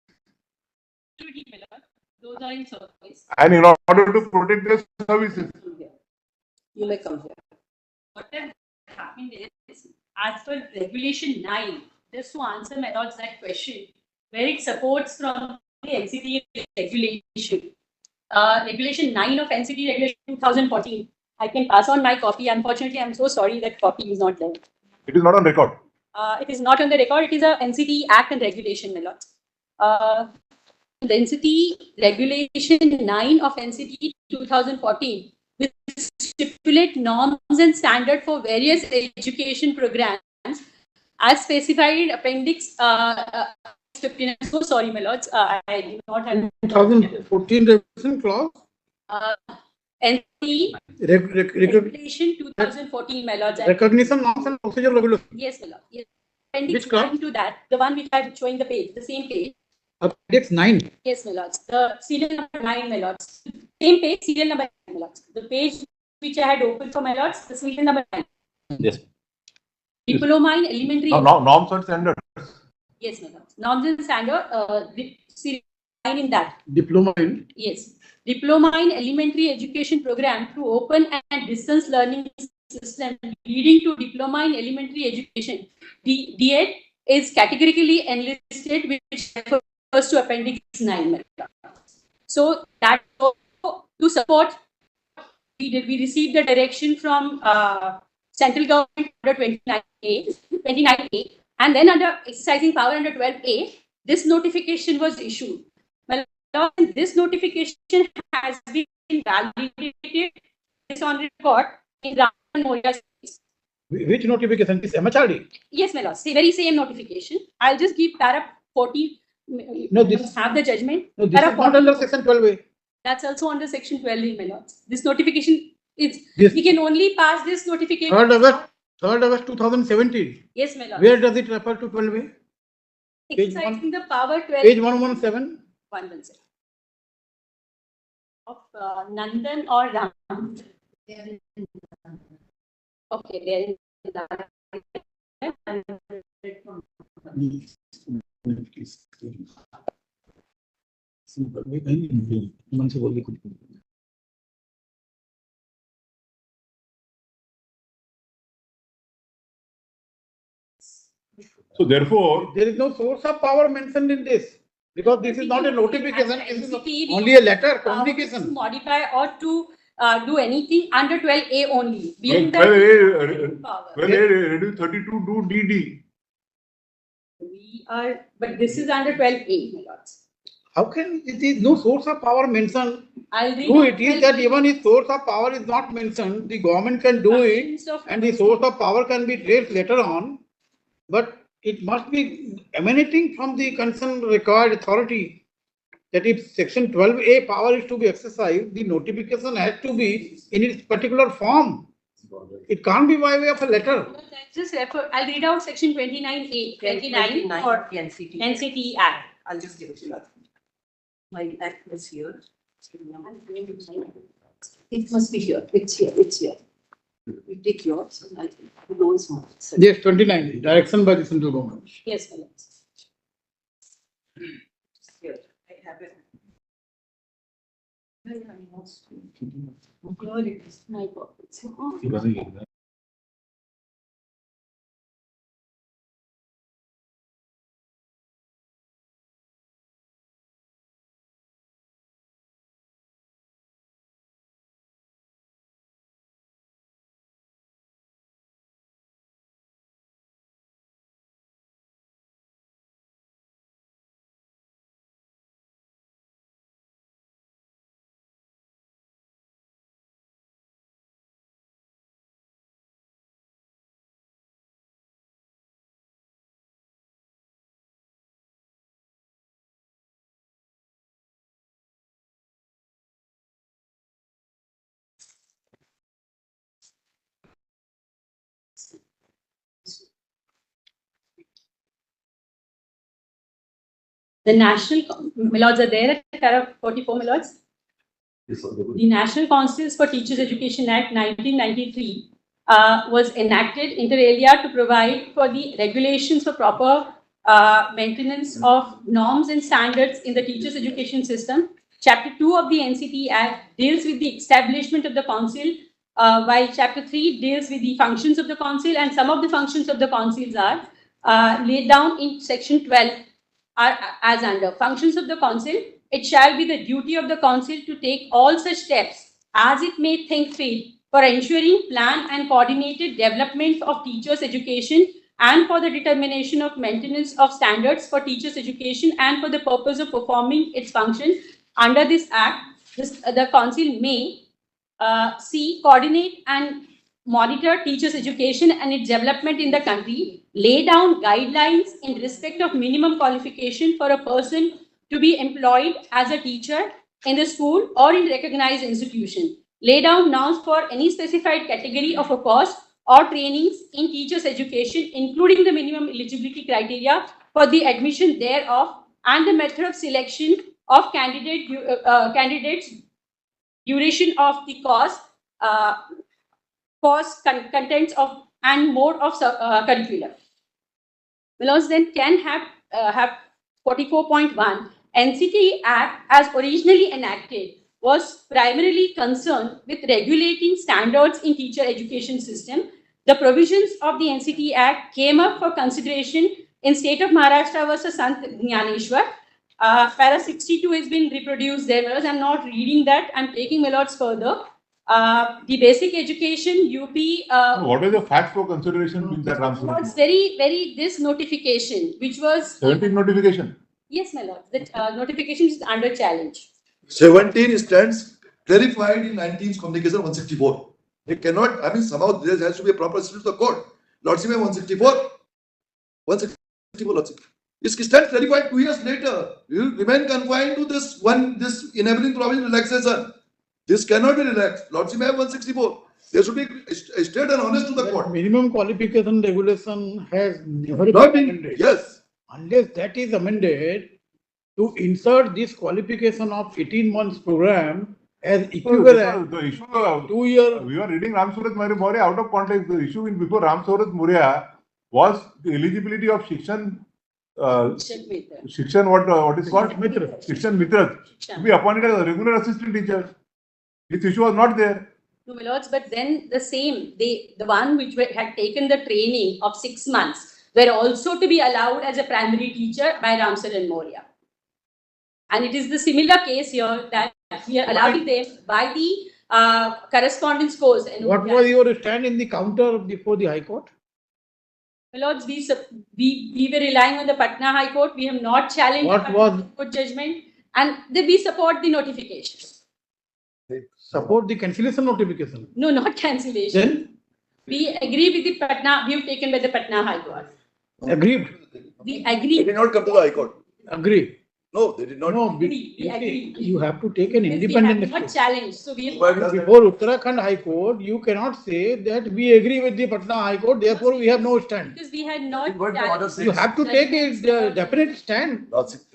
Absolutely, my lord. Those are in service. And in order to protect their services. You may come here. What has happened is, as per Regulation 9, just to answer my lord's that question, where it supports from the NCT regulation. Regulation 9 of NCT Regulation 2014. I can pass on my copy. Unfortunately, I'm so sorry that copy is not there. It is not on record. It is not on the record. It is a NCT Act and Regulation, my lord. The NCT Regulation 9 of NCT 2014, which stipulate norms and standard for various education programs as specified in Appendix 15. I'm so sorry, my lords. I do not have 2014 revision clause. NCT Regulation 2014, my lords. Recognition norms and procedure regulation. Yes, my lord. Yes. Appendix Which clause? 9 to that, the one which I'm showing the page, the same page. Appendix 9. Yes, my lords. The serial number 9, my lords. Same page, serial number 9, my lords. The page which I had opened for my lords, the serial number 9. Yes. Diploma in elementary. Norms and standards. Yes, my lords. Norms and standard, serial 9 in that. Diploma in. Yes. Diploma in elementary education program through open and distance learning system leading to diploma in elementary education. D8 is categorically enlisted, which refers to Appendix 9. So that to support, we received the direction from central government under 29A, and then under exercising power under 12A, this notification was issued. Well, this notification has been validated based on report in Ram and Moria's case. Which notification is MHRD? Yes, my lord. Very same notification. I'll just give para 40. No, this have the judgment. No, this para is not under section 12A. That's also under section 12A, my lords. This notification is, This- we can only pass this notification. 3rd August 2017. Yes, my lord. Where does it refer to 12A? Exercising the power 12. Page 117. 117. Of Nandan or Ram. Okay, there is So therefore, There is no source of power mentioned in this because this is not a notification. This is NCT, only a letter to communication. modify or to do anything under 12A only. Beyond well, that, power. reduce 32 to DD. We are, but this is under 12A, my lords. How can it is no source of power mentioned? I'll read. True, out it is 12A. that even if source of power is not mentioned, the government can do it Functions of- and the source of power can be traced later on, but it must be emanating from the concerned required authority. that if section 12A power is to be exercised, the notification has to be in its particular form. It can't be by way of a letter. Just refer, I'll read out section 29A, 29 for NCT. NCT Act. I'll just give it to you. My act is here. It must be here. It's here. It's here. You take yours and I'll take those ones. Yes, 29, direction by the central government. Yes, my lords. Here, I have it. Here it is, my pockets. The national, my lords are there at para 44, my lords. The National Councils for Teachers Education Act 1993 was enacted inter alia to provide for the regulations for proper maintenance of norms and standards in the teachers education system. Chapter 2 of the NCT Act deals with the establishment of the council, while Chapter 3 deals with the functions of the council, and some of the functions of the councils are laid down in section 12 are as under. Functions of the council: it shall be the duty of the council to take all such steps as it may think fit for ensuring planned and coordinated development of teachers' education and for the determination of maintenance of standards for teachers' education and for the purpose of performing its function. Under this act, the council may see, coordinate and monitor teachers' education and its development in the country, lay down guidelines in respect of minimum qualification for a person to be employed as a teacher in the school or in recognized institution, lay down norms for any specified category of a course or trainings in teachers' education, including the minimum eligibility criteria for the admission thereof and the method of selection of candidates, duration of the course, contents of and mode of curriculum. Laws then can have 44.1. NCT Act as originally enacted was primarily concerned with regulating standards in teacher education system. The provisions of the NCT Act came up for consideration in State of Maharashtra versus Sant Jnaneshwar. Para 62 has been reproduced there. I'm not reading that. I'm taking my lords further. The basic education, UP. What is the facts for consideration in that Ramsurat? It's very, this notification, which was. 17 notification. Yes, my lord. The notification is under challenge. 17 stands clarified in 19th Communication 164. They cannot, I mean, somehow there has to be a proper system to the court. Lordship 164. 164 Lordship. It stands clarified 2 years later. You will remain confined to this enabling provision relaxation. This cannot be relaxed. Lordship 164. There should be straight and honest to the court. Minimum qualification regulation has never Not been been, amended. yes. Unless that is amended to insert this qualification of 18 months program as equivalent The issue, 2 year. we are reading Ramsurat Maurya out of context. The issue in before Ramsurat Maurya was the eligibility of Shikshan. Shikshan, what is called? Shikshan Mitra. To be appointed as a regular assistant teacher. This issue was not there. No, my lords, but then the one which had taken the training of 6 months were also to be allowed as a primary teacher by Ramsaran Maurya. And it is the similar case here that we are allowing them by the correspondence course. What was your stand in the counter before the High Court? My lords, we were relying on the Patna High Court. We have not challenged What the was- Patna High Court judgment, and we support the notification. Support the cancellation notification. No, not cancellation. Then We agree with the Patna, view taken by the Patna High Court. agreed. We It agree. did not come to the High Court. Agree. No, they did not. No, Agree, we you see, agree. you have to take an Because independent they have not step. challenged, so we have. But does that- Before Uttarakhand High Court, you cannot say that we agree with the Patna High Court, therefore we have no stand. Because we had not. What the order challenged says. You have to take judgments a about- definite stand. Not six.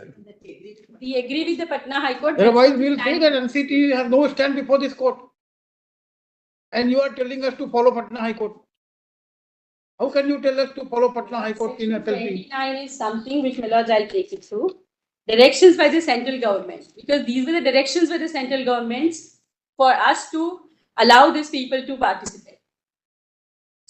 We agree with the Patna High Court. Otherwise, that's we will the say stand. that NCT has no stand before this court. And you are telling us to follow Patna High Court. How can you tell us to follow Patna High Court in Section SLP? 29 is something which, my lords, I'll take it through. Directions by the central government, because these were the directions by the central governments for us to allow these people to participate.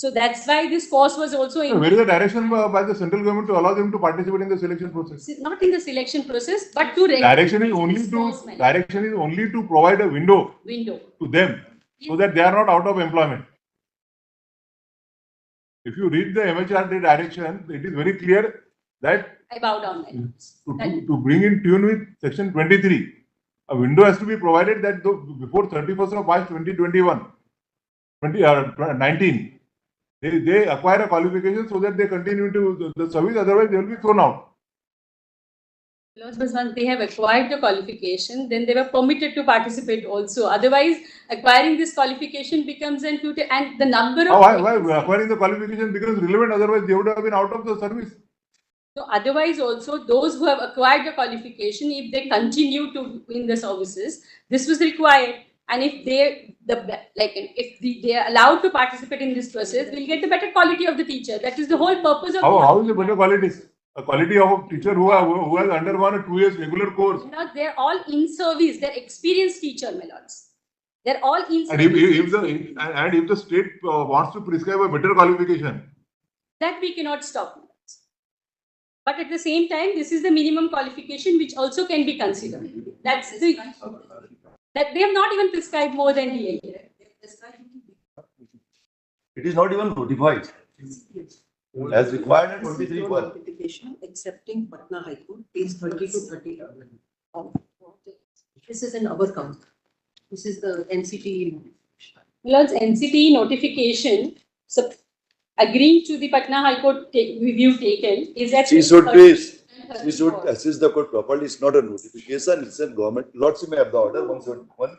So that's why this course was also in. Where is the direction by the central government to allow them to participate in the selection process? Not in the selection process, but to Direction is only enforcement to provide a window window. to them so that they are not out of employment. If you read the MHRD direction, it is very clear that I bow down, my lords. to bring in tune with section 23, a window has to be provided that before 31st of March 2021, 19, they acquire a qualification so that they continue to the service, otherwise they will be thrown out. Lords, but once they have acquired the qualification, then they were permitted to participate also. Otherwise, acquiring this qualification becomes an future, and the number of. Why acquiring the qualification becomes relevant, otherwise they would have been out of the service. So otherwise also those who have acquired the qualification, if they continue to in the services, this was required. And if they they are allowed to participate in this process, we'll get the better quality of the teacher. That is the whole purpose of. How is the better quality? A quality of a teacher who has undergone a 2 years regular course. Now they're all in service. They're experienced teacher, my lords. They're all in And service. if the state wants to prescribe a better qualification, That we cannot stop. my lords. But at the same time, this is the minimum qualification which also can be considered. That's the. That they have not even prescribed more than DA. It is not even notified. As required in 23(1). Notification accepting Patna High Court, page 30 to 30. This is in our count. This is the NCT. Lords, NCT notification, so agreeing to the Patna High Court review taken is that. She should assist the court properly. It's not a notification, it's a government. Lords, you may have the order 171.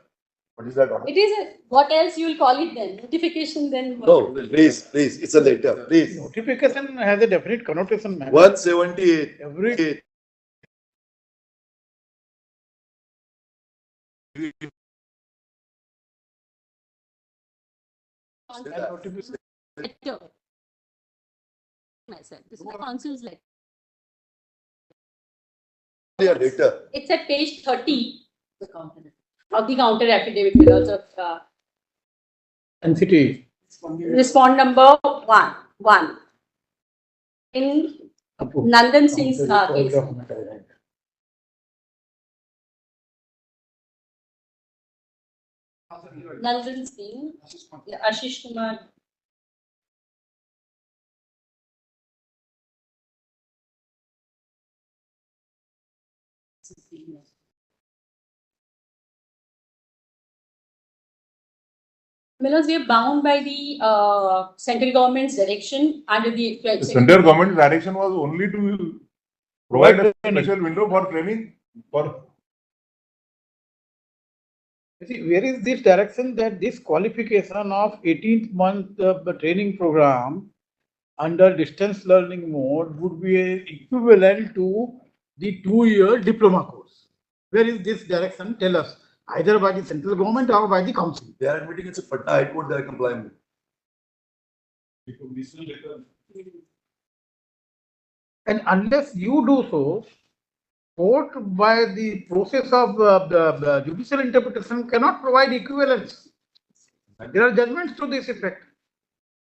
What is that order? It is a, what else you will call it then? Notification then? what? No, please, it's a letter, please. Notification has a definite connotation, man. 178. Every notification. Letter. Myself. This is the council's letter. Yeah, later. It's at page 30 of the counter affidavit because of NCT. respond number 1. In Nandan Singh's case. Nandan Singh, Ashish Kumar. Because we are bound by the central government's direction under the. the central government direction was only to provide a special window for training for. See, where is this direction that this qualification of 18th month training program under distance learning mode would be equivalent to the 2-year diploma course? Where is this direction? Tell us, either by the central government or by the council. They are admitting it's a Patna High Court, they are complying with. And unless you do so, court by the process of the judicial interpretation cannot provide equivalence. There are judgments to this effect.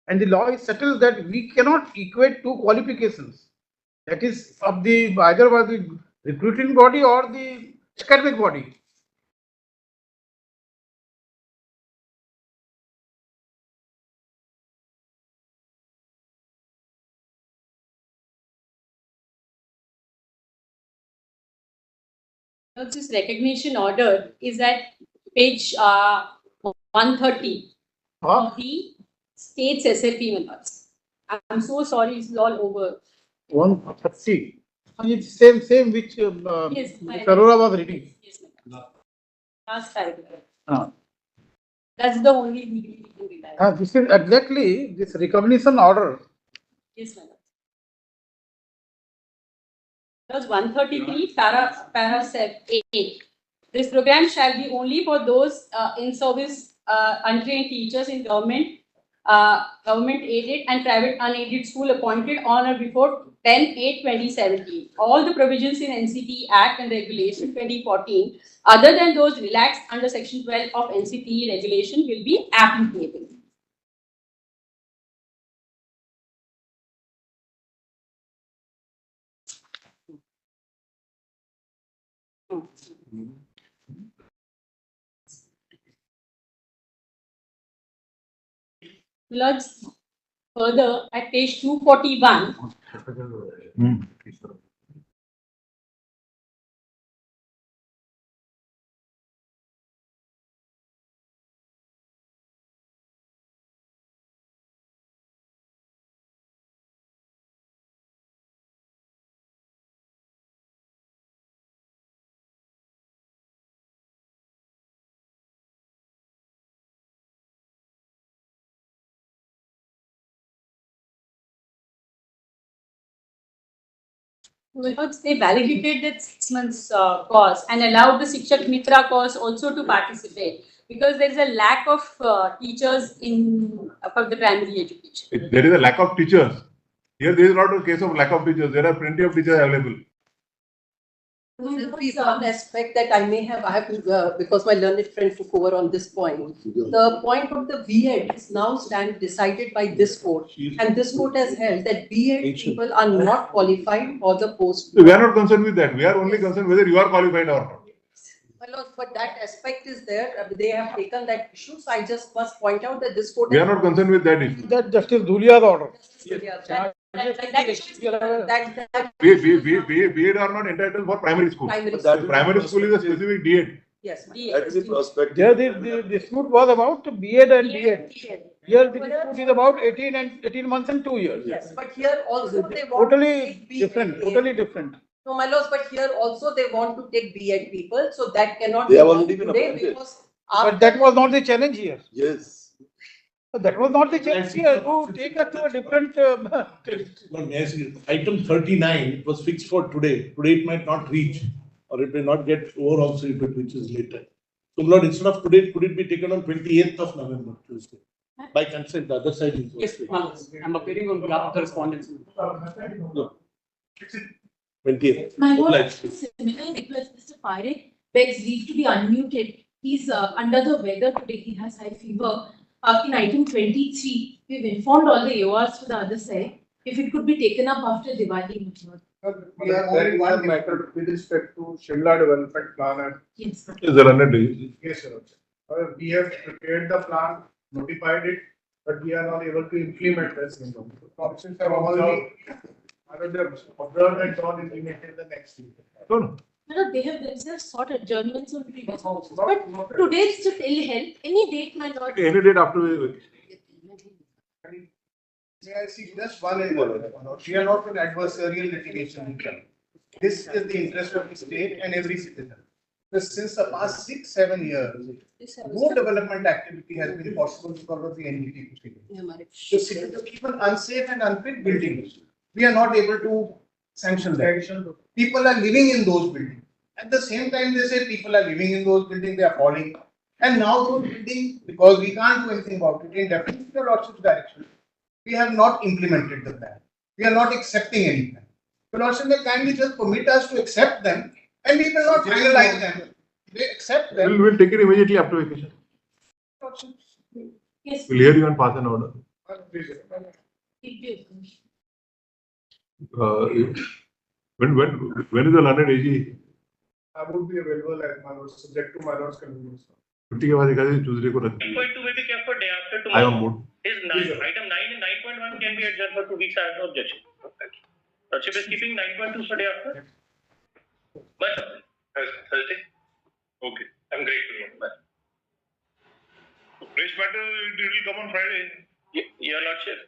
And the law is settled that we cannot equate two qualifications. That is of the either by the recruiting body or the academic body. This recognition order is at page 130 of the state's SLP members. I'm so sorry, it's all over. 130. It's same which Yes, Mr. Arora was reading. Yes, ma'am. Last paragraph. Ah. That's the only legally we can rely on. This is exactly this recognition order. Yes, madam. That was 133, para 8. This program shall be only for those in service untrained teachers in government, government aided and private unaided school appointed on or before 10/8/2017. All the provisions in NCT Act and Regulation 2014, other than those relaxed under Section 12 of NCT Regulation, will be applicable. Lords, further at page 241, Lords, they validated that 6 months course and allowed the Shikshak Mitra course also to participate because there is a lack of teachers in for the primary education. There is a lack of teachers. Here, there is not a case of lack of teachers. There are plenty of teachers available. There is one aspect that I have to, because my learned friend took over on this point. The point of the B.Ed is now decided by this court, and this court has held that B.Ed people are not qualified for the post. We are not concerned with that. We are only concerned whether you are qualified or not. My lord, but that aspect is there. They have taken that issue. So I just must point out that this court. We are not concerned with that issue. That Justice Dhulia's order. B.Ed are not entitled for primary school. Primary school is a specific D.Ed. Yes, That is the perspective. There the dispute was about B.Ed and D.Ed. Here the dispute is about 18 months and 2 years. Yes, but here also they want Totally different, totally different. No, my lords, but here also they want to take B.Ed people, so that cannot They be have done already been today appointed. because But that was not the challenge here. Yes. That was not the challenge here to take that to a different. Item 39, it was fixed for today. Today it might not reach, or it may not get over also if it reaches later. So, Lord, instead of today, could it be taken on 28th of November, Tuesday? By consent, the other side is. Yes, I'm appearing on draft correspondence. No. 20th. My lord, similar request, Mr. Parekh begs leave to be unmuted. He's under the weather today. He has high fever. In item 23, we've informed all the AORs to the other side. If it could be taken up after Diwali, my lord. We have only one matter with respect to Shimla Development Plan. And Yes. Is there any? yes, sir. We have prepared the plan, notified it, but we are not able to implement this. Options have already observed and not implemented the next week. No. No, they have themselves sought adjournments on previous calls. But today it's just ill health. Any date, my lord. Any date after. May I see just one element? We are not in adversarial litigation. This is the interest of the state and every citizen. Since the past 6-7 years, no development activity has been possible because of the NDT proceeding. The citizens, even unsafe and unfit buildings, we are not able to sanction them. People are living in those buildings. At the same time, they say people are living in those buildings, they are falling. And now those buildings, because we can't do anything about it, in definitely the Lordship's direction, we have not implemented the plan. We are not accepting any plan. The Lordship may kindly just permit us to accept them, and we will not finalize them. They accept them. We'll take it immediately after vacation. Yes. We'll hear you and pass an order. When is the learned AG? I would be available at my lord's, subject to my lord's convenience. छुट्टी के बाद एक आदमी Tuesday को रख दिया. 9.2 may be kept for day after I am on tomorrow. board. Is item 9 and 9.1 can be adjourned for 2 weeks. I have no objection. Lordship is keeping 9.2 for day after. But Thursday. Okay, I'm grateful. Bye. Fresh matter, it will come on Friday. Your Lordship,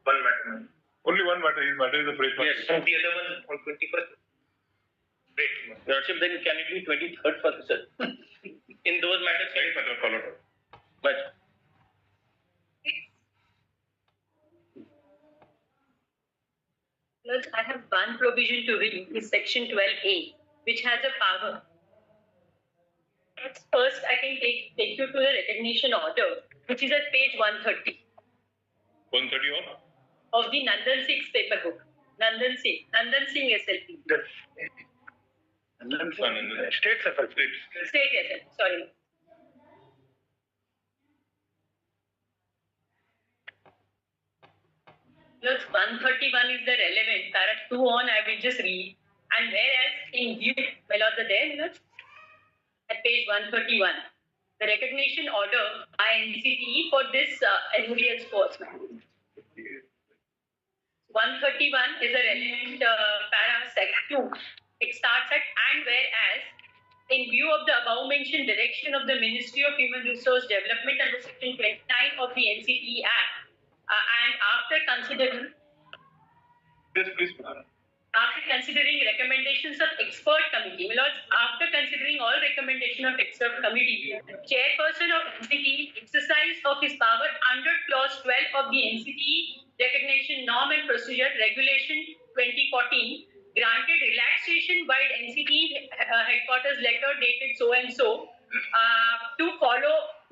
One matter. Only one matter, his matter is a fresh matter. Yes, and the other one on 21st. Great. Your Lordship, then can it be 23rd first, sir? In those matters, Right matter followed up. but Lord, I have one provision to read, is section 12A, which has a power. First, I can take you to the recognition order, which is at page 130 130 on? of the Nandan Singh's paper book. Nandan Singh SLP. State, sir, first. State SLP, sorry. Lord, 131 is the relevant. Para 2 on, I will just read. And whereas in view, my lords are there, Lord? At page 131, the recognition order by NCTE for this NODL sportsman. 131 is a relevant para sec 2. It starts at and whereas in view of the above mentioned direction of the Ministry of Human Resource Development under section 29 of the NCTE Act and after considering Yes, please. after considering recommendations of expert committee, my lords, after considering all recommendation of expert committee, chairperson of NCT exercise of his power under clause 12 of the NCT recognition norm and procedure regulation 2014 granted relaxation by NCT headquarters letter dated so and so to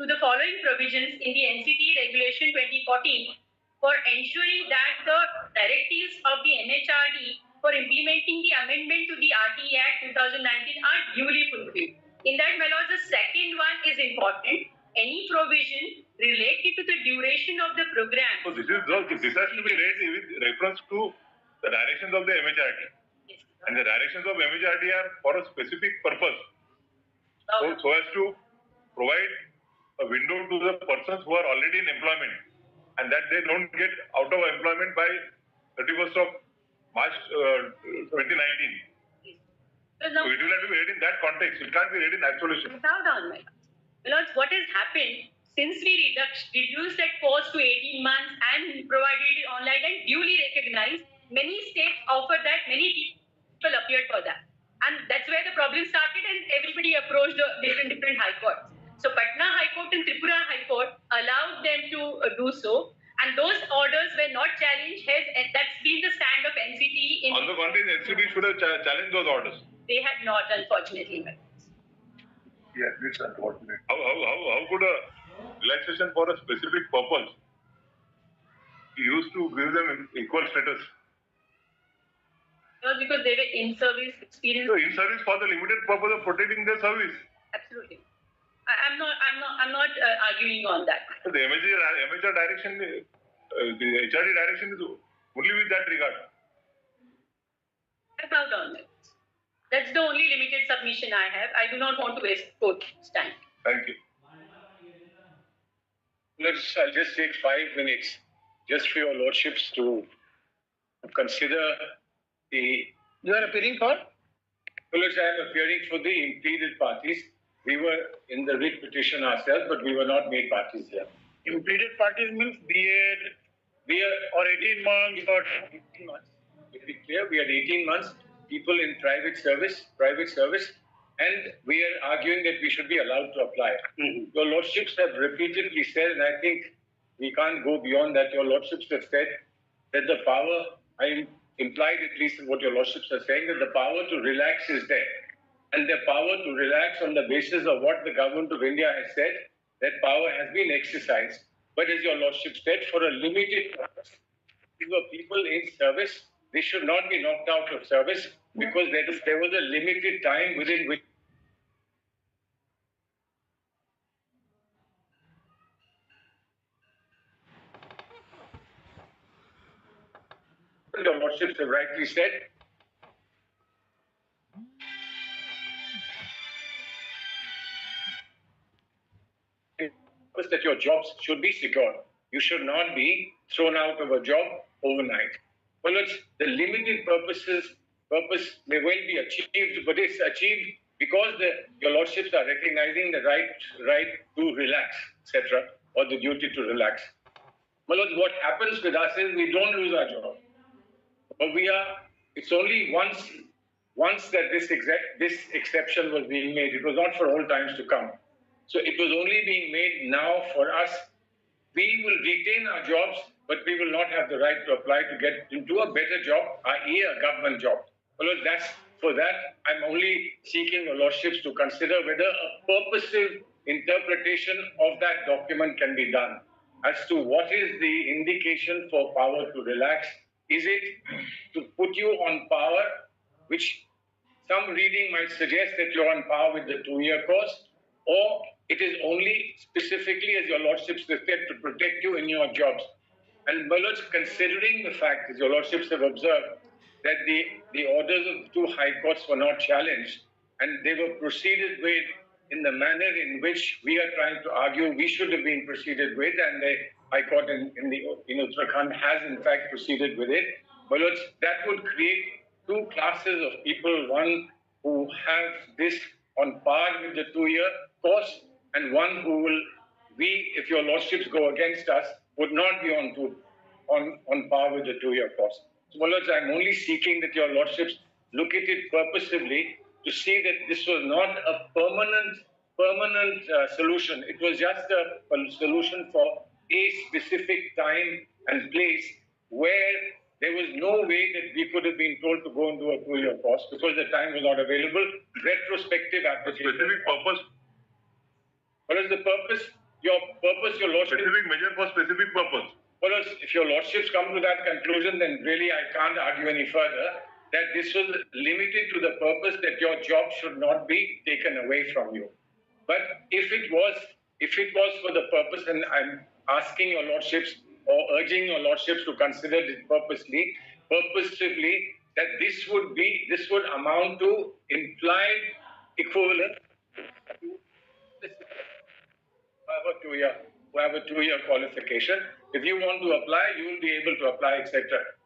the following provisions in the NCT regulation 2014 for ensuring that the directives of the MHRD for implementing the amendment to the RTE Act 2019 are duly fulfilled. In that, my lords, the second one is important. Any provision related to the duration of the program. So this has to be read with reference to the directions of the MHRD. Yes. And the directions of MHRD are for a specific purpose. So as to provide a window to the persons who are already in employment and that they don't get out of employment by 31st of March 2019. So So now, it will have to be read in that context. It can't be read in isolation. bow down, my lords. My lords, what has happened since we reduced that pause to 18 months and provided it online and duly recognized, many states offered that, many people appeared for that. And that's where the problem started and everybody approached the different high courts. So Patna High Court and Tripura High Court allowed them to do so. And those orders were not challenged. That's been the stand of NCT. On the contrary, NCT should have challenged those orders. They had not, unfortunately. Yeah, it's unfortunate. How could a relaxation for a specific purpose be used to give them equal status? No, because they were in service experience. So in service for the limited purpose of protecting their service. Absolutely. I'm not arguing on that. So the MHR direction, the HRD direction is only with that regard. I bow down. That's the only limited submission I have. I do not want to waste court's time. Thank you. I'll just take 5 minutes just for your lordships to consider the... You are appearing for? Well, I am appearing for the impeded parties. We were in the writ petition ourselves, but we were not made parties here. impeded parties means We are, or 18 months or 18 months. To be clear, we had 18 months, people in private service, and we are arguing that we should be allowed to apply. Your lordships have repeatedly said, and I think we can't go beyond that, your lordships have said that the power, I implied at least in what your lordships are saying, that the power to relax is there. And the power to relax on the basis of what the government of India has said, that power has been exercised. But as your lordship said, for a limited purpose. These were people in service. They should not be knocked out of service because there was a limited time within which your lordships have rightly said. That your jobs should be secured. You should not be thrown out of a job overnight. Well, the limited purpose may well be achieved, but it's achieved because your lordships are recognizing the right to relax, etc., or the duty to relax. Well, what happens with us is we don't lose our job. But it's only once that this exception was being made. It was not for all times to come. So it was only being made now for us. We will retain our jobs, but we will not have the right to apply to get into a better job, i.e. a government job. Well, for that, I'm only seeking your lordships to consider whether a purposive interpretation of that document can be done as to what is the indication for power to relax. Is it to put you on power, which some reading might suggest that you're on par with the 2-year course, or it is only specifically, as your lordships have said, to protect you in your jobs. And my lords, considering the fact, as your lordships have observed, that the orders of the 2 high courts were not challenged, and they were proceeded with in the manner in which we are trying to argue we should have been proceeded with, and the High Court in Uttarakhand has in fact proceeded with it. My lords, that would create 2 classes of people, one who have this on par with the 2-year course, and one who will if your lordships go against us, would not be on par with the 2-year course. So, my lords, I'm only seeking that your lordships look at it purposively to see that this was not a permanent solution. It was just a solution for a specific time and place where there was no way that we could have been told to go and do a 2-year course because the time was not available. Retrospective application. Specific purpose. What is the purpose? Your purpose, your lordship. Specific measure for specific purpose. Well, if your lordships come to that conclusion, then really I can't argue any further that this was limited to the purpose that your job should not be taken away from you. But if it was for the purpose, and I'm asking your lordships or urging your lordships to consider it purposively, that this would amount to implied equivalent to who have a 2-year qualification. If you want to apply, you will be able to apply, etc.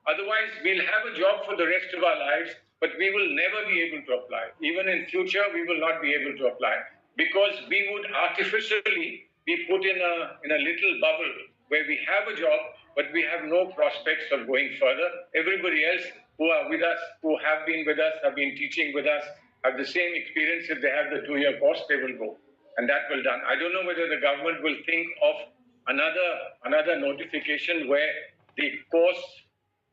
Otherwise, we'll have a job for the rest of our lives, but we will never be able to apply. Even in future, we will not be able to apply because we would artificially be put in a little bubble where we have a job, but we have no prospects of going further. Everybody else who are with us, who have been with us, have been teaching with us, have the same experience. If they have the 2-year course, they will go. And that will done. I don't know whether the government will think of another notification where the course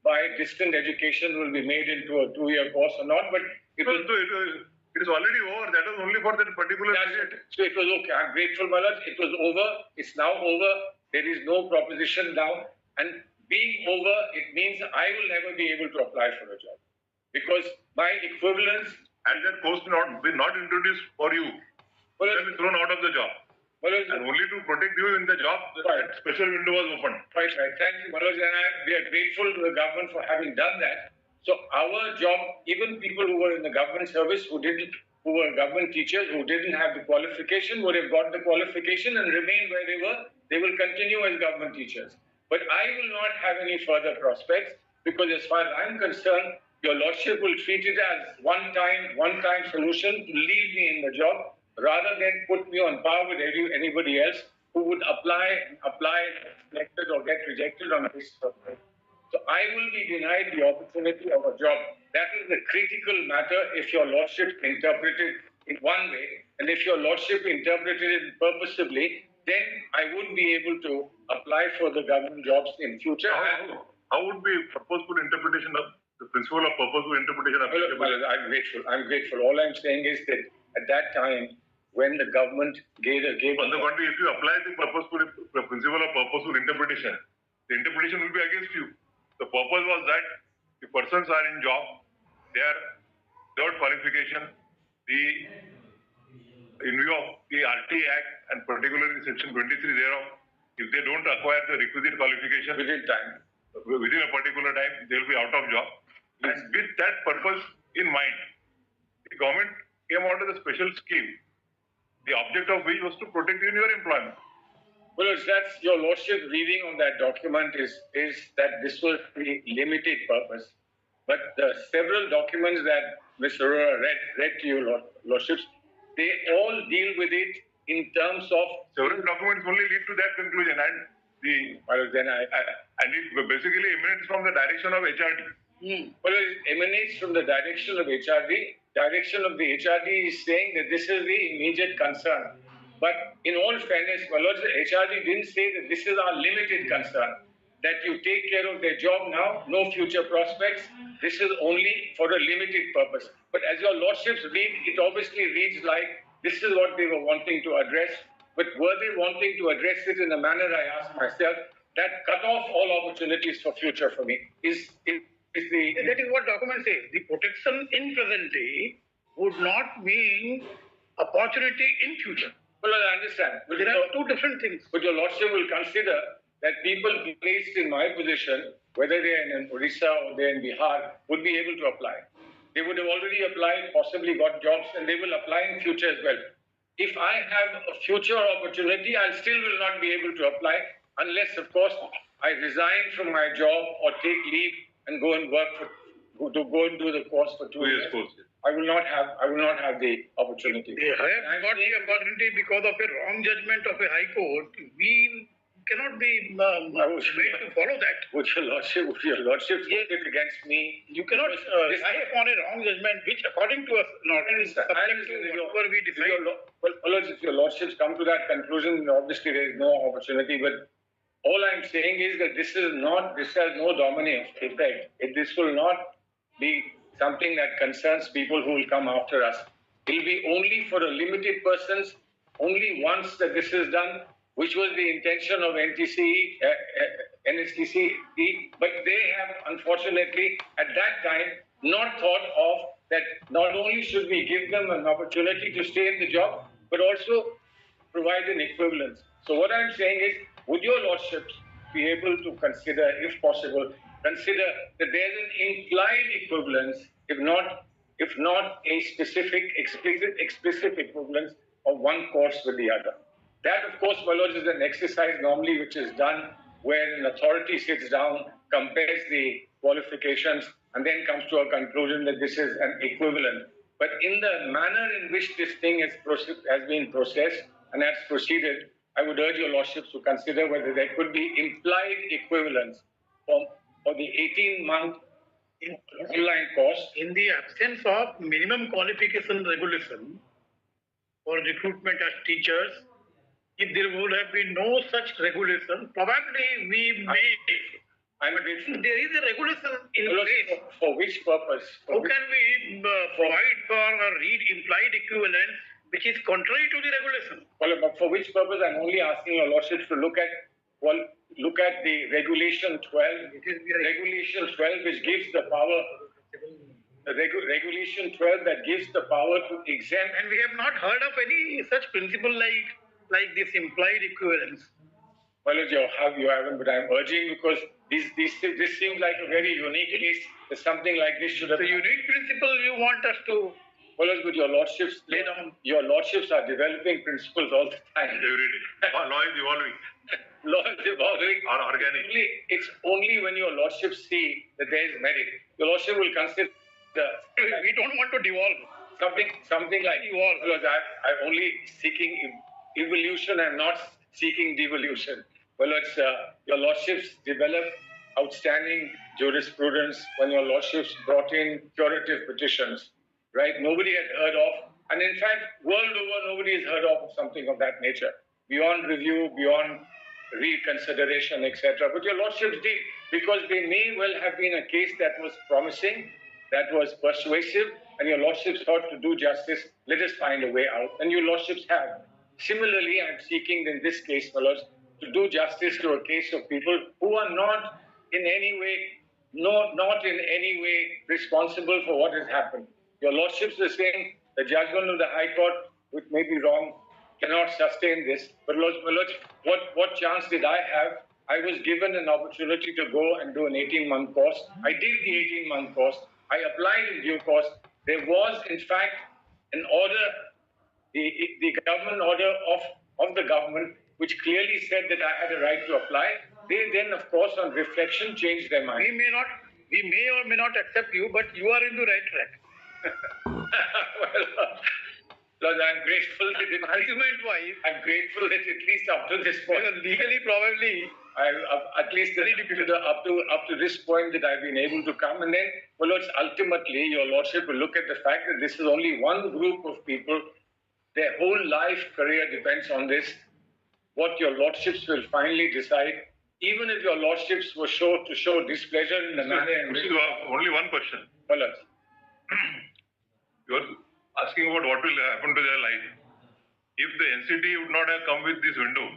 by distant education will be made into a 2-year course or not, but it is already over. That was only for that particular period. So it was okay. I'm grateful, my lord. It was over. It's now over. There is no proposition now. And being over, it means I will never be able to apply for a job because my equivalence and that course will not introduced for you. Well, you will be thrown out of the job. Well, and only to protect you in the job, that special window was opened. Right. Thank you, Manoj. And we are grateful to the government for having done that. So our job, even people who were in the government service who were government teachers who didn't have the qualification would have got the qualification and remain where they were. They will continue as government teachers. But I will not have any further prospects because as far as I'm concerned, your lordship will treat it as one-time solution to leave me in the job, rather than put me on par with anybody else who would apply, selected or get rejected on a basis of merit. So I will be denied the opportunity of a job. That is the critical matter if your lordship interpreted in one way, and if your lordship interpreted it purposively, then I would be able to apply for the government jobs in future. How would be purposeful interpretation of the principle of purposeful interpretation applicable? Well, I'm grateful. All I'm saying is that at that time, when the government gave on the contrary, if you apply the principle of purposeful interpretation, the interpretation will be against you. The purpose was that the persons are in job, they are without qualification, in view of the RTA Act and particularly Section 23 thereof, if they don't acquire the requisite qualification within a particular time, they will be out of job. And with that purpose in mind, the government came out with a special scheme, the object of which was to protect you in your employment. Well, that's your lordship reading on that document is that this was the limited purpose. But the several documents that Mr. Arora read to you, lordships, they all deal with it in terms of... Several documents only lead to that conclusion. And Well, then and it basically emanates from the direction of HRD. Well, it emanates from the direction of HRD. Direction of the HRD is saying that this is the immediate concern. But in all fairness, my lords, the HRD didn't say that this is our limited concern. That you take care of their job now, no future prospects. This is only for a limited purpose. But as your lordships read, it obviously reads like this is what they were wanting to address. But were they wanting to address it in a manner, I ask myself, that cut off all opportunities for future for me? That is what document says. The protection in present day would not mean opportunity in future. Well, I understand. But There are two different things. But your lordship will consider that people placed in my position, whether they are in Odisha or they are in Bihar, would be able to apply. They would have already applied, possibly got jobs, and they will apply in future as well. If I have a future opportunity, I still will not be able to apply unless, of course, I resign from my job or take leave and go and work to go and do the course for 2 years. I will not have the opportunity. They have got the opportunity because of a wrong judgment of a high court. We cannot be made to follow that. Would your lordship hold it against me? You cannot rely upon a wrong judgment, which according to us, not subject to whatever we decide. Well, if your lordships come to that conclusion, obviously there is no opportunity. But all I'm saying is that this has no domino effect. This will not be something that concerns people who will come after us. It will be only for a limited persons, only once that this is done, which was the intention of NTCE, NSTCE, but they have unfortunately at that time not thought of that not only should we give them an opportunity to stay in the job, but also provide an equivalence. So what I'm saying is, would your lordships be able to consider, if possible, consider that there's an implied equivalence, if not a specific, explicit equivalence of one course with the other. That, of course, my lords, is an exercise normally which is done where an authority sits down, compares the qualifications, and then comes to a conclusion that this is an equivalent. But in the manner in which this thing has been processed and has proceeded, I would urge your lordships to consider whether there could be implied equivalence for the 18-month online course. In the absence of minimum qualification regulation for recruitment as teachers, if there would have been no such regulation, probably we may. There is a regulation in place. For which purpose? How can we provide for a read implied equivalence which is contrary to the regulation? Well, but for which purpose? I'm only asking your lordships to look at the Regulation 12. Regulation 12, which gives the power. Regulation 12 that gives the power to exempt. And we have not heard of any such principle like this implied equivalence. Well, you haven't, but I'm urging because this seems like a very unique case. That something like this should have. The unique principle you want us to. Well, but your lordships lay down. Your lordships are developing principles all the time. Every day. Law is evolving. Law is evolving. Or organic. It's only when your lordships see that there is merit. Your lordship will consider. We don't want to devolve. Something like evolve. Because I'm only seeking evolution and not seeking devolution. Well, your lordships develop outstanding jurisprudence when your lordships brought in curative petitions, right? Nobody had heard of, and in fact, world over, nobody has heard of something of that nature, beyond review, beyond reconsideration, etc. But your lordships did, because there may well have been a case that was promising, that was persuasive, and your lordships thought to do justice, let us find a way out, and your lordships have. Similarly, I'm seeking in this case, my lords, to do justice to a case of people who are not in any way responsible for what has happened. Your lordships are saying the judgment of the High Court, which may be wrong, cannot sustain this. But my lords, what chance did I have? I was given an opportunity to go and do an 18-month course. I did the 18-month course. I applied in due course. There was, in fact, an order, the government order of the government, which clearly said that I had a right to apply. They then, of course, on reflection, changed their mind. We may or may not accept you, but you are in the right track. Well, Because I'm grateful that Argument-wise, I'm grateful that at least up to this point, legally probably, at least very difficult up to this point that I've been able to come, and then, well, Lords, ultimately, your Lordship will look at the fact that this is only one group of people. Their whole life career depends on this. What your Lordships will finally decide, even if your Lordships were sure to show displeasure in the manner in which. Only one question. Well, Lords. You are asking about what will happen to their life. If the NCT would not have come with this window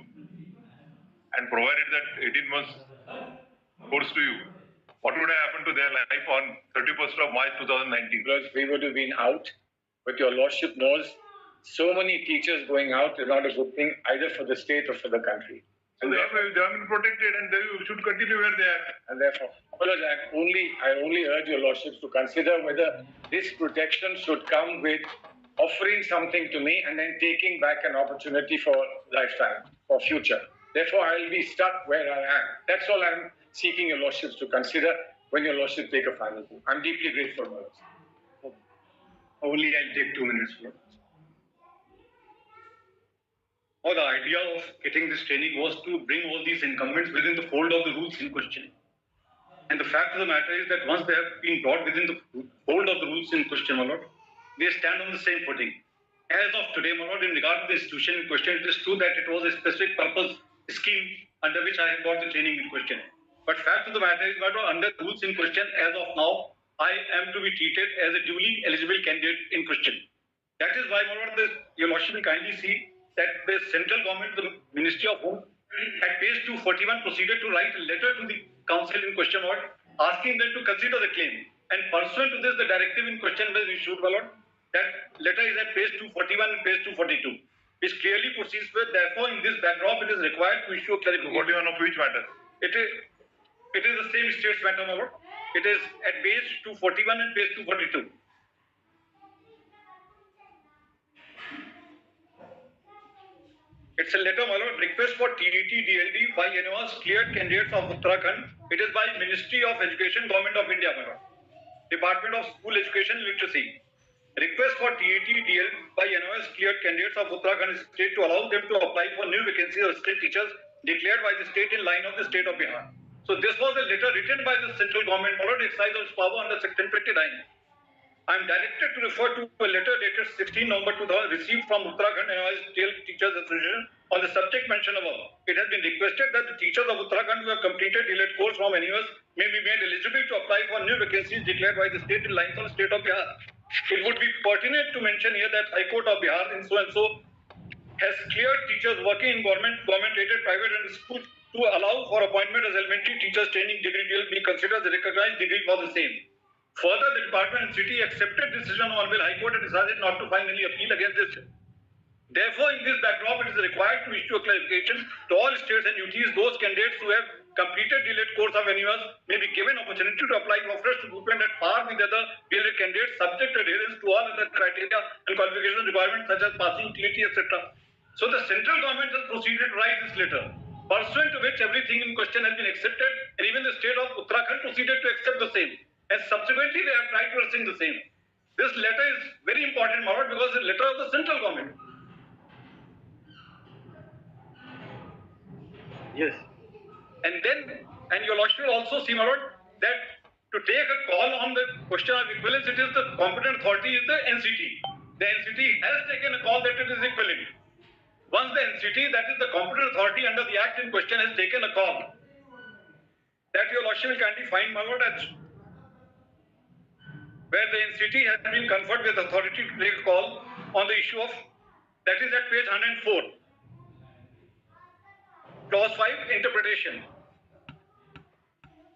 and provided that 18 months course to you, what would have happened to their life on 31st of March 2019? Because we would have been out, but your Lordship knows so many teachers going out is not a good thing either for the state or for the country. So they have been protected and they should continue where they are. And therefore, well, I only urge your Lordships to consider whether this protection should come with offering something to me and then taking back an opportunity for lifetime, for future. Therefore, I'll be stuck where I am. That's all I'm seeking your Lordships to consider when your Lordship take a final view. I'm deeply grateful, my Lords. only I'll take 2 minutes. Or the idea of getting this training was to bring all these incumbents within the fold of the rules in question. And the fact of the matter is that once they have been brought within the fold of the rules in question, my lord, they stand on the same footing. As of today, my lord, in regard to the institution in question, it is true that it was a specific purpose scheme under which I have got the training in question. But fact of the matter is, my lord, under the rules in question, as of now, I am to be treated as a duly eligible candidate in question. That is why, my lord, your lordship will kindly see that the central government, the Ministry of Home, at page 241 proceeded to write a letter to the council in question, my lord, asking them to consider the claim. And pursuant to this, the directive in question was issued, my lord. That letter is at page 241 and page 242, which clearly proceeds with, therefore, in this backdrop, it is required to issue a clarification. 41 of which matter? It is the same states matter, my lord. It is at page 241 and page 242. It's a letter, my lord, request for TET DLD by NIOS cleared candidates of Uttarakhand. It is by Ministry of Education, Government of India, my lord. Department of School Education and Literacy. Request for TET DLD by NIOS cleared candidates of Uttarakhand state to allow them to apply for new vacancies of state teachers declared by the state in line of the state of Bihar. So this was a letter written by the central government, my lord, exercise of its power under section 29. I am directed to refer to a letter dated 16 November 2000 received from Uttarakhand NIOS Teachers Association on the subject mentioned above. It has been requested that the teachers of Uttarakhand who have completed delayed course from NIOS may be made eligible to apply for new vacancies declared by the state in line of the state of Bihar. It would be pertinent to mention here that High Court of Bihar in so and so has cleared teachers working in government-aided private and schools to allow for appointment as elementary teachers training degree will be considered as a recognized degree for the same. Further, the department and city accepted decision on Honorable High Court and decided not to file any appeal against this. Therefore, in this backdrop, it is required to issue a clarification to all states and UTs. Those candidates who have completed delayed course of NIOS may be given opportunity to apply for fresh recruitment at par with other delayed candidates, subject to adherence to all other criteria and qualification requirements such as passing, TET, etc. So the central government has proceeded to write this letter, pursuant to which everything in question has been accepted, and even the state of Uttarakhand proceeded to accept the same. And subsequently, they have tried to rescind the same. This letter is very important, my lord, because it's a letter of the central government. Yes. And your lordship will also see, my lord, that to take a call on the question of equivalence, it is the competent authority is the NCT. The NCT has taken a call that it is equivalent. Once the NCT, that is the competent authority under the act in question, has taken a call, that your lordship will kindly find, my lord, where the NCT has been conferred with authority to take a call on the issue of, that is at page 104. Clause 5, interpretation.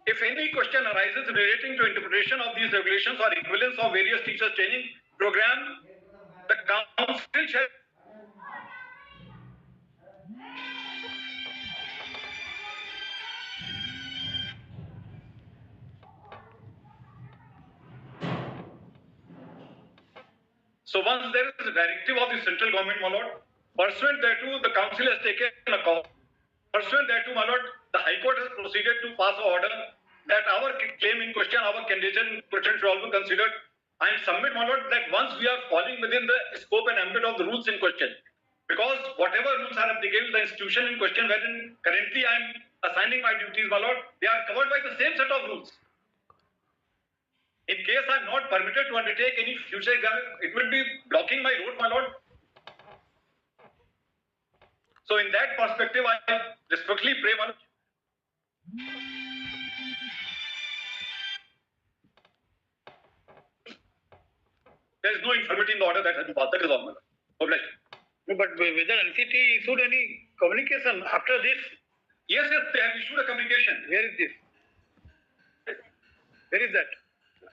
If any question arises relating to interpretation of these regulations or equivalence of various teachers training program, the council shall So once there is a directive of the central government, my lord, pursuant thereto, the council has taken a call. Pursuant thereto, my lord, the High Court has proceeded to pass an order that our claim in question, our candidature in question should also be considered. I submit, my lord, that once we are falling within the scope and ambit of the rules in question, because whatever rules are applicable, the institution in question wherein currently I am assigning my duties, my lord, they are covered by the same set of rules. In case I am not permitted to undertake any future exam, it will be blocking my road, my lord. So in that perspective, I respectfully pray, my lord. There is no infirmity in the order that has been passed. That is all, my lord. God bless you. But whether NCT issued any communication after this? Yes, they have issued a communication. Where is this? Where is that?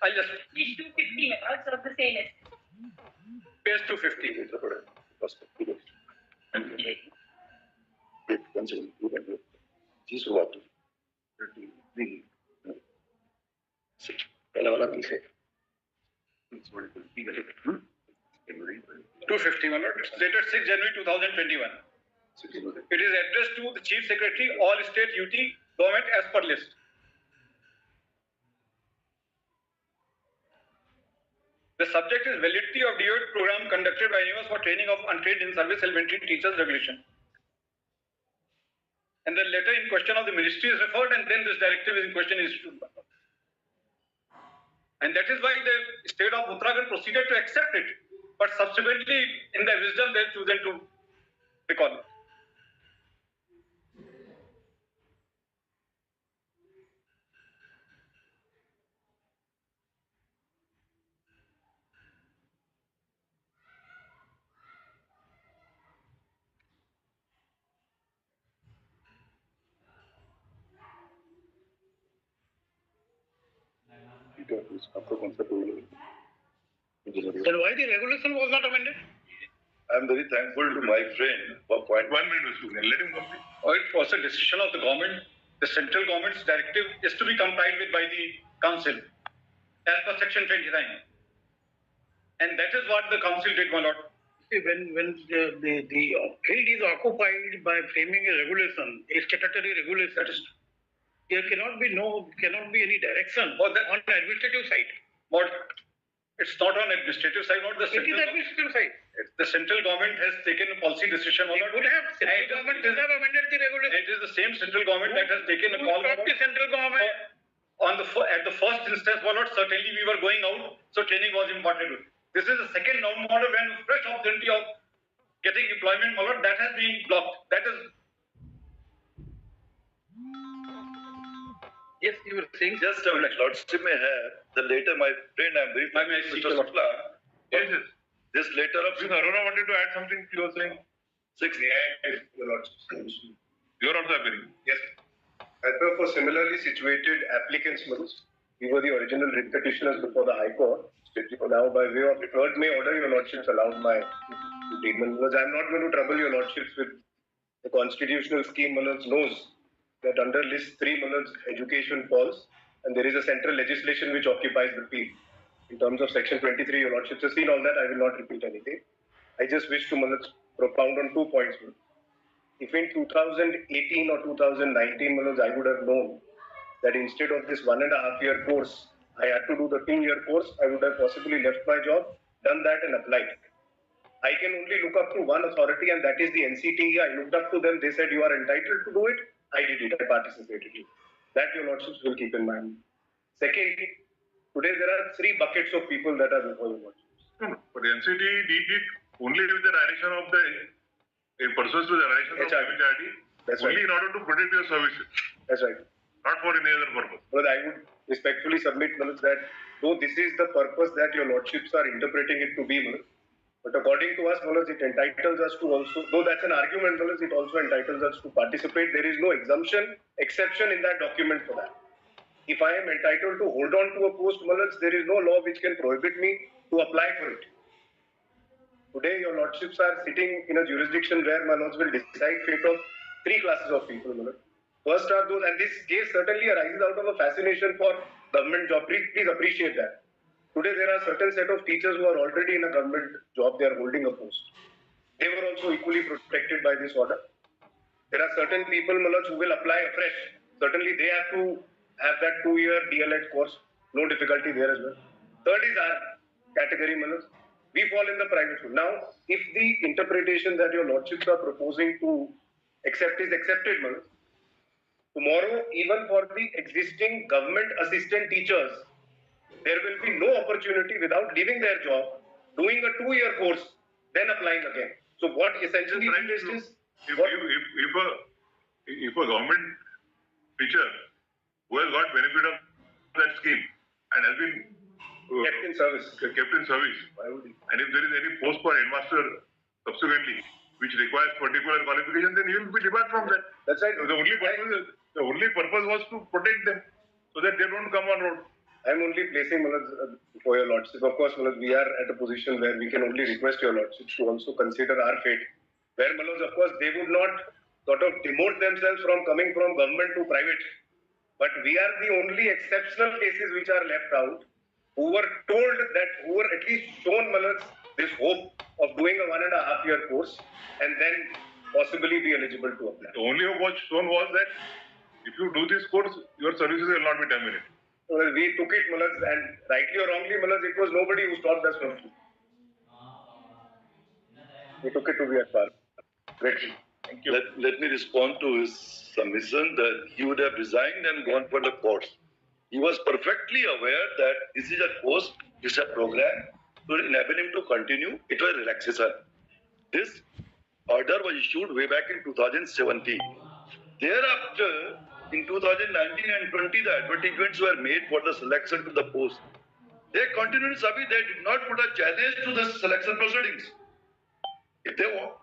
I'll just Page 250 methods of the same essay. page 250. Two 50, my lord. Dated 6 January 2021. It is addressed to the Chief Secretary, all state UT government as per list. The subject is validity of DOED program conducted by NIOS for training of untrained in service elementary teachers regulation. And the letter in question of the ministry is referred, and then this directive is in question is issued. And that is why the state of Uttarakhand proceeded to accept it, but subsequently, in their wisdom, they chosen to recall it. Then why the regulation was not amended? I am very thankful to my friend for point. 1 minute, Mr. Kunal. Let him complete. It was a decision of the government. The central government's directive is to be complied with by the council as per section 29. And that is what the council did, my lord. When the field is occupied by framing a regulation, a statutory regulation, there cannot be any direction Oh, that- on the administrative side. But it's not on administrative side, not the It is central. administrative side. The central government has taken a policy decision, my lord. Central government should have amended the regulation. It is the same central government that has taken a Who call. stopped the central government? At the first instance, my lord, certainly we were going out, so training was imparted. This is the second norm order when fresh opportunity of getting employment, my lord, that has been blocked. That is. Yes, you were saying. Just a minute, Lordship may have the letter, my friend, I am very May I thankful, seek Mr. your- Shukla. Yes, yes. This letter of Mr. Arora wanted to add something. You were saying. 6. Your Lordship. You are also appearing. Yes. As per for similarly situated applicants, we were the original writ petitioners before the High Court. Now, by way of 3rd May order, your Lordships allowed my statement. Because I am not going to trouble your Lordships with the constitutional scheme. Knows that under list 3, education falls, and there is a central legislation which occupies the field. In terms of section 23, your Lordships have seen all that. I will not repeat anything. I just wish to propound on 2 points. If in 2018 or 2019, I would have known that instead of this 1.5-year course, I had to do the 2-year course, I would have possibly left my job, done that and applied. I can only look up to one authority, and that is the NCTE. I looked up to them, they said you are entitled to do it. I did it, I participated in it. That your Lordships will keep in mind. Second, today there are 3 buckets of people that are before your Lordships. But NCT did it only with the direction of the, pursuant to the direction of MHRD. That's only right. in order to protect your services, That's right. not for any other purpose. But I would respectfully submit, that though this is the purpose that your Lordships are interpreting it to be, but according to us, it entitles us to also, though that's an argument, it also entitles us to participate. There is no exception in that document for that. If I am entitled to hold on to a post, there is no law which can prohibit me to apply for it. Today, your Lordships are sitting in a jurisdiction where my lords will decide fate of 3 classes of people. First are those, and this case certainly arises out of a fascination for government job. Please appreciate that. Today, there are certain set of teachers who are already in a government job, they are holding a post. They were also equally protected by this order. There are certain people, who will apply afresh. Certainly, they have to have that 2-year DLED course. No difficulty there as well. Third is category, Manoj. We fall in the private school. Now, if the interpretation that your lordships are proposing to accept is accepted, Manoj, tomorrow, even for the existing government assistant teachers, there will be no opportunity without leaving their job, doing a 2-year course, then applying again. So what essentially is If a government teacher who has got benefit of that scheme and has been kept in service, and if there is any post for headmaster subsequently which requires particular qualification, then he will be debarred from that. That's right. The only purpose was to protect them so that they don't come on road. I'm only placing Manoj for your lordship. Of course, Manoj, we are at a position where we can only request your lordship to also consider our fate. Where Manoj, of course, they would not sort of demote themselves from coming from government to private. But we are the only exceptional cases which are left out, who were told that, who were at least shown Manoj this hope of doing a 1.5-year course and then possibly be eligible to apply. The only hope was shown was that if you do this course, your services will not be terminated. Well, we took it, Manoj, and rightly or wrongly, Manoj, it was nobody who stopped us from it. We took it to be at par. Greatly. Thank you. Let me respond to his submission that he would have resigned and gone for the course. He was perfectly aware that this is a course, this is a program to enable him to continue. It was relaxation. This order was issued way back in 2017. Thereafter, in 2019 and 20, the advertisements were made for the selection to the post. They continued to submit, they did not put a challenge to the selection proceedings. As of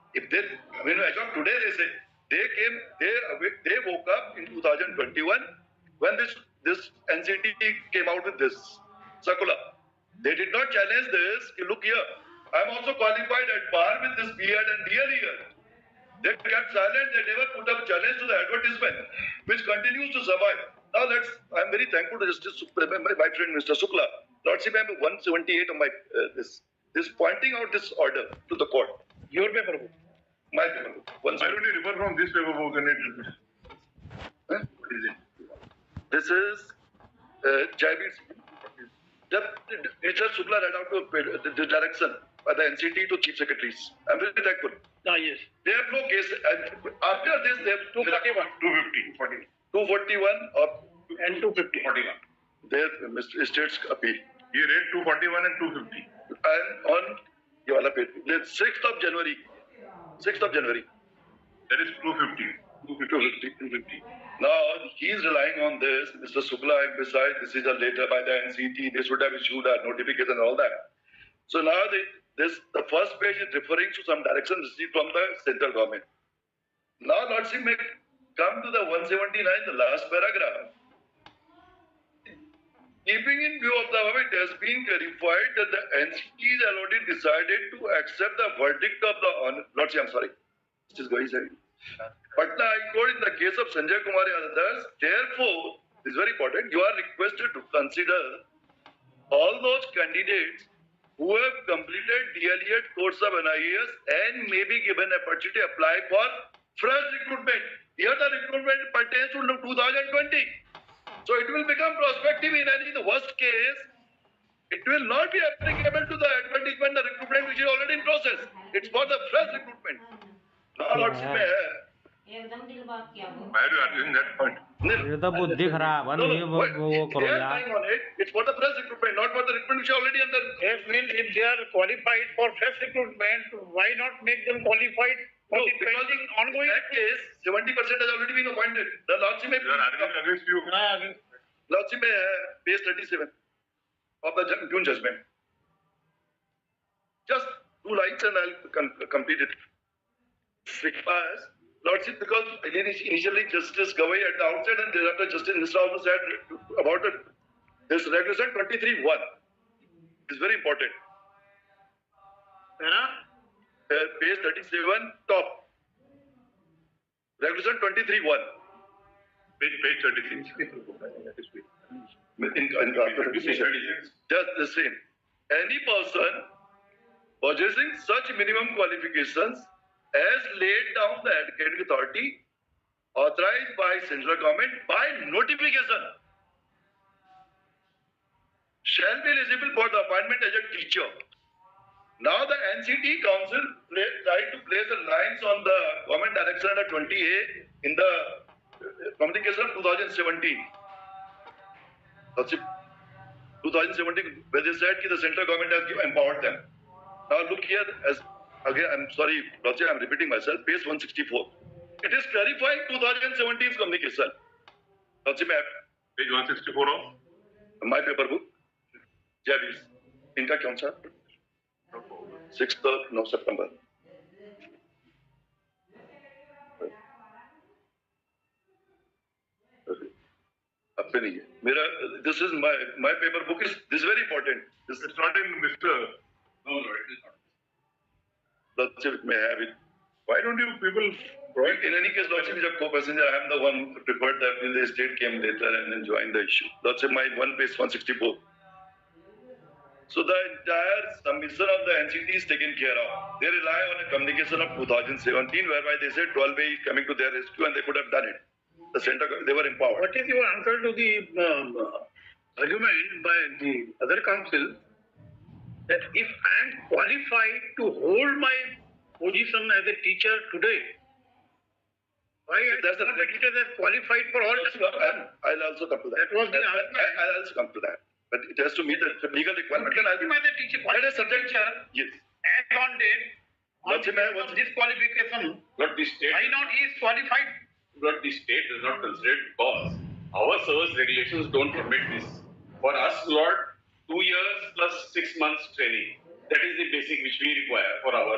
today, they say, they woke up in 2021 when this NCT came out with this circular. They did not challenge this. Look here, I'm also qualified at par with this B.Ed and DL here. They kept silent, they never put up challenge to the advertisement, which continues to survive. Now I'm very thankful to Justice, my friend Mr. Shukla. Lordship, I'm 178 on my, this pointing out this order to the court. Your paper book. My paper book. Why don't you refer from this paper book and it? What is it? This is Jaibir's. Mr. Shukla read out the direction by the NCT to chief secretaries. I'm very thankful. Yes. They have no case. After this, they have 241. 241 And 250. 41. Their state's appeal. He read 241 and 250. And on the 6th of January. 6th of January. That is 250. 250. Now, he is relying on this. Mr. Shukla emphasized this is a letter by the NCT. They should have issued a notification and all that. So now the first page is referring to some direction received from the central government. Now, Lordship may come to the 179, the last paragraph. Keeping in view of the above, it has been clarified that the NCT has already decided to accept the verdict of the Lordship, I'm sorry. This is going to Patna High Court in the case of Sanjay Kumar and others. Therefore, this is very important. You are requested to consider all those candidates who have completed DLED course of NIOS and may be given opportunity to apply for fresh recruitment. Here the recruitment pertains to 2020. So it will become prospective in the worst case. It will not be applicable to the advertisement, the recruitment which is already in process. It's for the fresh recruitment. Now, Lordship may have. Why are you arguing that point? ये तो बुद्धि खराब है ना ये वो करो यार it's for the fresh recruitment not for the recruitment which is already under If they are qualified for fresh recruitment, why not make them qualified for the pending ongoing? that case 70% has already been appointed. The Lordship may You are arguing against you. Lordship may page 37 of the June judgment. Just 2 lines and I'll complete it. Because Lordship, because initially Justice Gawai at the outset and thereafter Justice Mr. also said about this regulation 23(1). It's very important. Page 37, top. Regulation 23(1). Page 36. Just the same. Any person possessing such minimum qualifications as laid down the academic authority authorized by central government by notification shall be eligible for the appointment as a teacher. Now the NCT Council tried to place the lines on the Government Direction under 20A in the communication of 2017. 2017, where they said that the central government has empowered them. Now look here, as again, I'm sorry, Roger, I'm repeating myself, page 164. It is clarifying 2017's communication. Roger, ma'am. Page 164 of my paper book. Javis. इनका कौन सा? 6th of September. अब पे नहीं है मेरा this is my paper book is this is very important. This is not in Mr. no, it is not. Lordship may have it. Why don't you people provide? In any case, Lordship is a co-passenger. I am the one who preferred that the state came later and then joined the issue. Lordship, my one page 164. So the entire submission of the NCT is taken care of. They rely on a communication of 2017 whereby they said 12A is coming to their rescue and they could have done it. The center, they were empowered. What is your answer to the argument by the other council that if I am qualified to hold my position as a teacher today, why That's the teacher is qualified for all? I'll also come to that. That was the argument. I'll also come to that. But it has to meet the legal requirement. As a teacher, That is subject. teacher, Yes. as on date, on What's this qualification, But the state, why not he is qualified? but the state does not consider it because our service regulations don't permit this. For us, Lord, 2 years plus 6 months training. That is the basic which we require for our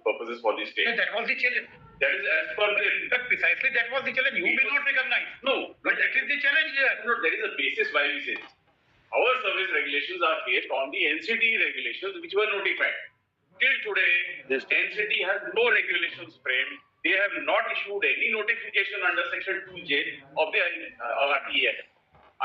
purposes for the state. That was the challenge. That is as per the. But precisely that was the challenge. You may not recognize. No, But that is the challenge here. no, there is a basis why we say this. Our service regulations are based on the NCT regulations which were notified. Till today, this NCT has no regulations framed. They have not issued any notification under Section 2J of the RTA.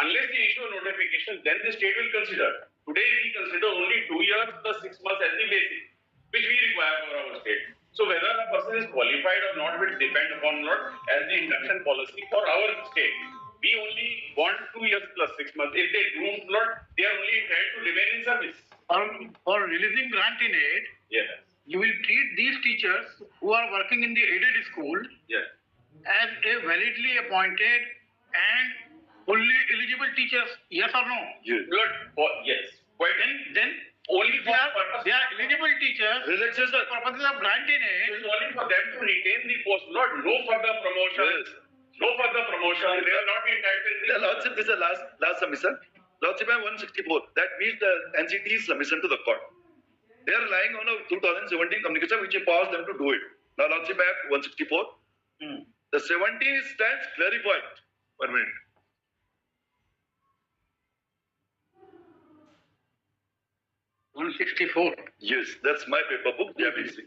Unless they issue a notification, then the state will consider. Today, we consider only 2 years plus 6 months as the basic, which we require for our state. So whether a person is qualified or not will depend upon not as the induction policy for our state. We only want 2 years plus 6 months. If they do not, they are only entitled to remain in service. For releasing grant in aid, Yes. you will treat these teachers who are working in the aided school Yes. as a validly appointed and fully eligible teachers. Yes or no? Yes. Yes. Quite. Then Only they are eligible teachers. Relaxation. For purposes of grant in It aid. is only for them to retain the post, not no further promotion. Yes. No further promotion. They will not be entitled. The Lordship, this is the last submission. Lordship, I 164. That means the NCT's submission to the court. They are relying on a 2017 communication which empowers them to do it. Now, Lordship, I have 164. The 17 stands clarified. 1 minute. $164. Yes, that's my paper book, JBC.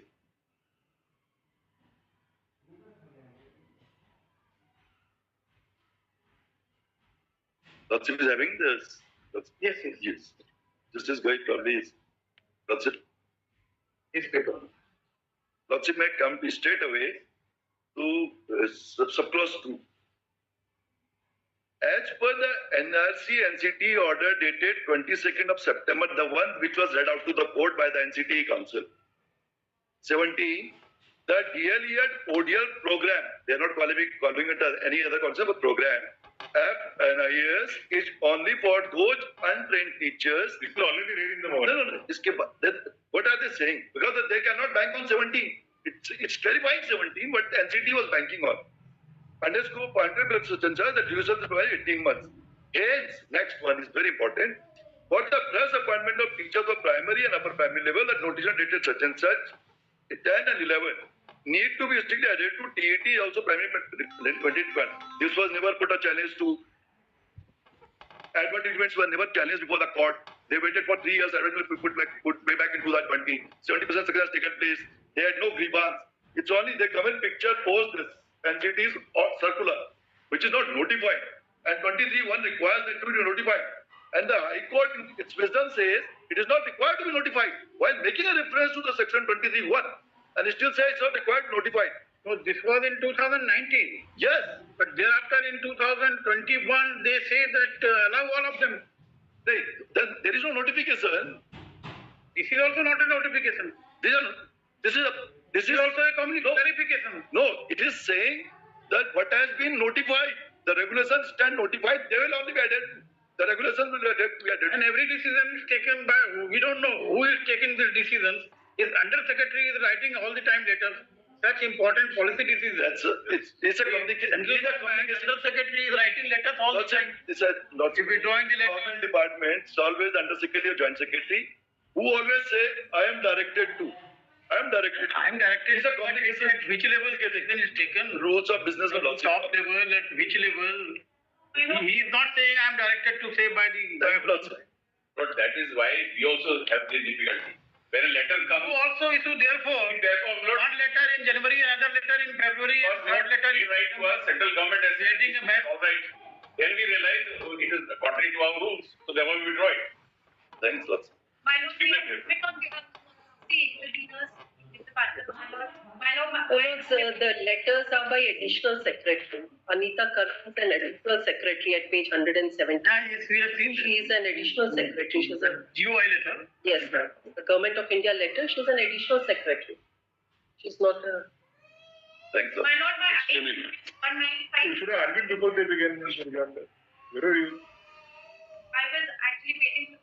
Lordship is having this. Yes. Yes. Justice Gai probably is. Lordship. His paper. Lordship may come to straight away to subclause 2. As per the NRC NCT order dated 22nd of September, the one which was read out to the court by the NCT Council. 17. The DLED ODL program, they are not calling it as any other concept, but program, NIOS is only for those untrained teachers. This is already read in the morning. No. What are they saying? Because they cannot bank on 17. It's clarifying 17, what NCT was banking on. Underscore pointed to such and such, the duration is 18 months. Hence, next one is very important. For the plus appointment of teachers of primary and upper primary level, the notification dated such and such, 10 and 11, need to be strictly adhered to TET, also primary 2021. This was never put a challenge to. Advertisements were never challenged before the court. They waited for 3 years, advertisements were put way back in 2020. 70% success has taken place. They had no grievance. It's only they come in picture post this NCT's circular, which is not notified. And 23(1) requires them to be notified. And the High Court, in its wisdom, says it is not required to be notified, while making a reference to the section 23(1). And it still says it's not required to notify. So this was in 2019. Yes. But thereafter in 2021, they say that allow all of them. There is no notification. This is also not a notification. This is Also a clarification. no. It is saying that what has been notified, the regulations stand notified. They will only be added. The regulations will be added. And every decision is taken by who? We don't know who is taking these decisions. His undersecretary is writing all the time letters. Such important policy decisions. It's a communication. Undersecretary is writing letters all the time. It's a If we drawing the letter. government department, it's always the undersecretary or joint secretary who always say, I am directed to. I am directed. It's a communication. At which level decision is taken? Rules of business and law. Top level, at which level? He is not saying I am directed to say by the. But that is why we also have the difficulty. When a letter comes. You also issue therefore one letter in January, another letter in February, third letter we write to our central government as creating a mess. all right. Then we realize it is contrary to our rules, so therefore we withdraw it. Thanks, lots. The letters are by additional secretary. Anita Karan is an additional secretary at page 170. Yes, we have seen. She is an additional secretary. She's a GOI letter. yes, ma'am. The Government of India letter. She's an additional secretary. She's not a. Thanks, lots. You should have argued before they began. Where are you? I was actually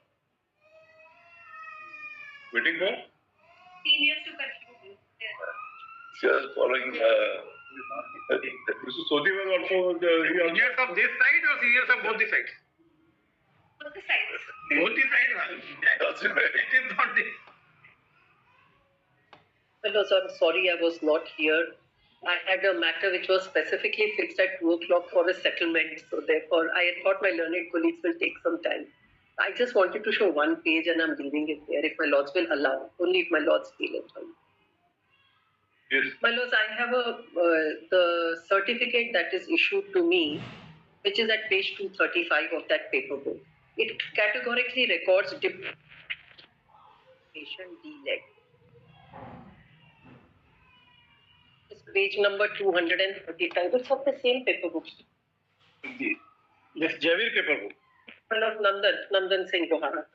Waiting for? seniors to conclude. She was following. Mr. Sodhi was also Seniors of this side or seniors of both the sides? Both the sides. Both the sides. It is not the. Hello, sir. I'm sorry I was not here. I had a matter which was specifically fixed at 2 o'clock for a settlement. So therefore, I had thought my learned colleagues will take some time. I just wanted to show one page and I'm leaving it there if my lords will allow. Only if my lords feel it. Yes. My lords, I have the certificate that is issued to me, which is at page 235 of that paper book. It categorically records deleged. It's page number 235. It's of the same paper book. Yes, Javir paper book. Of Nandan Singh Johara.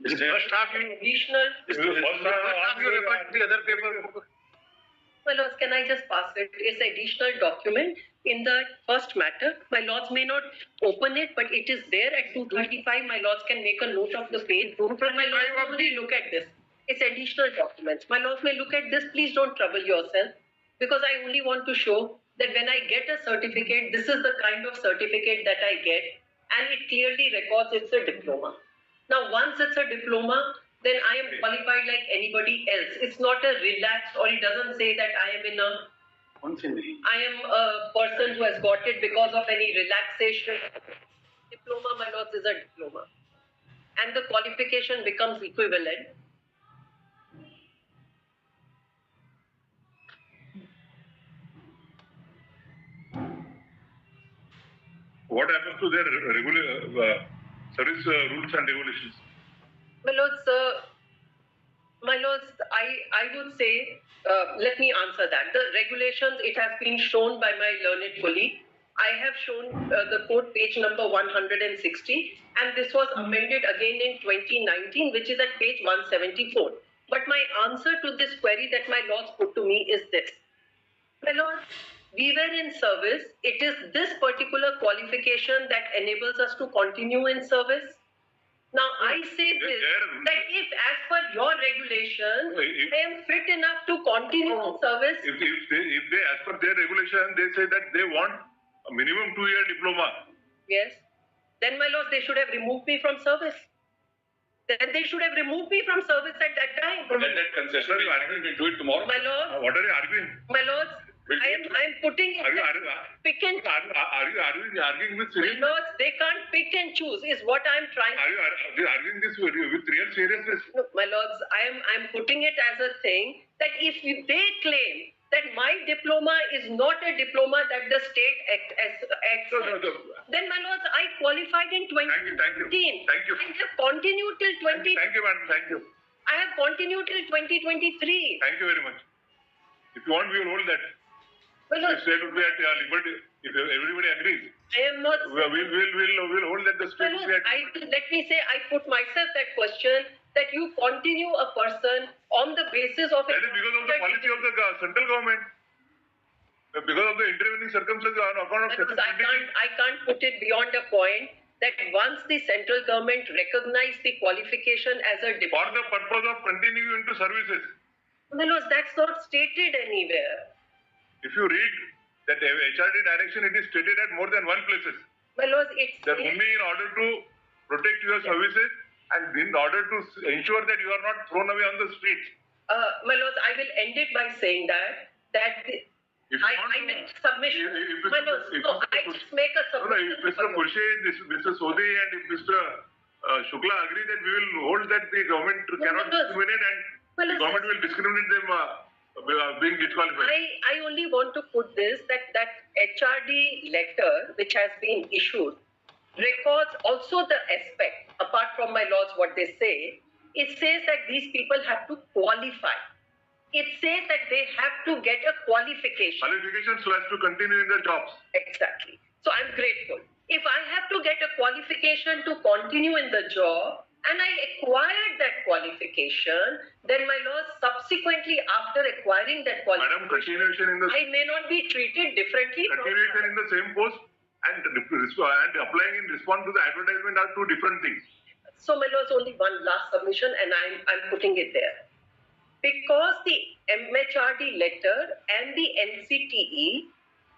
First half you. Additional. First half you refer to the other paper book. My lords, can I just pass it? It's an additional document in the first matter. My lords may not open it, but it is there at 235. My lords can make a note of the page. My lords only look at this. It's additional documents. My lords may look at this. Please don't trouble yourself, because I only want to show that when I get a certificate, this is the kind of certificate that I get, and it clearly records it's a diploma. Now, once it's a diploma, then I am qualified like anybody else. It's not a relaxed, or it doesn't say that I am a person who has got it because of any relaxation. Diploma, my lords, is a diploma. And the qualification becomes equivalent. What happens to their service rules and regulations? My lords, I would say, let me answer that. The regulations, it has been shown by my learned colleague. I have shown the code page number 160, and this was amended again in 2019, which is at page 174. But my answer to this query that my lords put to me is this. My lords, we were in service. It is this particular qualification that enables us to continue in service. Now, I say this, that if as per your regulations, I am fit enough to continue in service. If they, as per their regulation, they say that they want a minimum 2-year diploma. Yes. Then, my lords, they should have removed me from service. Then they should have removed me from service at that time. Then that concessionary argument will do it tomorrow. My lords. What are you arguing? My lords, I am putting it. Are you arguing with My lords, they can't pick and choose, is what I am trying. Are you arguing this with real seriousness? No, my lords, I am putting it as a thing that if they claim that my diploma is not a diploma that the state acts, then my lords, I qualified in 2015. Thank you. I have continued till 20. Thank you, madam. Thank you. I have continued till 2023. Thank you very much. If you want, we will hold that. Well, if state would be at liberty, if everybody agrees. I am not. We'll hold that the state will be Let me say, I put myself that question, that you continue a person on the basis of. That is because of the policy of the central government. Because of the intervening circumstances on account of Because I can't put it beyond a point that once the central government recognized the qualification as a for the purpose of continuing into services. Manoj, that's not stated anywhere. If you read that HRD direction, it is stated at more than one places. Manoj, it's that only in order to protect your services and in order to ensure that you are not thrown away on the streets. Manoj, I will end it by saying that I make submission. Manoj, I just make a submission. If Mr. Khurshid, Mr. Sodhi and if Mr. Shukla agree that we will hold that the government cannot discriminate and the government will discriminate them being disqualified. I only want to put this, that HRD letter which has been issued records also the aspect, apart from my laws what they say, it says that these people have to qualify. It says that they have to get a qualification. Qualification so as to continue in their jobs. Exactly. So I'm grateful. If I have to get a qualification to continue in the job and I acquired that qualification, then my laws subsequently after acquiring that qualification, Madam, continuation in the I may not be treated differently. Continuation in the same post and applying in response to the advertisement are two different things. So my laws, only one last submission and I'm putting it there. Because the MHRD letter and the NCTE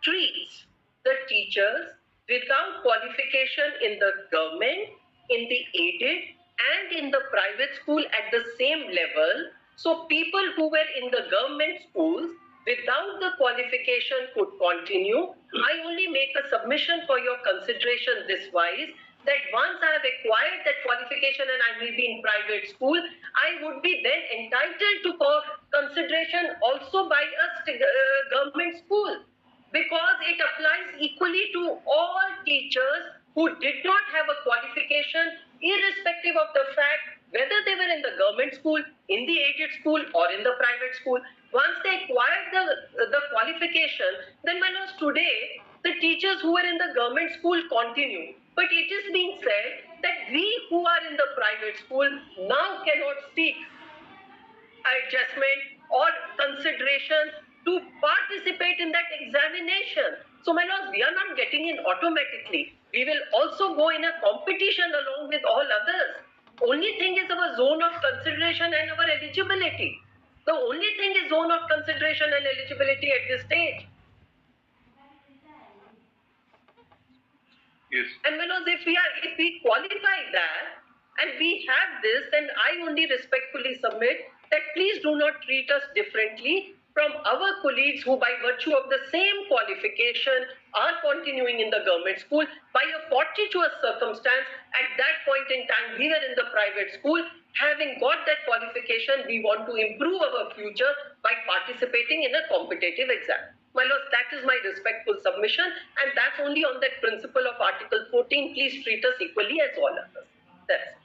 treats the teachers without qualification in the government, in the aided and in the private school at the same level. So people who were in the government schools without the qualification could continue. I only make a submission for your consideration this wise, that once I have acquired that qualification and I will be in private school, I would be then entitled to consideration also by a government school, because it applies equally to all teachers who did not have a qualification, irrespective of the fact whether they were in the government school, in the aided school or in the private school. Once they acquired the qualification, then Manoj, today the teachers who were in the government school continue. But it is being said that we who are in the private school now cannot seek adjustment or consideration to participate in that examination. So my lords, we are not getting in automatically. We will also go in a competition along with all others. Only thing is our zone of consideration and our eligibility. The only thing is zone of consideration and eligibility at this stage. Yes. And Manoj, if we qualify that and we have this, then I only respectfully submit that please do not treat us differently from our colleagues who by virtue of the same qualification are continuing in the government school. By a fortuitous circumstance, at that point in time, we were in the private school. Having got that qualification, we want to improve our future by participating in a competitive exam. My lords, that is my respectful submission, and that's only on that principle of Article 14. Please treat us equally as all others. That's it.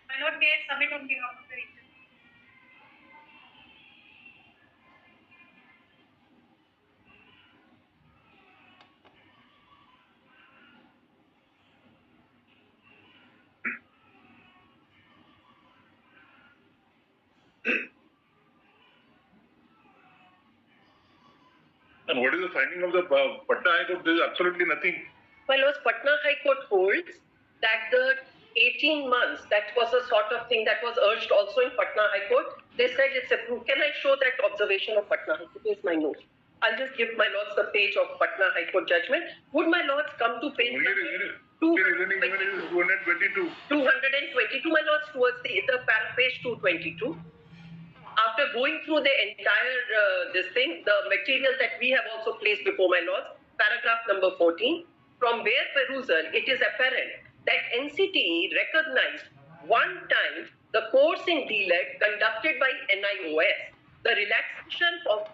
My lord, may I submit on behalf of the region? And what is the finding of the Patna High Court? There is absolutely nothing. My lords, Patna High Court holds that the 18 months, that was a sort of thing that was urged also in Patna High Court. They said it's approved. Can I show that observation of Patna High Court? Here's my note. I'll just give my lords the page of Patna High Court judgment. Would my lords come to page Only reasoning given is 222. 222, my lords, towards the page 222. After going through the entire the material that we have also placed before my lords, paragraph number 14, from where perusal, it is apparent that NCTE recognized one time the course in DELED conducted by NIOS. The relaxation of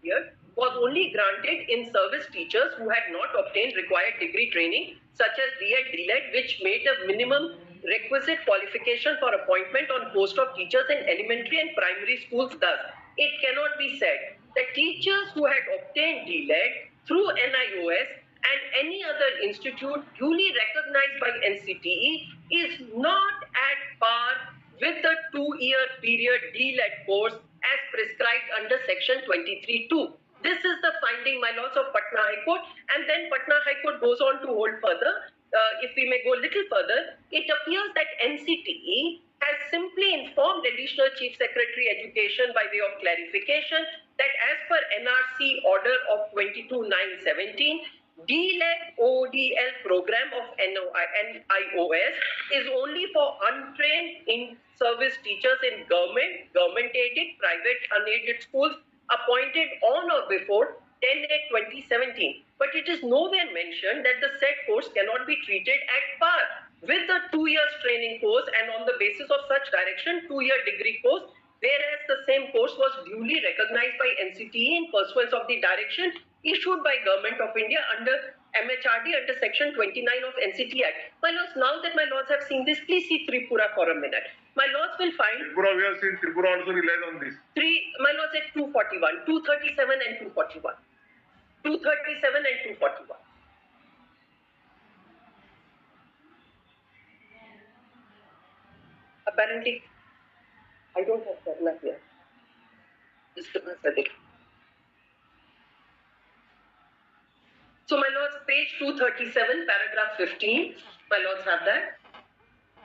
period was only granted in service teachers who had not obtained required degree training, such as DELED, which made a minimum requisite qualification for appointment on post of teachers in elementary and primary schools does. It cannot be said that teachers who had obtained DLED through NIOS and any other institute duly recognized by NCTE is not at par with the 2-year period DLED course as prescribed under section 23(2). This is the finding, my lords, of Patna High Court, and then Patna High Court goes on to hold further. If we may go a little further, it appears that NCTE has simply informed Additional Chief Secretary Education by way of clarification that as per NRC order of 22/9/17, DLED ODL program of NIOS is only for untrained in-service teachers in government-aided, private unaided schools appointed on or before 10/8/2017. But it is nowhere mentioned that the said course cannot be treated at par with the 2 years training course and on the basis of such direction 2-year degree course, whereas the same course was duly recognized by NCTE in pursuance of the direction issued by Government of India under MHRD under section 29 of NCT Act. My lords, now that my lords have seen this, please see Tripura for a minute. My lords will find Tripura, we have seen Tripura also relies on this. my lords at 241, 237 and 241. 237 and 241. Apparently, I don't have that here. Mr. Pasadik. So, my lords, page 237, paragraph 15, my lords have that.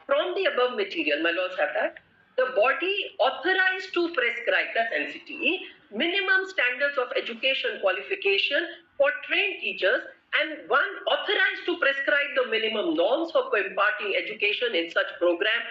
From the above material, my lords have that. The body authorized to prescribe, that's NCTE, minimum standards of education qualification for trained teachers and one authorized to prescribe the minimum norms for imparting education in such program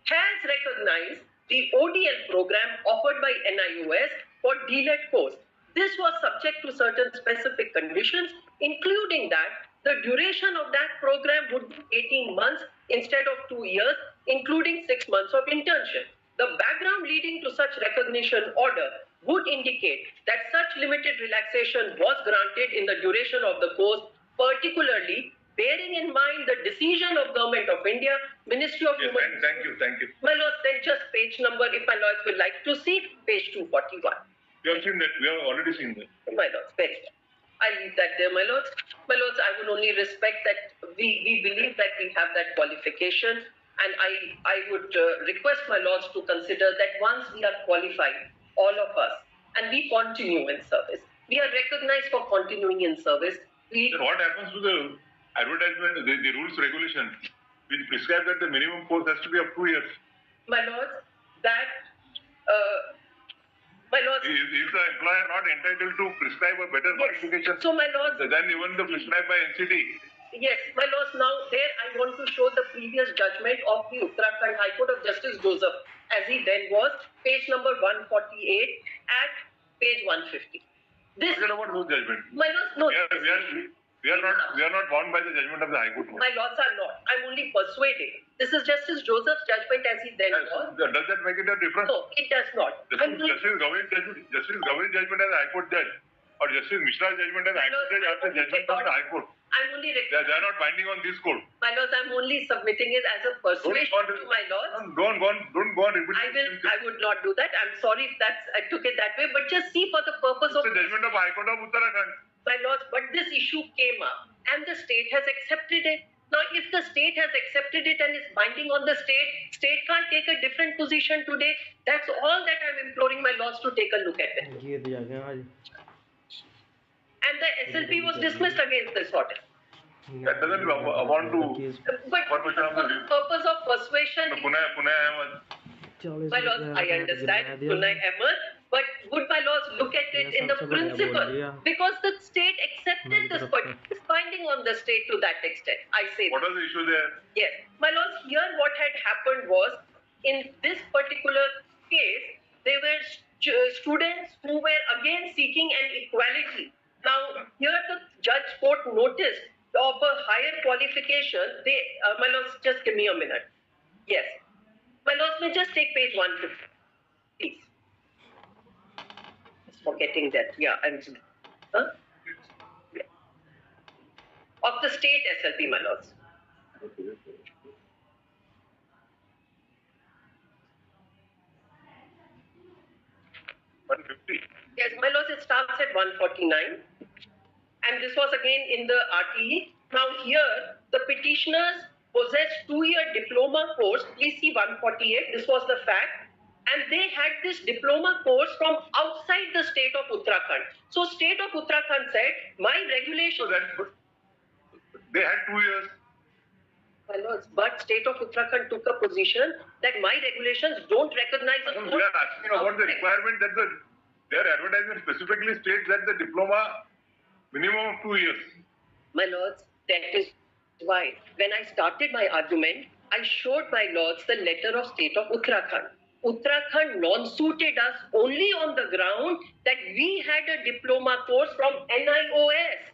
has recognized the ODL program offered by NIOS for DLED course. This was subject to certain specific conditions, including that the duration of that program would be 18 months instead of 2 years, including 6 months of internship. The background leading to such recognition order would indicate that such limited relaxation was granted in the duration of the course, particularly bearing in mind the decision of Government of India, Ministry of Yes, Human... thank you. My lords, then just page number, if my lords would like to see, page 241. We have seen that, we have already seen that. My lords, very well. I leave that there, my lords. My lords, I would only respect that we believe that we have that qualification, and I would request my lords to consider that once we are qualified, all of us, and we continue in service, we are recognized for continuing in service. Then what happens to the advertisement, the rules regulation, which prescribe that the minimum course has to be of 2 years? My lords, that my lords. Is the employer not entitled to prescribe a better qualification? So my lords, than even the prescribed by NCT? Yes, my lords, now there I want to show the previous judgment of the Uttarakhand High Court of Justice Joseph, as he then was, page number 148 at page 150. This Forget about those judgment. My lords, no. We are not bound by the judgment of the High Court. My lords are not. I'm only persuading. This is Justice Joseph's judgment as he then was. Does that make it a difference? No, it does not. Justice Gavai's judgment as a High Court judge, or Justice Mishra's judgment as a High Court judge after judgment from the High Court. I'm only They are not binding on this court. My lords, I'm only submitting it as a persuasion to my lords. Don't go on repeating. I would not do that. I'm sorry if I took it that way, but just see for the purpose of the judgment of High Court of Uttarakhand. My lords, but this issue came up and the state has accepted it. Now, if the state has accepted it and is binding on the state can't take a different position today. That's all that I'm imploring my lords to take a look at it. And the SLP was dismissed against this order. That doesn't amount to But for the purpose of persuasion, my lords, I understand, Punay Ahmed, but would my lords look at it in the principle? Because the state accepted this, but it's binding on the state to that extent. I say what was the issue there? Yes. My lords, here what had happened was, in this particular case, there were students who were again seeking an equality. Now, here the judge court noticed of a higher qualification. My lords, just give me a minute. Yes. My lords, may just take page 150, please. Just forgetting that. Yeah, yeah. Of the state SLP, my lords. 150. Yes, my lords, it starts at 149. And this was again in the RTE. Now here, the petitioners possessed 2-year diploma course. Please see 148. This was the fact. And they had this diploma course from outside the state of Uttarakhand. So state of Uttarakhand said, my regulations... So that, they had 2 years. My lords, but state of Uttarakhand took a position that my regulations don't recognize... We are asking about the requirement that their advertisement specifically states that the diploma minimum of 2 years. My lords, that is why when I started my argument, I showed my lords the letter of state of Uttarakhand. Uttarakhand non-suited us only on the ground that we had a diploma course from NIOS.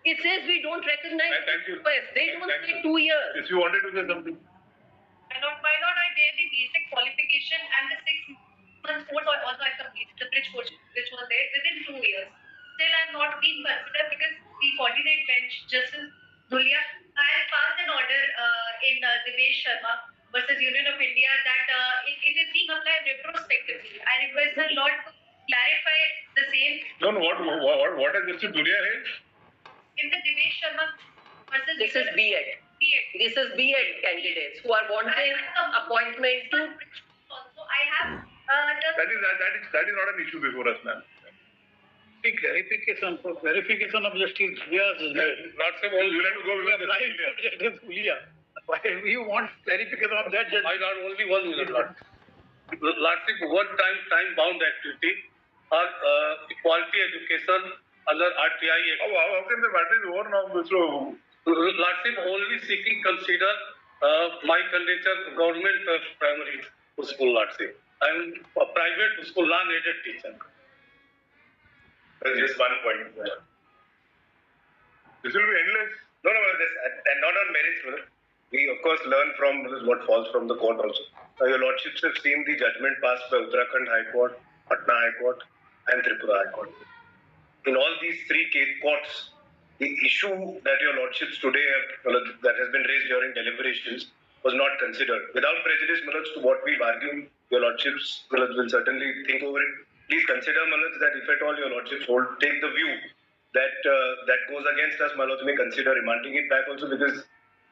It says we don't recognize NIOS. They don't say 2 years. If you wanted to say something. My lord, I did the basic qualification and the 6 months course also I completed, the bridge course which was there within 2 years. Still I have not been considered because the coordinate bench, Justice Dhulia, I have passed an order in Divesh Sharma versus Union of India that it is being applied retrospectively. I request the Lord to clarify the same. No, what has Mr. Dhulia held? In the Divesh Sharma versus... This is B.Ed. This is B.Ed candidates who are wanting appointment to... Also, I have... That is not an issue before us, ma'am. The clarification for verification of justice. Yes, Not say well, you have to go with the why we want clarification of that? I got only 1 minute, Lord. Lordship, one time bound activity or quality education under RTI Act. How can the matter is over now, Mr. Lordship only seeking consider my candidature government primary school, Lordship. I am a private school, non-aided teacher. Just one point. This will be endless. No, and not on merits, brother. We, of course, learn from what falls from the court also. Your Lordships have seen the judgment passed by Uttarakhand High Court, Patna High Court, and Tripura High Court. In all these 3 courts, the issue that your Lordships today that has been raised during deliberations was not considered. Without prejudice, to what we've argued, your Lordships will certainly think over it. Please consider, that if at all your Lordships take the view that that goes against us, may consider remanding it back also, because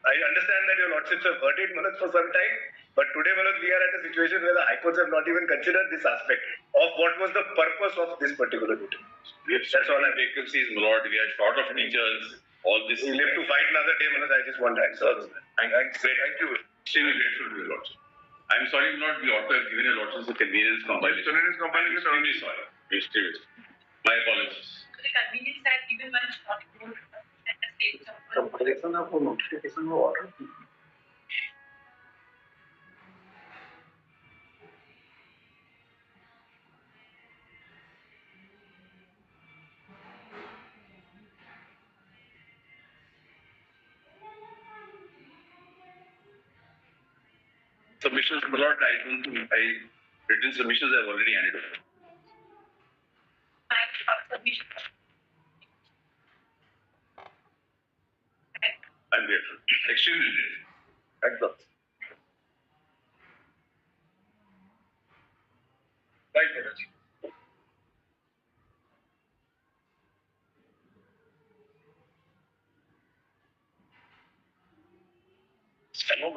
I understand that your Lordships have heard it, for some time, but today, we are at a situation where the High Courts have not even considered this aspect of what was the purpose of this particular meeting. That's all. Vacancies, my lord. We are short of teachers. All this. We live to fight another day, I just want to answer. Thank you. Extremely grateful to you, Lord. I'm sorry, not the author have given a lot of convenience compilation. Extremely sorry. Extremely. My apologies. The convenience that even when it's not good, Comparison of notification of order. Submissions, my lord, I don't think written submissions I have already handed over. submission. I'm grateful. Extremely grateful. Thanks, Right, Bharat. Hello.